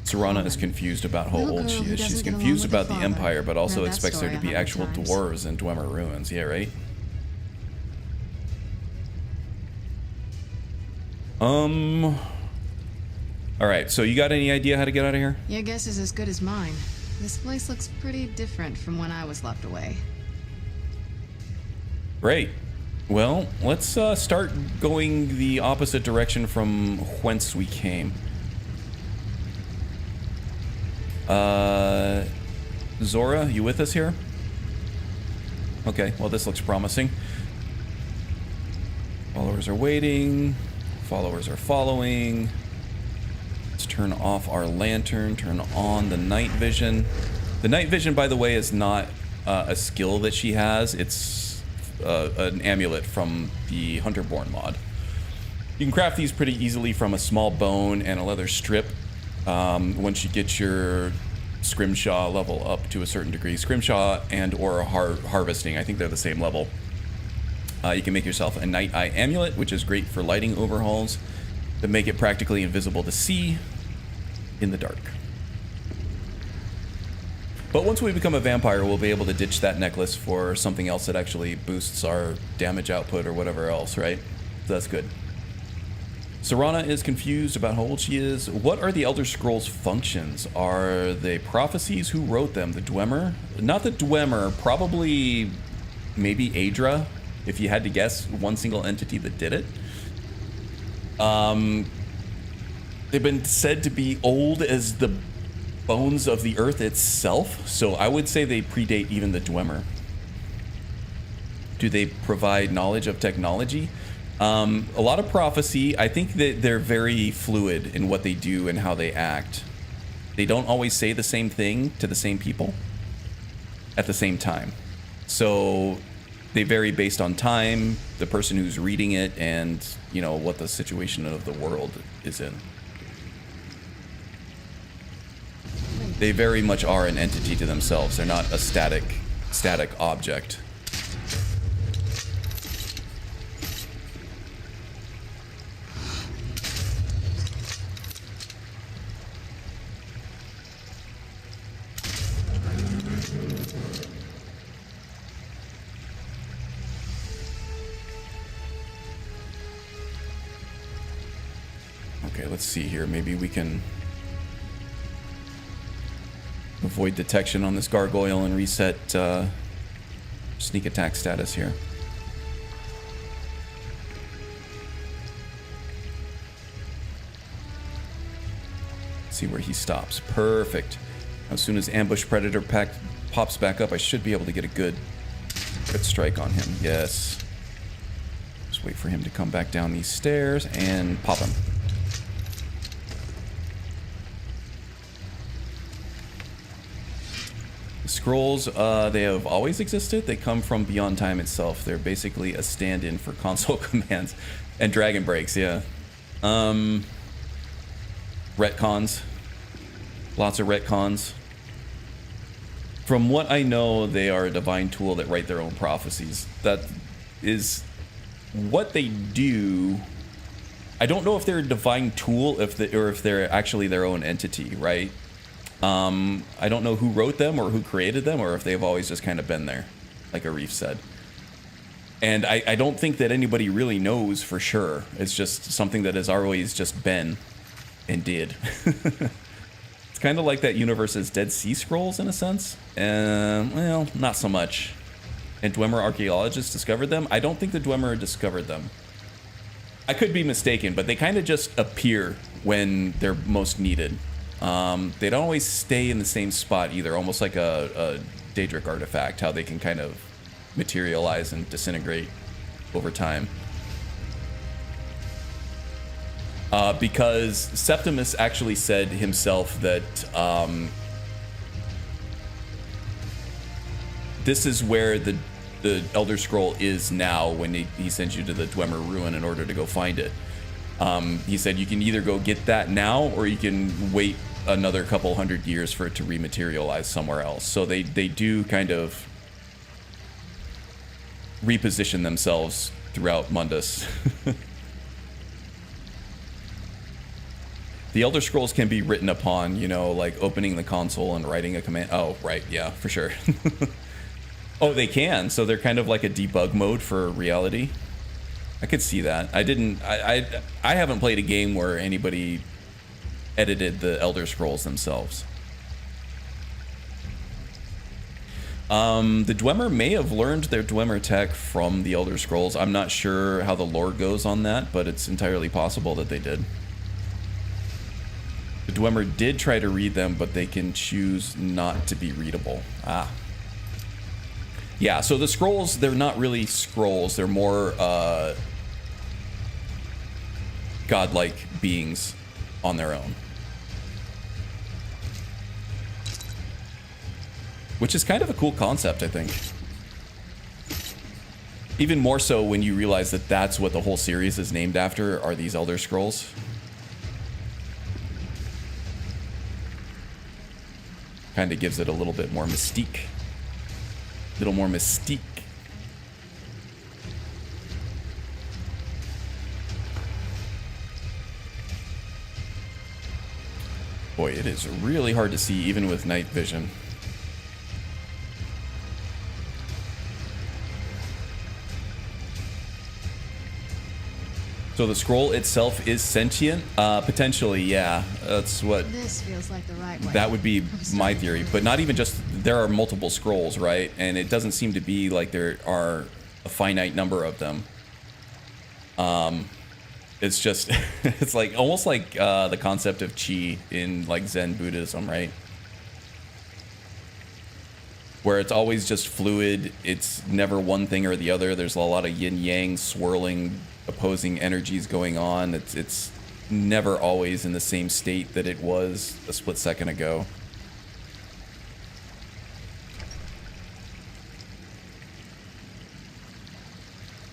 Serana is confused about how Little old girl she who is. She's doesn't get along confused with the about the father. Empire, but also Read that expects there story to be 100 actual times. dwarves in Dwemer ruins. Yeah, right? Alright, so you got any idea how to get out of here? Your guess is as good as mine. This place looks pretty different from when I was locked away. Great. Well, let's start going the opposite direction from whence we came. Zora, you with us here? Okay, well this looks promising. Followers are waiting. Followers are following. Let's turn off our lantern, turn on the night vision. The night vision, by the way, is not a skill that she has. It's an amulet from the Hunterborn mod. You can craft these pretty easily from a small bone and a leather strip. Once you get your Scrimshaw level up to a certain degree. Scrimshaw and or harvesting, I think they're the same level. You can make yourself a Night Eye amulet, which is great for lighting overhauls that make it practically invisible to see in the dark. But once we become a vampire, we'll be able to ditch that necklace for something else that actually boosts our damage output or whatever else, right? So that's good. Serana is confused about how old she is. What are the Elder Scrolls functions? Are they prophecies? Who wrote them? The Dwemer? Not the Dwemer, probably maybe Aedra, if you had to guess one single entity that did it. They've been said to be old as the bones of the earth itself, so I would say they predate even the Dwemer. Do they provide knowledge of technology? A lot of prophecy. I think that they're very fluid in what they do and how they act. They don't always say the same thing to the same people at the same time. So they vary based on time, the person who's reading it, and, you know, what the situation of the world is in. They very much are an entity to themselves. They're not a static object. Okay, let's see here. Maybe we can avoid detection on this gargoyle and reset sneak attack status here. See where he stops. Perfect. As soon as ambush predator pack pops back up, I should be able to get a good strike on him. Yes. Just wait for him to come back down these stairs and pop him. The scrolls, they have always existed. They come from beyond time itself. They're basically a stand-in for console commands and dragon breaks. Yeah. Retcons. Lots of retcons. From what I know, they are a divine tool that write their own prophecies. That is what they do. I don't know if they're a divine tool, or if they're actually their own entity, right? I don't know who wrote them or who created them, or if they've always just kind of been there, like Arif said. And I don't think that anybody really knows for sure. It's just something that has always just been and did. It's kind of like that universe's Dead Sea Scrolls in a sense. Well, not so much. And Dwemer archaeologists discovered them? I don't think the Dwemer discovered them. I could be mistaken, but they kind of just appear when they're most needed. They don't always stay in the same spot either, almost like a Daedric artifact, how they can kind of materialize and disintegrate over time. Because Septimus actually said himself that this is where the Elder Scroll is now when he sends you to the Dwemer Ruin in order to go find it. He said you can either go get that now, or you can wait another couple hundred years for it to rematerialize somewhere else. So they do kind of reposition themselves throughout Mundus. The Elder Scrolls can be written upon, you know, like opening the console and writing a command. Oh, right, yeah, for sure. Oh, they can. So they're kind of like a debug mode for reality. I could see that. I haven't played a game where anybody edited the Elder Scrolls themselves. The Dwemer may have learned their Dwemer tech from the Elder Scrolls. I'm not sure how the lore goes on that, but it's entirely possible that they did. The Dwemer did try to read them, but they can choose not to be readable. Ah. Yeah, so the scrolls, they're not really scrolls. They're more godlike beings on their own. Which is kind of a cool concept, I think. Even more so when you realize that that's what the whole series is named after, are these Elder Scrolls. Kind of gives it a little bit more mystique. A little more mystique. Boy, it is really hard to see even with night vision. So the scroll itself is sentient? Potentially, yeah. That's what... This feels like the right way. That would be my theory. But not even just... There are multiple scrolls, right? And it doesn't seem to be like there are a finite number of them. It's just... It's like almost like the concept of chi in like Zen Buddhism, right? Where it's always just fluid. It's never one thing or the other. There's a lot of yin-yang swirling... opposing energies going on. It's never always in the same state that it was a split second ago.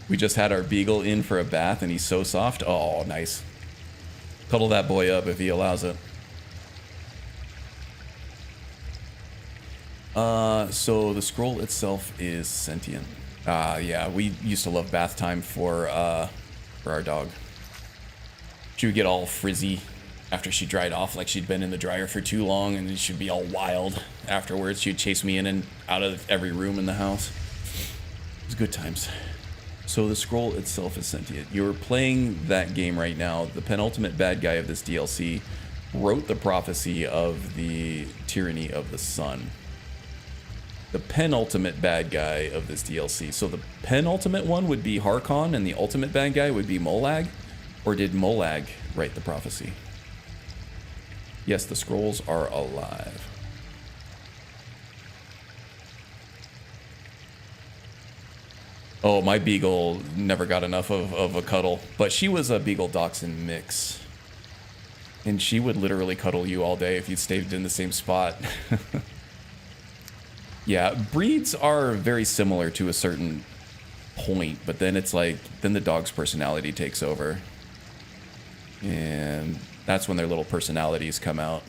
We just had our beagle in for a bath and he's so soft. Oh, nice. Cuddle that boy up if he allows it. So the scroll itself is sentient. Yeah, we used to love bath time for our dog. She would get all frizzy after she dried off, like she'd been in the dryer for too long, and then she'd be all wild afterwards. She'd chase me in and out of every room in the house. It was good times. So the scroll itself is sentient. You're playing that game right now. The penultimate bad guy of this DLC wrote the prophecy of the tyranny of the sun. The penultimate bad guy of this DLC. So the penultimate one would be Harkon, and the ultimate bad guy would be Molag? Or did Molag write the prophecy? Yes, the scrolls are alive. Oh, my beagle never got enough of a cuddle. But she was a beagle dachshund mix. And she would literally cuddle you all day if you stayed in the same spot. Yeah, breeds are very similar to a certain point, but then it's like, then the dog's personality takes over. And that's when their little personalities come out.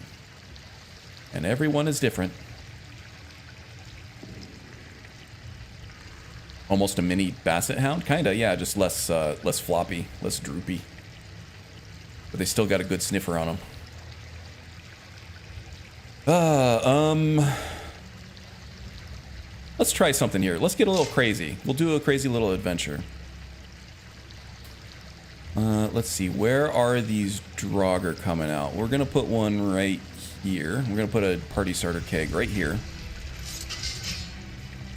And everyone is different. Almost a mini basset hound, kinda, yeah, just less floppy, less droopy. But they still got a good sniffer on them. Let's try something here. Let's get a little crazy. We'll do a crazy little adventure. Let's see. Where are these Draugr coming out? We're going to put one right here. We're going to put a party starter keg right here.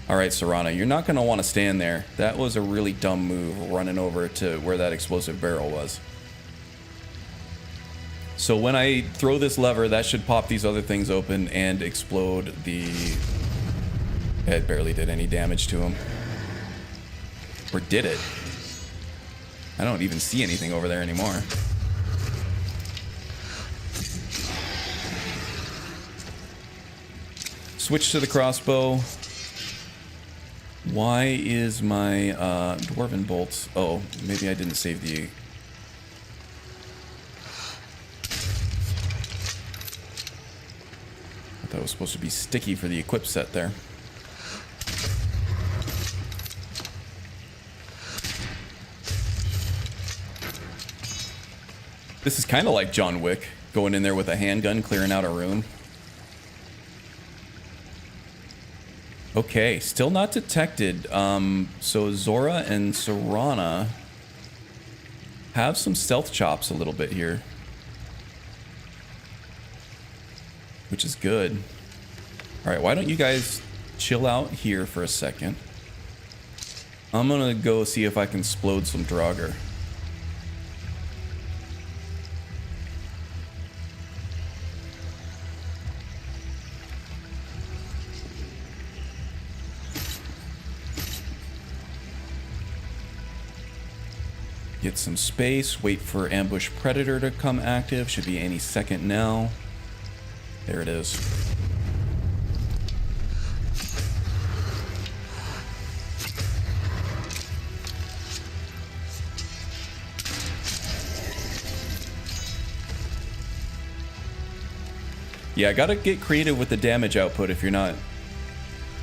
All right, Serana, you're not going to want to stand there. That was a really dumb move, running over to where that explosive barrel was. So when I throw this lever, that should pop these other things open and explode the... It barely did any damage to him. Or did it? I don't even see anything over there anymore. Switch to the crossbow. Why is my dwarven bolts... Oh, maybe I didn't save the... I thought it was supposed to be sticky for the equip set there. This is kind of like John Wick, going in there with a handgun, clearing out a room. Okay, still not detected. So Zora and Serana have some stealth chops a little bit here, which is good. All right, why don't you guys chill out here for a second? I'm gonna go see if I can explode some Draugr. Get some space, wait for ambush predator to come active. Should be any second now. There it is. Yeah, I gotta get creative with the damage output if you're not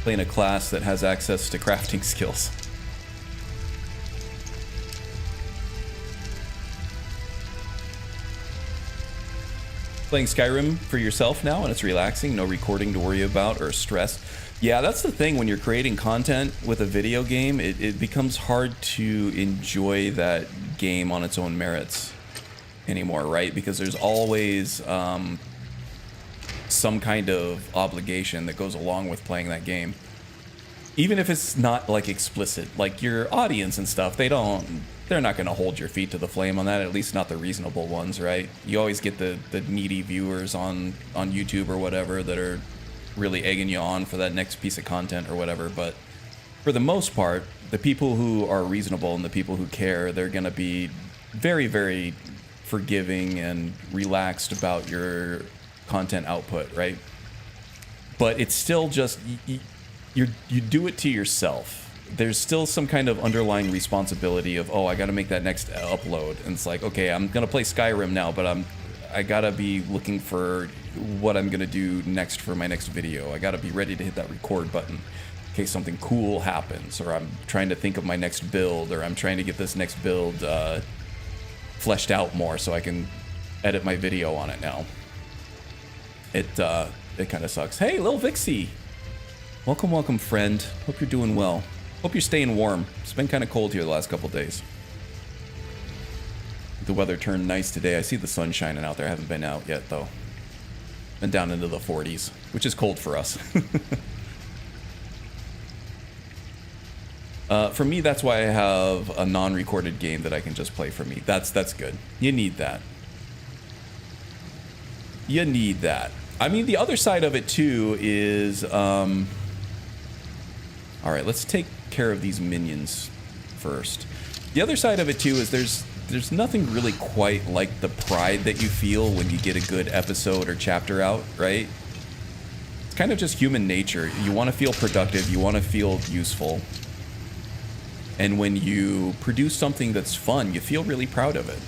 playing a class that has access to crafting skills. Playing Skyrim for yourself now, and it's relaxing, no recording to worry about or stress. Yeah, that's the thing when you're creating content with a video game, it becomes hard to enjoy that game on its own merits anymore, right? Because there's always some kind of obligation that goes along with playing that game. Even if it's not like explicit, like your audience and stuff, they're not going to hold your feet to the flame on that, at least not the reasonable ones, right? You always get the needy viewers on YouTube or whatever that are really egging you on for that next piece of content or whatever, but for the most part, the people who are reasonable and the people who care, they're going to be very, very forgiving and relaxed about your content output, right? But it's still just, you do it to yourself. There's still some kind of underlying responsibility of, oh, I got to make that next upload. And it's like, okay, I'm going to play Skyrim now, but I got to be looking for what I'm going to do next for my next video. I got to be ready to hit that record button in case something cool happens, or I'm trying to think of my next build, or I'm trying to get this next build fleshed out more so I can edit my video on it now. It kind of sucks. Hey, little Vixie. Welcome, welcome, friend. Hope you're doing well. Hope you're staying warm. It's been kind of cold here the last couple days. The weather turned nice today. I see the sun shining out there. I haven't been out yet, though. Been down into the 40s, which is cold for us. For me, that's why I have a non-recorded game that I can just play for me. That's good. You need that. You need that. I mean, the other side of it, too, is... All right, let's take care of these minions first. The other side of it, too, is there's nothing really quite like the pride that you feel when you get a good episode or chapter out, right? It's kind of just human nature. You want to feel productive. You want to feel useful. And when you produce something that's fun, you feel really proud of it.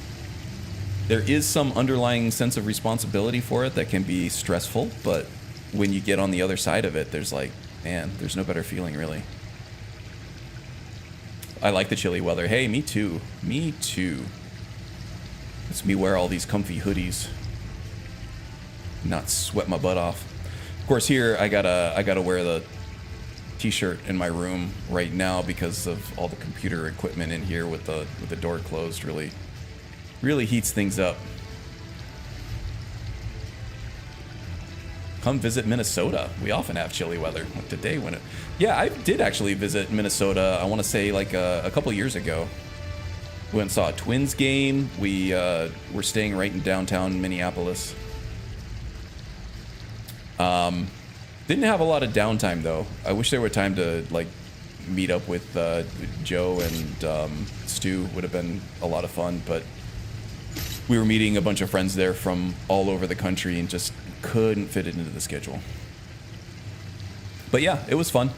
There is some underlying sense of responsibility for it that can be stressful, but when you get on the other side of it, there's like, man, there's no better feeling, really. I like the chilly weather. Hey, me too. Me too. Lets me wear all these comfy hoodies. Not sweat my butt off. Of course, here I gotta wear the t-shirt in my room right now because of all the computer equipment in here with the door closed. Really heats things up. Come visit Minnesota. We often have chilly weather. Like today when it... Yeah, I did actually visit Minnesota, I want to say like a couple years ago. Went and saw a Twins game. We were staying right in downtown Minneapolis. Didn't have a lot of downtime though. I wish there were time to like meet up with Joe and Stu. Would have been a lot of fun, but we were meeting a bunch of friends there from all over the country and just couldn't fit it into the schedule. But yeah, it was fun.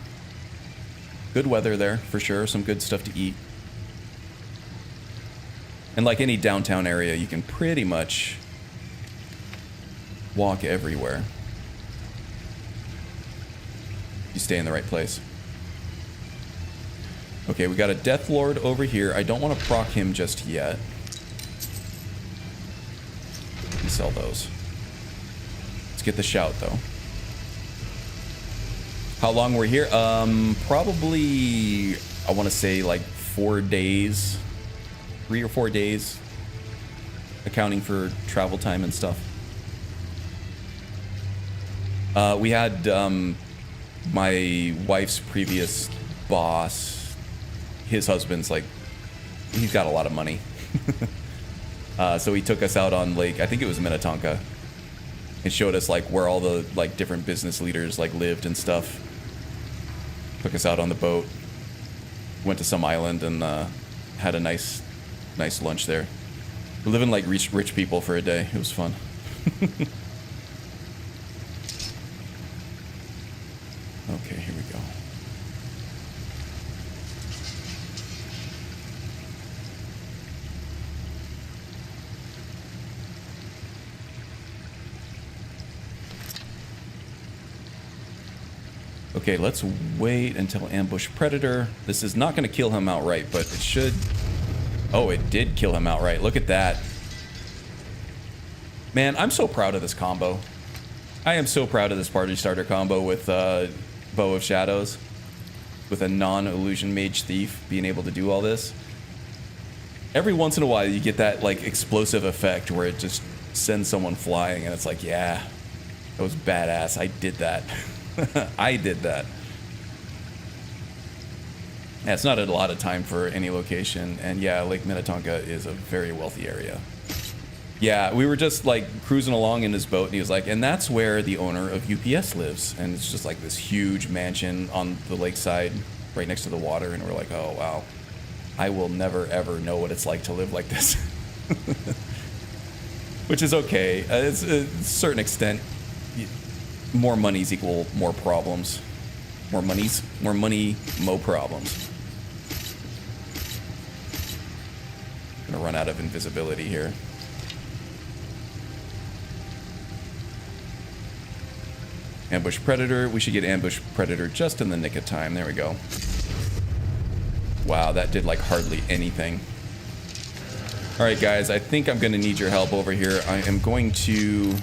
Good weather there for sure. Some good stuff to eat. And like any downtown area, you can pretty much walk everywhere. You stay in the right place. Okay, we got a Death Lord over here. I don't want to proc him just yet. Let me sell those. Let's get the shout, though. How long we're here? Probably, I want to say like 4 days. 3 or 4 days. Accounting for travel time and stuff. We had... my wife's previous boss, his husband's like, he's got a lot of money. So he took us out on Lake, I think it was Minnetonka, and showed us like where all the like different business leaders like lived and stuff. Took us out on the boat, went to some island and had a nice lunch there. We're living like rich people for a day. It was fun. Okay, here we go. Okay, let's wait until ambush predator. This is not going to kill him outright, but it should... Oh, it did kill him outright. Look at that. Man, I'm so proud of this combo. I am so proud of this party starter combo with Bow of Shadows. With a non-illusion mage thief being able to do all this. Every once in a while you get that like explosive effect where it just sends someone flying and it's like, yeah, that was badass. I did that. I did that. Yeah, it's not a lot of time for any location, and yeah, Lake Minnetonka is a very wealthy area. Yeah, we were just like cruising along in his boat, and he was like, and that's where the owner of UPS lives, and it's just like this huge mansion on the lakeside right next to the water, and we're like, oh wow, I will never ever know what it's like to live like this. Which is okay. It's a certain extent. More monies equal more problems. More money, more problems. Gonna run out of invisibility here. Ambush Predator. We should get Ambush Predator just in the nick of time. There we go. Wow, that did like hardly anything. Alright guys, I think I'm gonna need your help over here. I am going to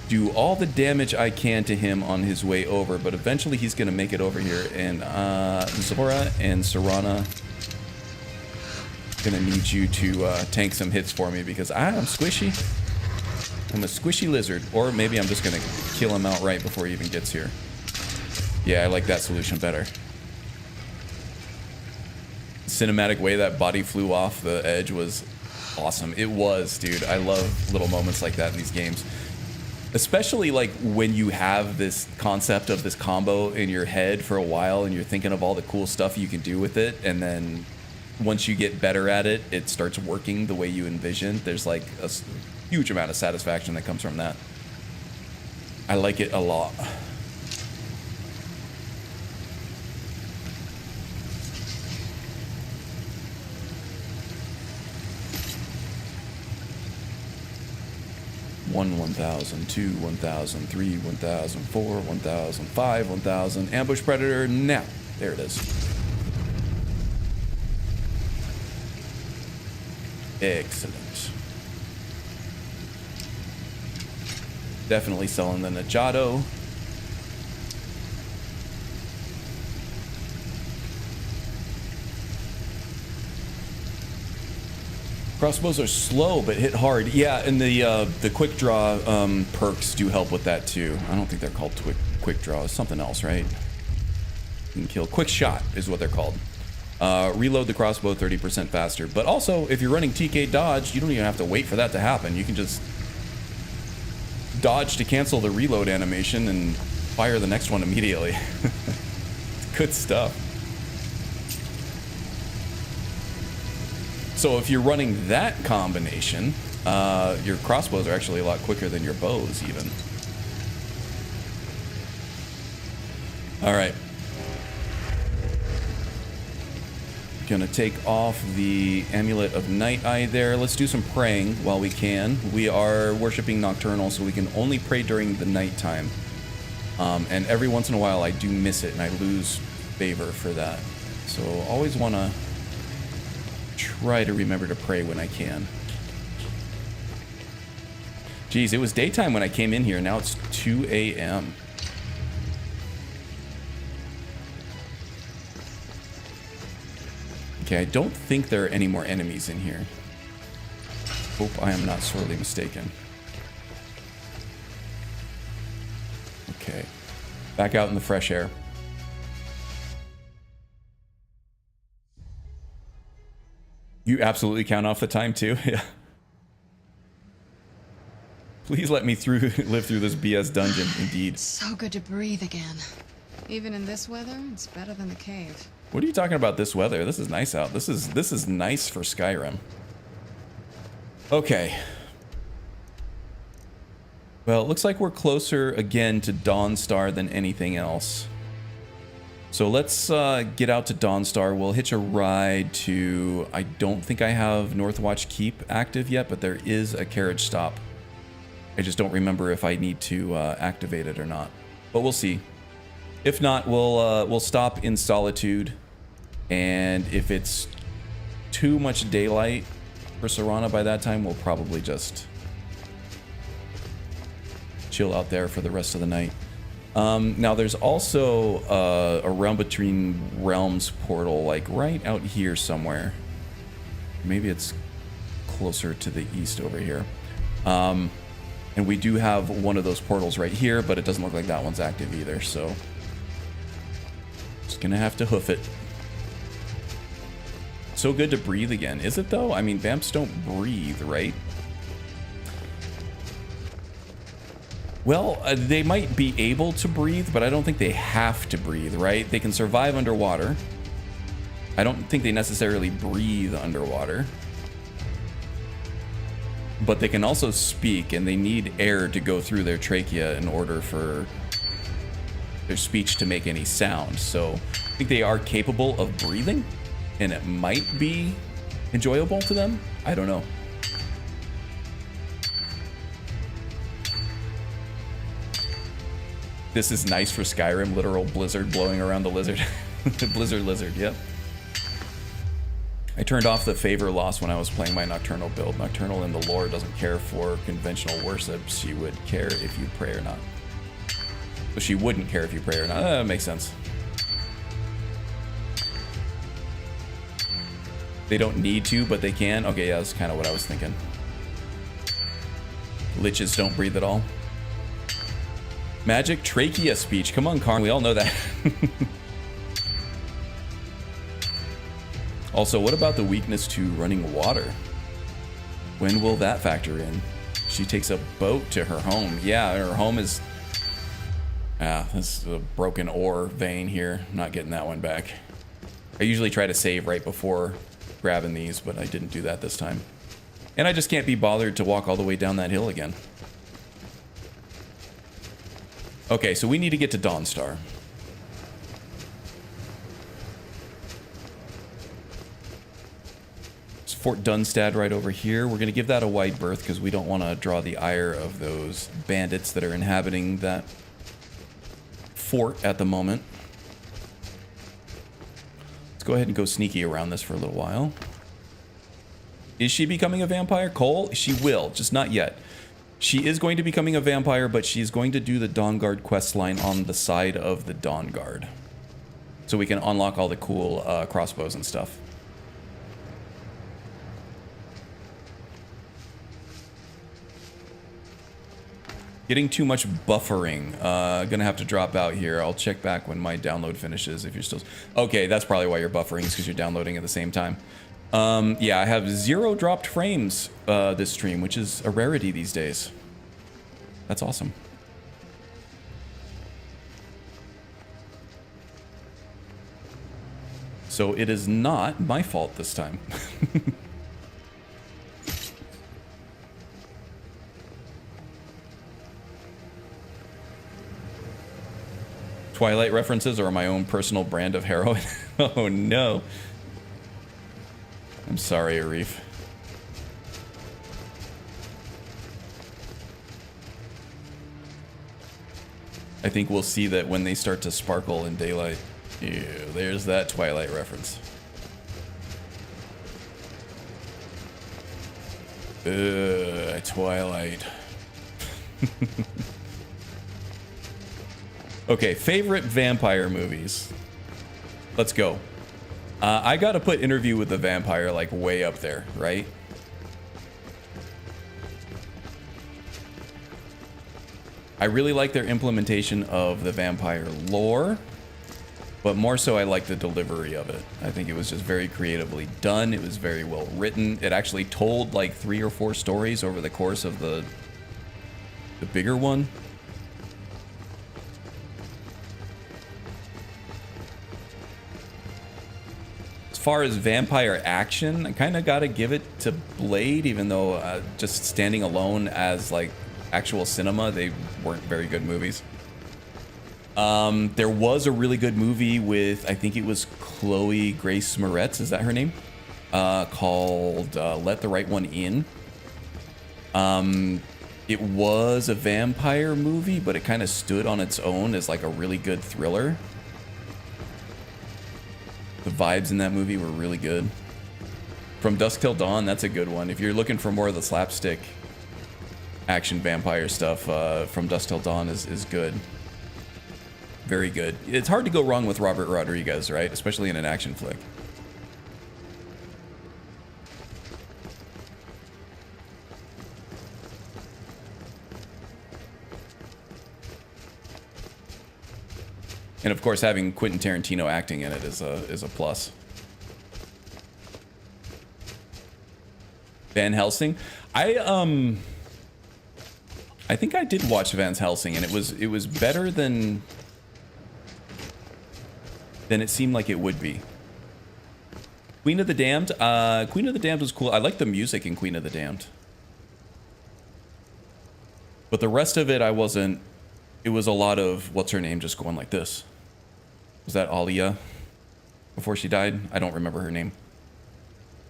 do all the damage I can to him on his way over, but eventually he's going to make it over here. And Zora and Serana, going to need you to tank some hits for me because I'm squishy. I'm a squishy lizard. Or maybe I'm just going to kill him outright before he even gets here. Yeah, I like that solution better. Cinematic way that body flew off the edge was awesome. It was, dude. I love little moments like that in these games. Especially like when you have this concept of this combo in your head for a while and you're thinking of all the cool stuff you can do with it, and then once you get better at it, it starts working the way you envisioned. There's like a huge amount of satisfaction that comes from that. I like it a lot. One 1,000, 2 1,000, 3 1,000, 4 1,000, 5 1,000. Ambush predator now. There it is. Excellent. Definitely selling the Najado. Crossbows are slow but hit hard. Yeah, and the quick draw perks do help with that too. I don't think they're called quick draw. It's something else, right? You can kill. Quick shot is what they're called. Reload the crossbow 30% faster. But also, if you're running TK dodge, you don't even have to wait for that to happen. You can just dodge to cancel the reload animation and fire the next one immediately. Good stuff. So if you're running that combination, your crossbows are actually a lot quicker than your bows even. All right. Gonna take off the Amulet of Night Eye there. Let's do some praying while we can. We are worshiping Nocturnal, so we can only pray during the nighttime. And every once in a while I do miss it and I lose favor for that. So always want to try to remember to pray when I can. Geez, it was daytime when I came in here. Now it's 2 a.m. Okay, I don't think there are any more enemies in here. Hope I am not sorely mistaken. Okay, back out in the fresh air. You absolutely count off the time too? Yeah. Please let me live through this BS dungeon, indeed. It's so good to breathe again. Even in this weather, it's better than the cave. What are you talking about this weather? This is nice out. This is nice for Skyrim. Okay. Well, it looks like we're closer again to Dawnstar than anything else. So let's get out to Dawnstar. We'll hitch a ride to... I don't think I have Northwatch Keep active yet, but there is a carriage stop. I just don't remember if I need to activate it or not. But we'll see. If not, we'll stop in Solitude. And if it's too much daylight for Serana by that time, we'll probably just chill out there for the rest of the night. Now there's also a Realm Between Realms portal, like right out here somewhere. Maybe it's closer to the east over here. And we do have one of those portals right here, but it doesn't look like that one's active either, so just gonna have to hoof it. So good to breathe again. Is it though? I mean, vamps don't breathe, right? Well, they might be able to breathe, but I don't think they have to breathe, right? They can survive underwater. I don't think they necessarily breathe underwater. But they can also speak, and they need air to go through their trachea in order for their speech to make any sound. So I think they are capable of breathing, and it might be enjoyable to them. I don't know. This is nice for Skyrim, literal blizzard blowing around the lizard. The blizzard lizard, yep. I turned off the favor loss when I was playing my Nocturnal build. Nocturnal in the lore doesn't care for conventional worship. She would care if you pray or not. So she wouldn't care if you pray or not. That makes sense. They don't need to, but they can. Okay, yeah, that's kind of what I was thinking. Liches don't breathe at all. Magic trachea speech. Come on, Karn. We all know that. Also, what about the weakness to running water? When will that factor in? She takes a boat to her home. Yeah, her home is... this is a broken ore vein here. I'm not getting that one back. I usually try to save right before grabbing these, but I didn't do that this time. And I just can't be bothered to walk all the way down that hill again. Okay, so we need to get to Dawnstar. Fort Dunstad right over here. We're going to give that a wide berth because we don't want to draw the ire of those bandits that are inhabiting that fort at the moment. Let's go ahead and go sneaky around this for a little while. Is she becoming a vampire? Cole? She will, just not yet. She is going to be becoming a vampire, but she's going to do the Dawnguard quest line on the side of the Dawnguard. So we can unlock all the cool crossbows and stuff. Getting too much buffering. Gonna have to drop out here. I'll check back when my download finishes if you're still... Okay, that's probably why you're buffering, is because you're downloading at the same time. Yeah, I have 0 dropped frames this stream, which is a rarity these days. That's awesome. So it is not my fault this time. Twilight references are my own personal brand of heroin. Oh no. I'm sorry, Arif. I think we'll see that when they start to sparkle in daylight. Ew, there's that Twilight reference. Twilight. Okay, favorite vampire movies. Let's go. I gotta put Interview with the Vampire like way up there, right? I really like their implementation of the vampire lore, but more so I like the delivery of it. I think it was just very creatively done. It was very well written. It actually told like 3 or 4 stories over the course of the bigger one. As far as vampire action, I kind of got to give it to Blade, even though just standing alone as like actual cinema, they weren't very good movies. There was a really good movie with, I think it was Chloe Grace Moretz, is that her name? Called Let the Right One In. It was a vampire movie, but it kind of stood on its own as like a really good thriller. The vibes in that movie were really good. From Dusk Till Dawn, that's a good one. If you're looking for more of the slapstick action vampire stuff, From Dusk Till Dawn is good. Very good. It's hard to go wrong with Robert Rodriguez, right? Especially in an action flick. And of course, having Quentin Tarantino acting in it is a plus. Van Helsing, I think I did watch Van Helsing, and it was better than it seemed like it would be. Queen of the Damned, Queen of the Damned was cool. I like the music in Queen of the Damned, but the rest of it I wasn't. It was a lot of what's her name just going like this. Was that Alia before she died? I don't remember her name.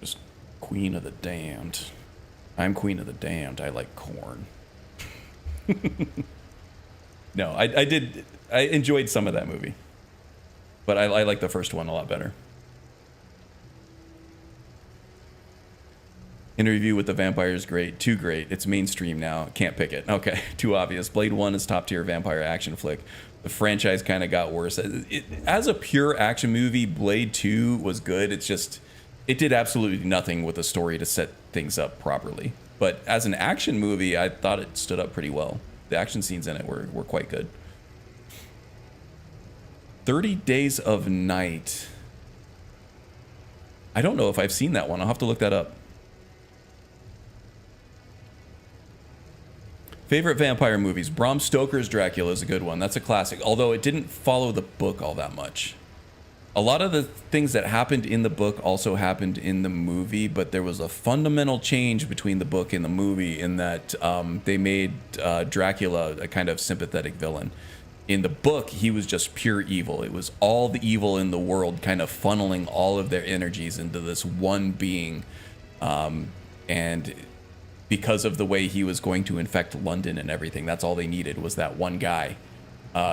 Just Queen of the Damned. I'm Queen of the Damned. I like corn. No, I enjoyed some of that movie, but I like the first one a lot better. Interview with the Vampire is great. Too great. It's mainstream now. Can't pick it. Okay, too obvious. Blade 1 is top tier vampire action flick. The franchise kind of got worse. As a pure action movie, Blade 2 was good. It's just, it did absolutely nothing with the story to set things up properly. But as an action movie, I thought it stood up pretty well. The action scenes in it were quite good. 30 Days of Night. I don't know if I've seen that one. I'll have to look that up. Favorite vampire movies? Bram Stoker's Dracula is a good one. That's a classic, although it didn't follow the book all that much. A lot of the things that happened in the book also happened in the movie, but there was a fundamental change between the book and the movie in that they made Dracula a kind of sympathetic villain. In the book, he was just pure evil. It was all the evil in the world kind of funneling all of their energies into this one being. And because of the way he was going to infect London and everything, that's all they needed was that one guy.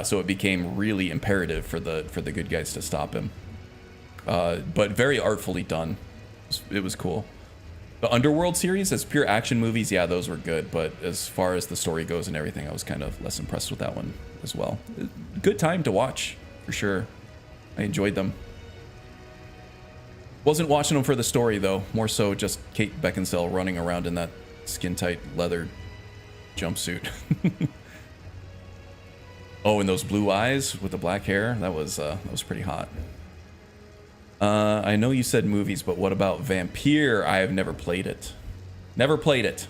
So it became really imperative for the good guys to stop him. But very artfully done. It was cool. The Underworld series, as pure action movies, yeah, those were good. But as far as the story goes and everything, I was kind of less impressed with that one as well. Good time to watch, for sure. I enjoyed them. Wasn't watching them for the story, though. More so just Kate Beckinsale running around in that skin-tight leather jumpsuit. Oh, and those blue eyes with the black hair, that was pretty hot. I know you said movies, but what about Vampire? I have never played it. Never played it.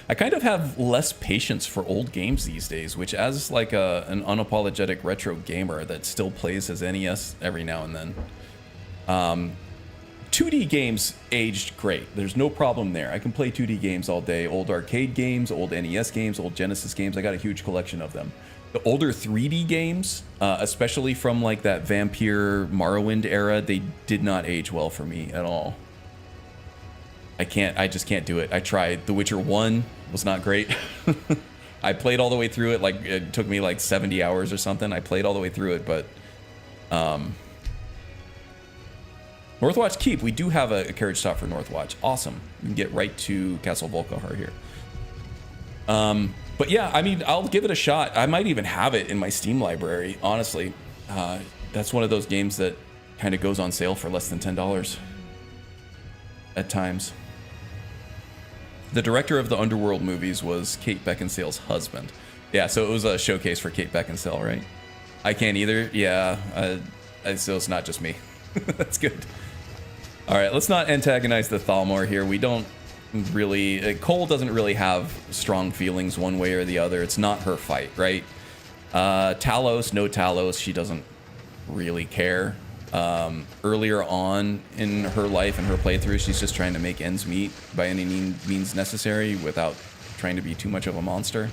I kind of have less patience for old games these days, which as like an unapologetic retro gamer that still plays his NES every now and then. 2D games aged great. There's no problem there. I can play 2D games all day. Old arcade games, old NES games, old Genesis games. I got a huge collection of them. The older 3D games, especially from like that Vampire Morrowind era, they did not age well for me at all. I just can't do it. I tried. The Witcher 1 was not great. I played all the way through it. Like it took me like 70 hours or something. I played all the way through it, but Northwatch Keep, we do have a carriage stop for Northwatch. Awesome. You can get right to Castle Volkihar here. But yeah, I mean, I'll give it a shot. I might even have it in my Steam library, honestly. That's one of those games that kind of goes on sale for less than $10 at times. The director of the Underworld movies was Kate Beckinsale's husband. Yeah, so it was a showcase for Kate Beckinsale, right? I can't either. Yeah, so it's not just me. That's good. All right, let's not antagonize the Thalmor here. We don't really... Cole doesn't really have strong feelings one way or the other. It's not her fight, right? Talos, no Talos. She doesn't really care. Earlier on in her life and her playthrough, she's just trying to make ends meet by any means necessary without trying to be too much of a monster.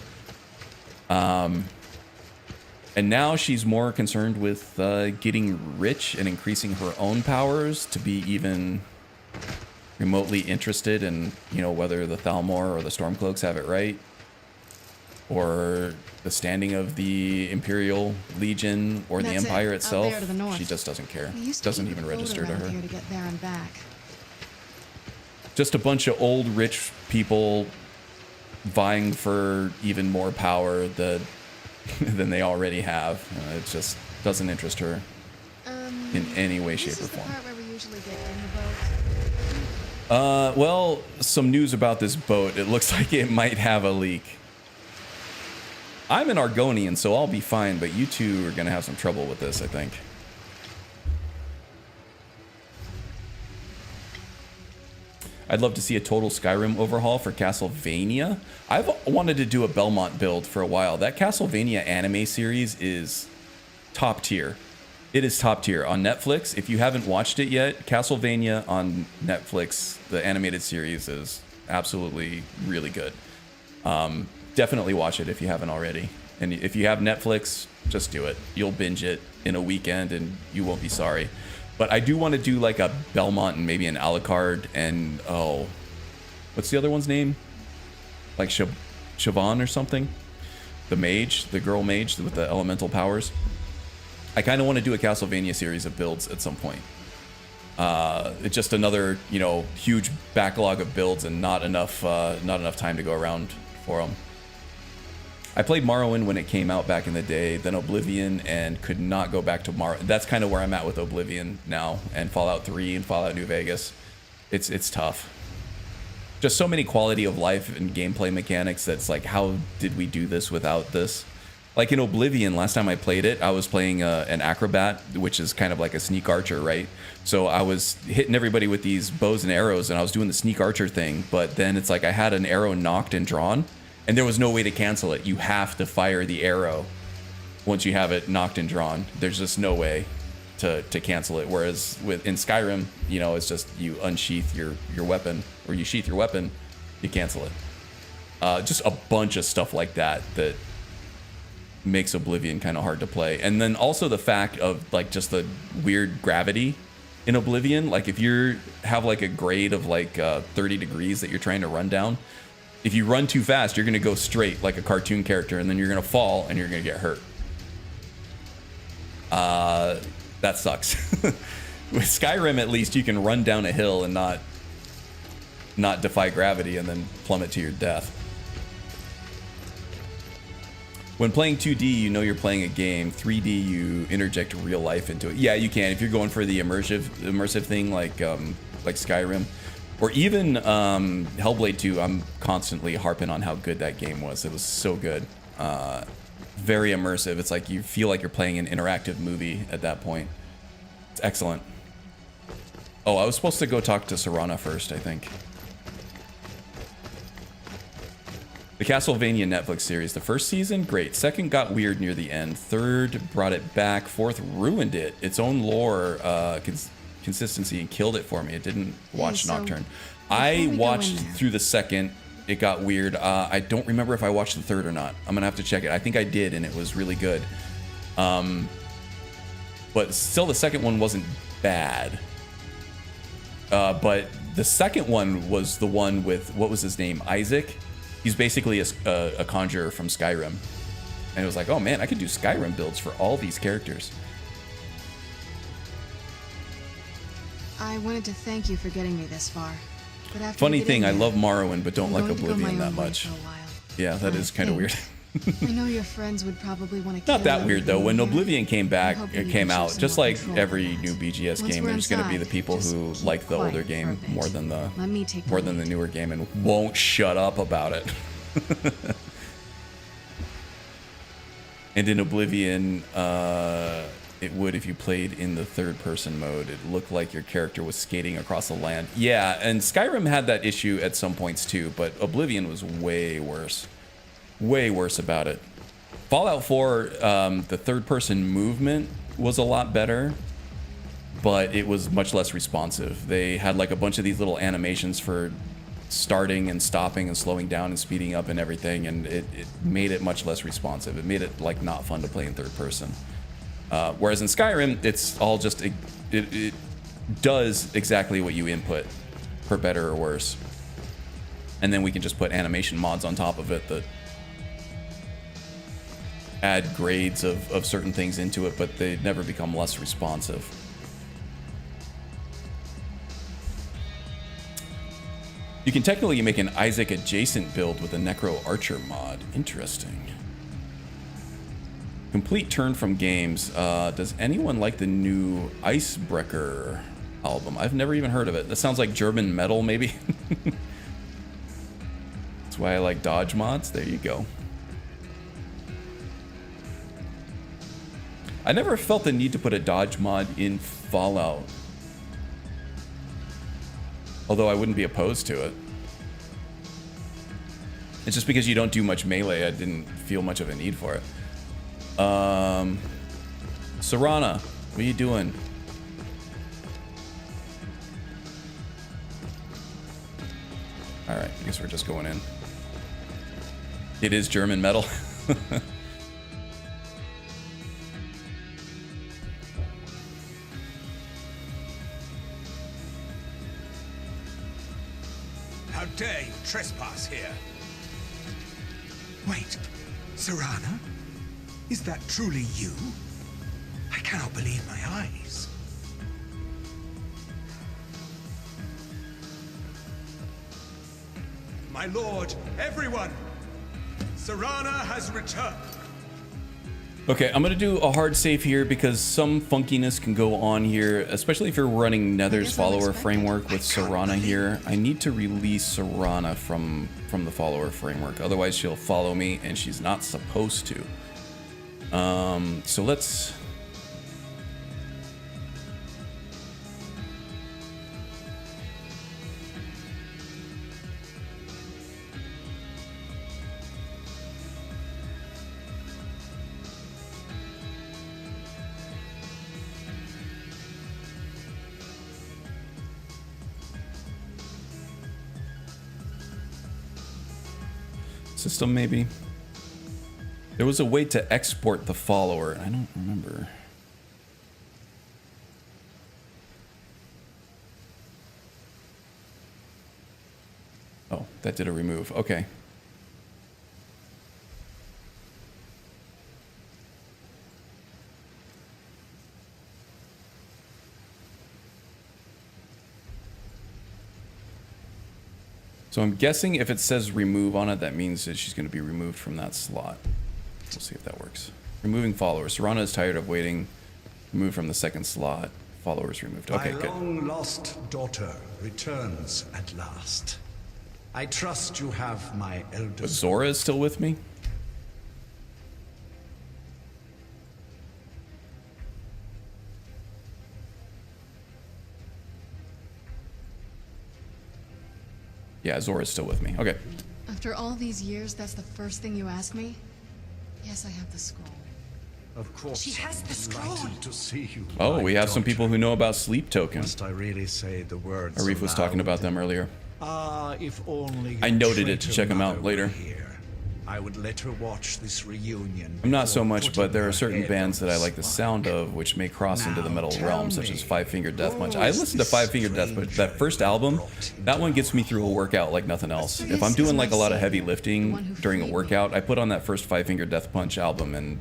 And now she's more concerned with getting rich and increasing her own powers to be even remotely interested in, you know, whether the Thalmor or the Stormcloaks have it right, or the standing of the Imperial Legion or the Empire itself. Out there to the north. She just doesn't care. We used to Doesn't keep even a boat register to around her. here to get there and back. Just a bunch of old rich people vying for even more power than they already have. It just doesn't interest her in any way, shape, or form. This is the part where we usually get in the boat. Well, some news about this boat. It looks like it might have a leak. I'm an Argonian, so I'll be fine, but you two are going to have some trouble with this, I think. I'd love to see a total Skyrim overhaul for Castlevania. I've wanted to do a Belmont build for a while. That Castlevania anime series is top tier. It is top tier on Netflix. If you haven't watched it yet, Castlevania on Netflix, the animated series, is absolutely really good. Definitely watch it if you haven't already. And if you have Netflix, just do it. You'll binge it in a weekend and you won't be sorry. But I do want to do like a Belmont and maybe an Alucard and, oh, what's the other one's name? Like Siobhan or something? The mage, the girl mage with the elemental powers. I kind of want to do a Castlevania series of builds at some point. It's just another, you know, huge backlog of builds and not enough time to go around for them. I played Morrowind when it came out back in the day, then Oblivion, and could not go back to Morrowind. That's kind of where I'm at with Oblivion now, and Fallout 3 and Fallout New Vegas. It's tough. Just so many quality of life and gameplay mechanics that's like, how did we do this without this? Like in Oblivion, last time I played it, I was playing an acrobat, which is kind of like a sneak archer, right? So I was hitting everybody with these bows and arrows, and I was doing the sneak archer thing, but then it's like I had an arrow knocked and drawn, and there was no way to cancel it. You have to fire the arrow once you have it knocked and drawn. There's just no way to cancel it. Whereas in Skyrim, you know, it's just you unsheath your weapon, or you sheath your weapon, you cancel it. Just a bunch of stuff like that that makes Oblivion kind of hard to play. And then also the fact of like just the weird gravity in Oblivion. Like if you have like a grade of like 30 degrees that you're trying to run down, if you run too fast, you're going to go straight like a cartoon character, and then you're going to fall and you're going to get hurt. That sucks. With Skyrim, at least you can run down a hill and not defy gravity and then plummet to your death. When playing 2D, you know you're playing a game. 3D, you interject real life into it. Yeah, you can if you're going for the immersive thing like Skyrim, or even Hellblade 2. I'm constantly harping on how good that game was. It was so good, very immersive. It's like you feel like you're playing an interactive movie at that point. It's excellent. Oh, I was supposed to go talk to Serana first, I think. The Castlevania Netflix series. The first season, great. Second got weird near the end. Third brought it back. Fourth ruined it. Its own lore, consistency, and killed it for me. It didn't watch Nocturne. I watched through the second. It got weird. I don't remember if I watched the third or not. I'm gonna have to check it. I think I did, and it was really good. But still, the second one wasn't bad. But the second one was the one with, what was his name? Isaac. He's basically a conjurer from Skyrim. And it was like, oh man, I could do Skyrim builds for all these characters. I wanted to thank you for getting me this far. But after Funny thing, I love Morrowind, but don't like Oblivion that much. Yeah, that is kind of weird. I know your friends would probably want to Not that weird though. When Oblivion came out, just like every new BGS game, there's going to be the people who like the older game more than the newer game and won't shut up about it. And in Oblivion, it would if you played in the third-person mode. It looked like your character was skating across the land. Yeah, and Skyrim had that issue at some points too, but Oblivion was way worse. Way worse about it. Fallout 4, the third-person movement was a lot better, but it was much less responsive. They had like a bunch of these little animations for starting and stopping and slowing down and speeding up and everything, and it made it much less responsive. It made it like not fun to play in third person. Whereas in Skyrim, it's all just, it does exactly what you input, for better or worse. And then we can just put animation mods on top of it that add grades of certain things into it, but they never become less responsive. You can technically make an Isaac adjacent build with a Necro Archer mod. Interesting. Complete turn from games. Does anyone like the new Icebreaker album? I've never even heard of it. That sounds like German metal, maybe. That's why I like dodge mods. There you go. I never felt the need to put a dodge mod in Fallout. Although I wouldn't be opposed to it. It's just because you don't do much melee, I didn't feel much of a need for it. Serana, what are you doing? Alright, I guess we're just going in. It is German metal. How dare you trespass here? Wait, Serana? Is that truly you? I cannot believe my eyes. My lord, everyone! Serana has returned. Okay, I'm gonna do a hard save here because some funkiness can go on here, especially if you're running Nether's follower framework with Serana here. I need to release Serana from the follower framework, otherwise she'll follow me and she's not supposed to. So let's... System, maybe. There was a way to export the follower. I don't remember. Oh, that did a remove. Okay. So I'm guessing if it says remove on it, that means that she's going to be removed from that slot. We'll see if that works. Removing followers. Serana is tired of waiting. Remove from the second slot. Followers removed. Okay, good. My long-lost daughter returns at last. I trust you have my elder... Zora is still with me? Yeah, Zora's still with me. Okay. After all these years, that's the first thing you ask me? Yes, I have the scroll. Of course. She has the scroll. To see you, Oh, we have some people who know about sleep token. Must I really say the words? Arif was talking about them earlier. If only I noted it to check them out later. I would let her watch this reunion. I'm not so much, but there are certain bands that I like the sound of, which may cross into the metal realm, such as Five Finger Death Punch. I listened to Five Finger Death Punch. That first album, that one gets me through a workout like nothing else. If I'm doing like a lot of heavy lifting during a workout, I put on that first Five Finger Death Punch album, and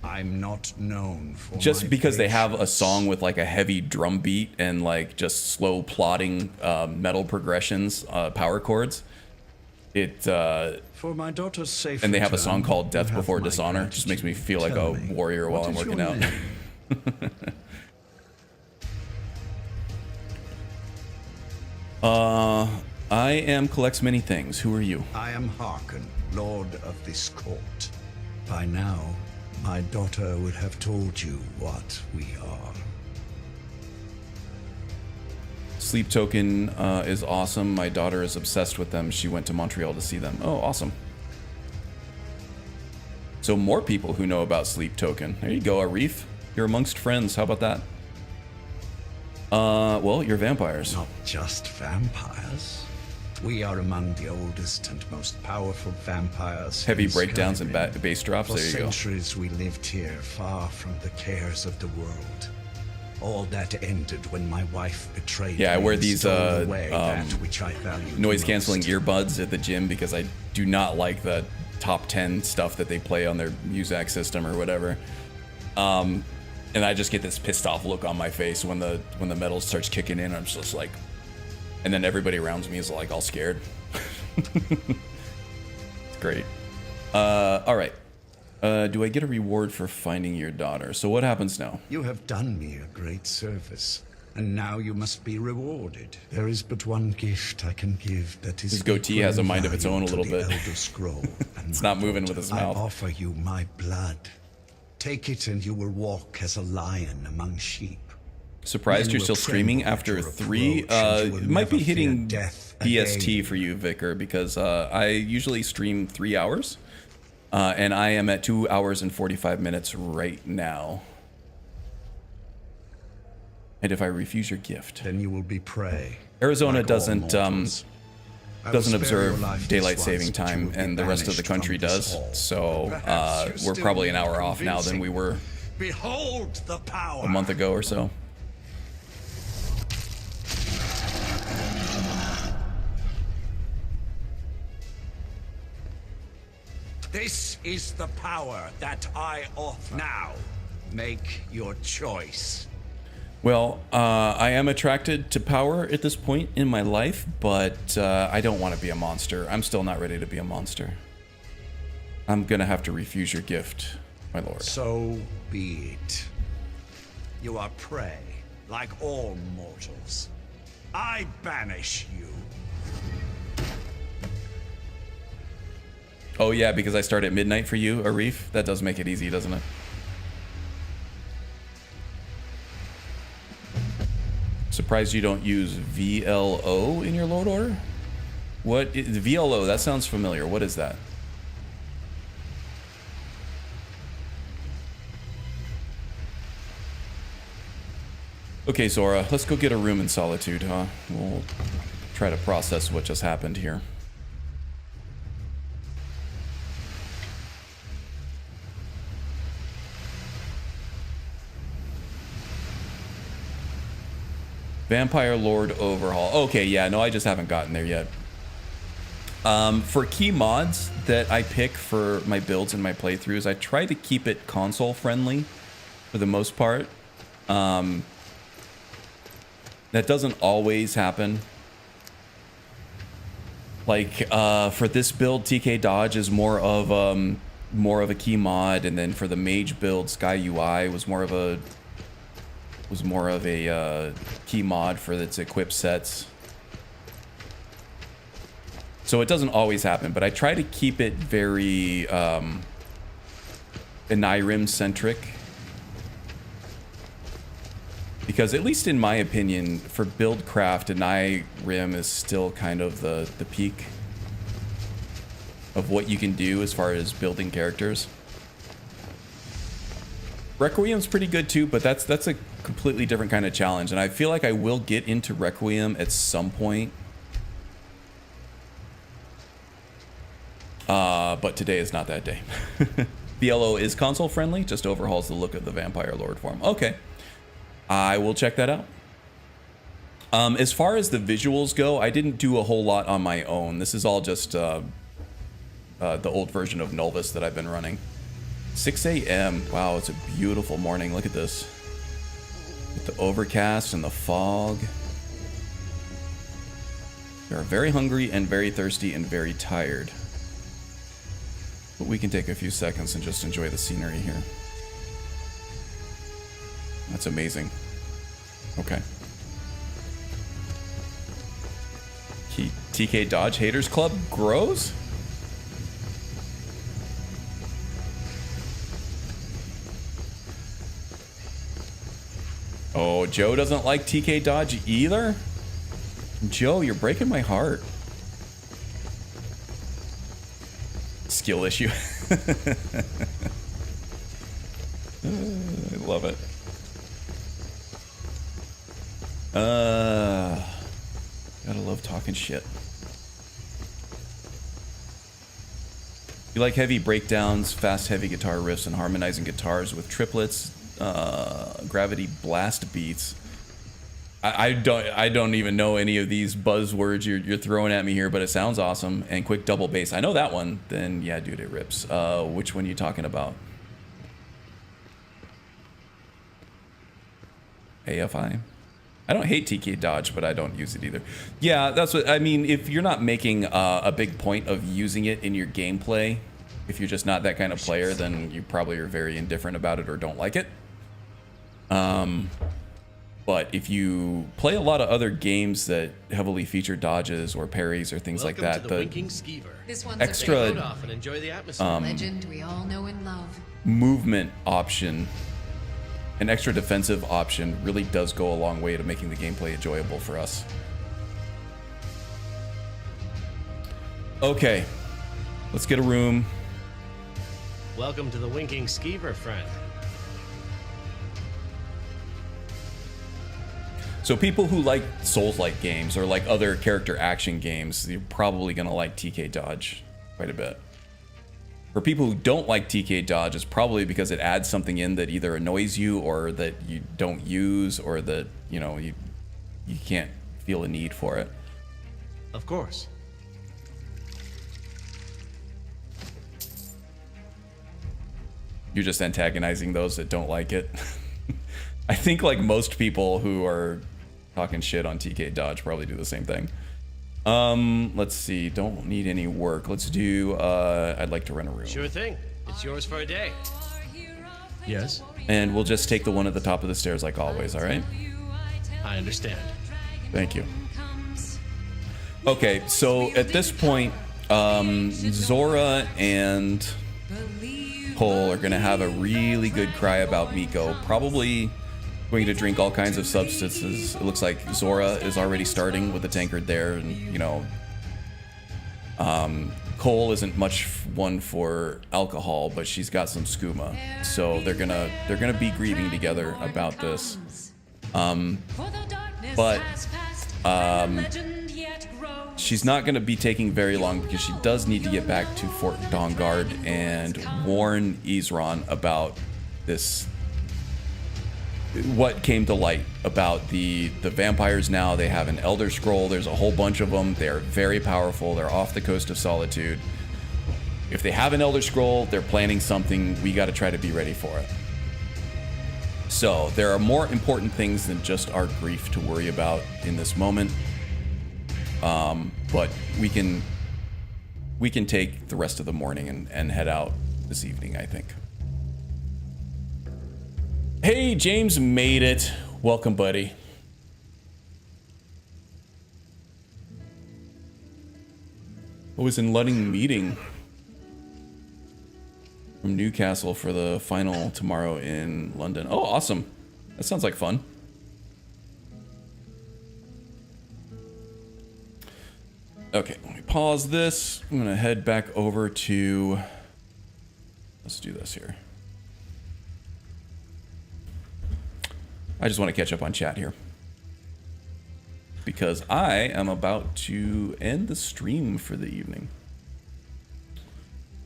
I'm not known for just because they have a song with like a heavy drum beat and like just slow plodding metal progressions, power chords. For my daughter's safe and they have a song called Death Before Dishonor. It just makes me feel like a warrior while I'm working out. I am collects many things. Who are you? I am Harkon, Lord of this court. By now, my daughter would have told you what we are. Sleep Token is awesome. My daughter is obsessed with them. She went to Montreal to see them. Oh, awesome. So more people who know about Sleep Token. There you go, Arif. You're amongst friends. How about that? Well, you're vampires. Not just vampires. We are among the oldest and most powerful vampires. Heavy breakdowns and bass drops. There you go. For centuries we lived here, far from the cares of the world. All that ended when my wife betrayed me. Yeah, I wear these noise canceling earbuds at the gym because I do not like the top 10 stuff that they play on their music system or whatever. And I just get this pissed off look on my face when the metal starts kicking in. I'm just like, and then everybody around me is like all scared. It's great. All right. Do I get a reward for finding your daughter? So what happens now? You have done me a great service, and now you must be rewarded. There is but one gift I can give that is. His goatee has a mind of its own a little bit. Scroll It's not moving with his mouth. I offer you my blood. Take it and you will walk as a lion among sheep. Surprised you're still streaming after 3. It might be hitting BST for you, Vicar, because I usually stream 3 hours. And I am at 2 hours and 45 minutes right now. And if I refuse your gift, then you will be prey. Arizona doesn't observe daylight saving time, and the rest of the country does. So we're probably an hour off now than we were a month ago or so. This is the power that I offer. Now, make your choice. Well, I am attracted to power at this point in my life, but I don't want to be a monster. I'm still not ready to be a monster. I'm gonna have to refuse your gift, my lord. So be it. You are prey, like all mortals. I banish you. Oh yeah, because I start at midnight for you, Arif? That does make it easy, doesn't it? Surprised you don't use VLO in your load order? What is VLO? That sounds familiar. What is that? Okay, Zora, let's go get a room in solitude, huh? We'll try to process what just happened here. Vampire Lord overhaul. Okay, yeah, no, I just haven't gotten there yet. For key mods that I pick for my builds and my playthroughs, I try to keep it console friendly for the most part. That doesn't always happen. Like for this build, TK Dodge is more of a key mod, and then for the mage build, Sky UI was more of a key mod for its equip sets. So it doesn't always happen, but I try to keep it very Skyrim centric. Because at least in my opinion, for buildcraft, Skyrim is still kind of the peak of what you can do as far as building characters. Requiem's pretty good too, but that's a completely different kind of challenge, and I feel like I will get into Requiem at some point. But today is not that day. BLO is console friendly, just overhauls the look of the Vampire Lord form. Okay. I will check that out. As far as the visuals go, I didn't do a whole lot on my own. This is all just the old version of Nulvis that I've been running. 6 a.m. Wow, it's a beautiful morning. Look at this. With the overcast and the fog. We are very hungry and very thirsty and very tired. But we can take a few seconds and just enjoy the scenery here. That's amazing. Okay. TK Dodge Haters Club grows? Oh, Joe doesn't like TK Dodge either? Joe, you're breaking my heart. Skill issue. I love it. Gotta love talking shit. You like heavy breakdowns, fast heavy guitar riffs, and harmonizing guitars with triplets, gravity blast beats. I don't even know any of these buzzwords you're throwing at me here, but it sounds awesome. And quick double bass. I know that one. Then yeah, dude, it rips. Which one are you talking about? AFI? I don't hate TK Dodge, but I don't use it either. Yeah, that's what I mean. If you're not making a big point of using it in your gameplay, if you're just not that kind of player, then you probably are very indifferent about it or don't like it. But if you play a lot of other games that heavily feature dodges or parries or things like that, the extra legend we all know and love. Movement option, an extra defensive option, really does go a long way to making the gameplay enjoyable for us. Okay, let's get a room. Welcome to the Winking Skeever, friend. So people who like Souls-like games or like other character action games, you're probably gonna like TK Dodge quite a bit. For people who don't like TK Dodge, it's probably because it adds something in that either annoys you or that you don't use or that, you know, you can't feel a need for it. Of course. You're just antagonizing those that don't like it. I think like most people who are talking shit on TK Dodge probably do the same thing. Let's see. Don't need any work. Let's do, I'd like to rent a room. Sure thing. It's yours for a day. Yes? And we'll just take the one at the top of the stairs like always, all right? I understand. Thank you. Okay, so at this point, Zora and Cole are going to have a really good cry about Miko. Probably going to drink all kinds of substances. It looks like Zora is already starting with the tankard there, and you know, Cole isn't much one for alcohol, but she's got some skooma, so they're gonna be grieving together about this. She's not going to be taking very long because she does need to get back to Fort Dawnguard and warn Isran about this, what came to light about the vampires. Now they have an Elder Scroll. There's a whole bunch of them. They're very powerful. They're off the coast of Solitude. If they have an Elder Scroll, they're planning something. We got to try to be ready for it. So there are more important things than just our grief to worry about in this moment. But we can take the rest of the morning and head out this evening, I think. Hey, James made it. Welcome, buddy. I was in Ludding meeting from Newcastle for the final tomorrow in London. Oh, awesome. That sounds like fun. Okay, let me pause this. I'm gonna head back over to, let's do this here. I just want to catch up on chat here, because I am about to end the stream for the evening.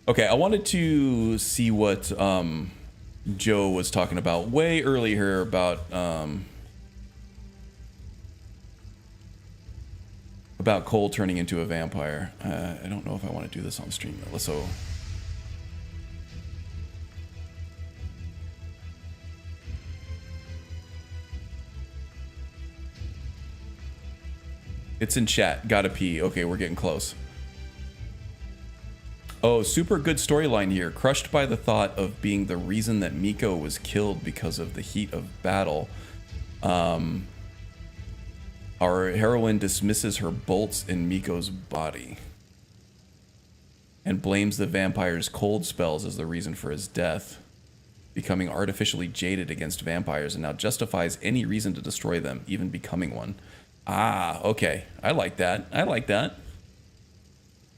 Okay, I wanted to see what Joe was talking about way earlier about Cole turning into a vampire. I don't know if I want to do this on stream. So it's in chat. Gotta pee. Okay, we're getting close. Oh, super good storyline here. Crushed by the thought of being the reason that Miko was killed because of the heat of battle. Our heroine dismisses her bolts in Miko's body and blames the vampire's cold spells as the reason for his death, becoming artificially jaded against vampires, and now justifies any reason to destroy them, even becoming one. Ah, okay. I like that. I like that.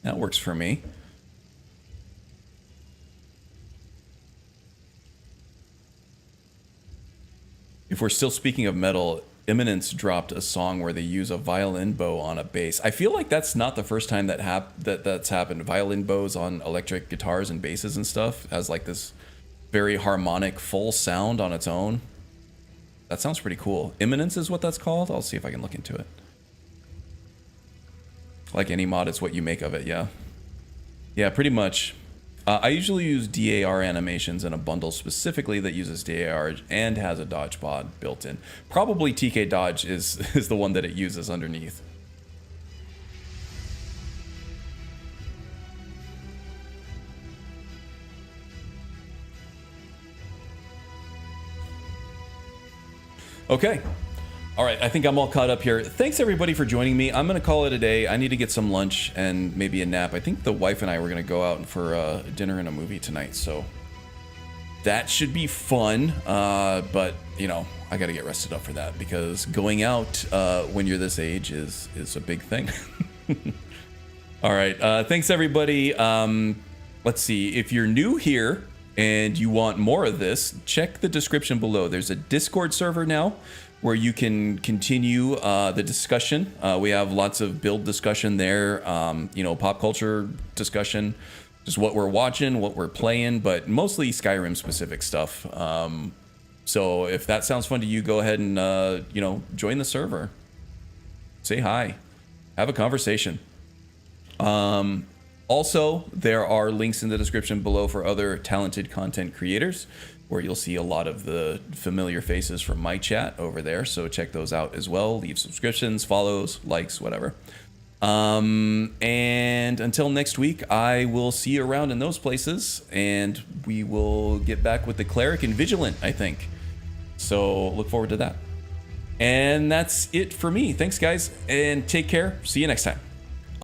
That works for me. If we're still speaking of metal, Eminence dropped a song where they use a violin bow on a bass. I feel like that's not the first time that's happened. Violin bows on electric guitars and basses and stuff has like this very harmonic full sound on its own. That sounds pretty cool. Eminence is what that's called. I'll see if I can look into it. Like any mod, it's what you make of it. Yeah. Yeah, pretty much. I usually use DAR animations in a bundle specifically that uses DAR and has a dodge pod built in. Probably TK Dodge is the one that it uses underneath. Okay. All right, I think I'm all caught up here. Thanks everybody for joining me. I'm gonna call it a day. I need to get some lunch and maybe a nap. I think the wife and I were gonna go out for dinner and a movie tonight, so that should be fun. But you know, I gotta get rested up for that because going out when you're this age is a big thing. All right, thanks everybody. Let's see, if you're new here and you want more of this, check the description below. There's a Discord server now where you can continue the discussion. We have lots of build discussion there, you know, pop culture discussion, just what we're watching, what we're playing, but mostly Skyrim specific stuff. So if that sounds fun to you, go ahead and, you know, join the server. Say hi, have a conversation. Also, there are links in the description below for other talented content creators, where you'll see a lot of the familiar faces from my chat over there. So check those out as well. Leave subscriptions, follows, likes, whatever. And until next week, I will see you around in those places, and we will get back with the Cleric and Vigilant, I think. So look forward to that. And that's it for me. Thanks, guys, and take care. See you next time.